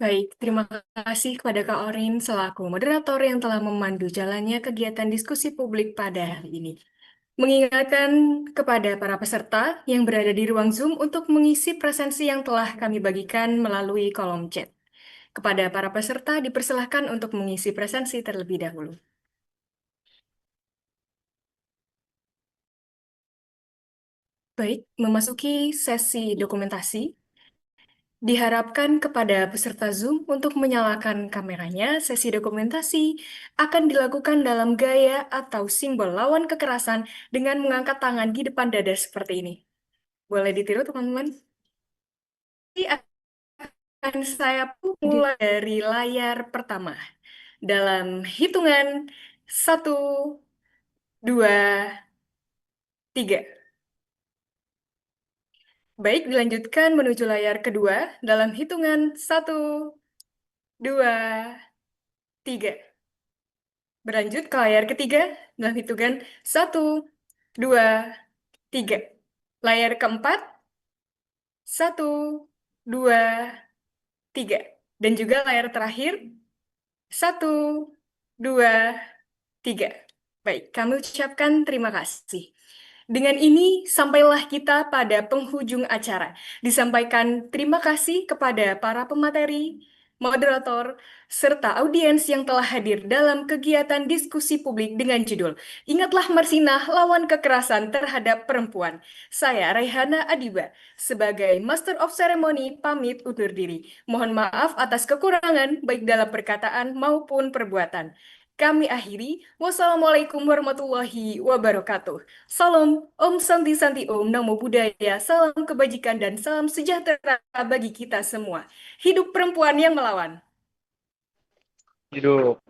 Baik, terima kasih kepada Kak Orin selaku moderator yang telah memandu jalannya kegiatan diskusi publik pada hari ini. Mengingatkan kepada para peserta yang berada di ruang Zoom untuk mengisi presensi yang telah kami bagikan melalui kolom chat. Kepada para peserta dipersilahkan untuk mengisi presensi terlebih dahulu. Baik, memasuki sesi dokumentasi. Diharapkan kepada peserta Zoom untuk menyalakan kameranya. Sesi dokumentasi akan dilakukan dalam gaya atau simbol lawan kekerasan dengan mengangkat tangan di depan dada seperti ini. Boleh ditiru, teman-teman? Ini akan saya mulai dari layar pertama. Dalam hitungan 1, 2, 3. Baik, dilanjutkan menuju layar kedua dalam hitungan 1, 2, 3. Berlanjut ke layar ketiga dalam hitungan 1, 2, 3. Layar keempat 1, 2, 3. Dan juga layar terakhir 1, 2, 3. Baik, kami ucapkan terima kasih. Dengan ini, sampailah kita pada penghujung acara. Disampaikan terima kasih kepada para pemateri, moderator, serta audiens yang telah hadir dalam kegiatan diskusi publik dengan judul Ingatlah Marsinah Lawan Kekerasan Terhadap Perempuan. Saya Raihana Adiba, sebagai Master of Ceremony pamit undur diri. Mohon maaf atas kekurangan baik dalam perkataan maupun perbuatan. Kami akhiri. Wassalamualaikum warahmatullahi wabarakatuh. Salam, Om Santi Santi Om, Namo Buddhaya, salam kebajikan dan salam sejahtera bagi kita semua. Hidup perempuan yang melawan. Hidup.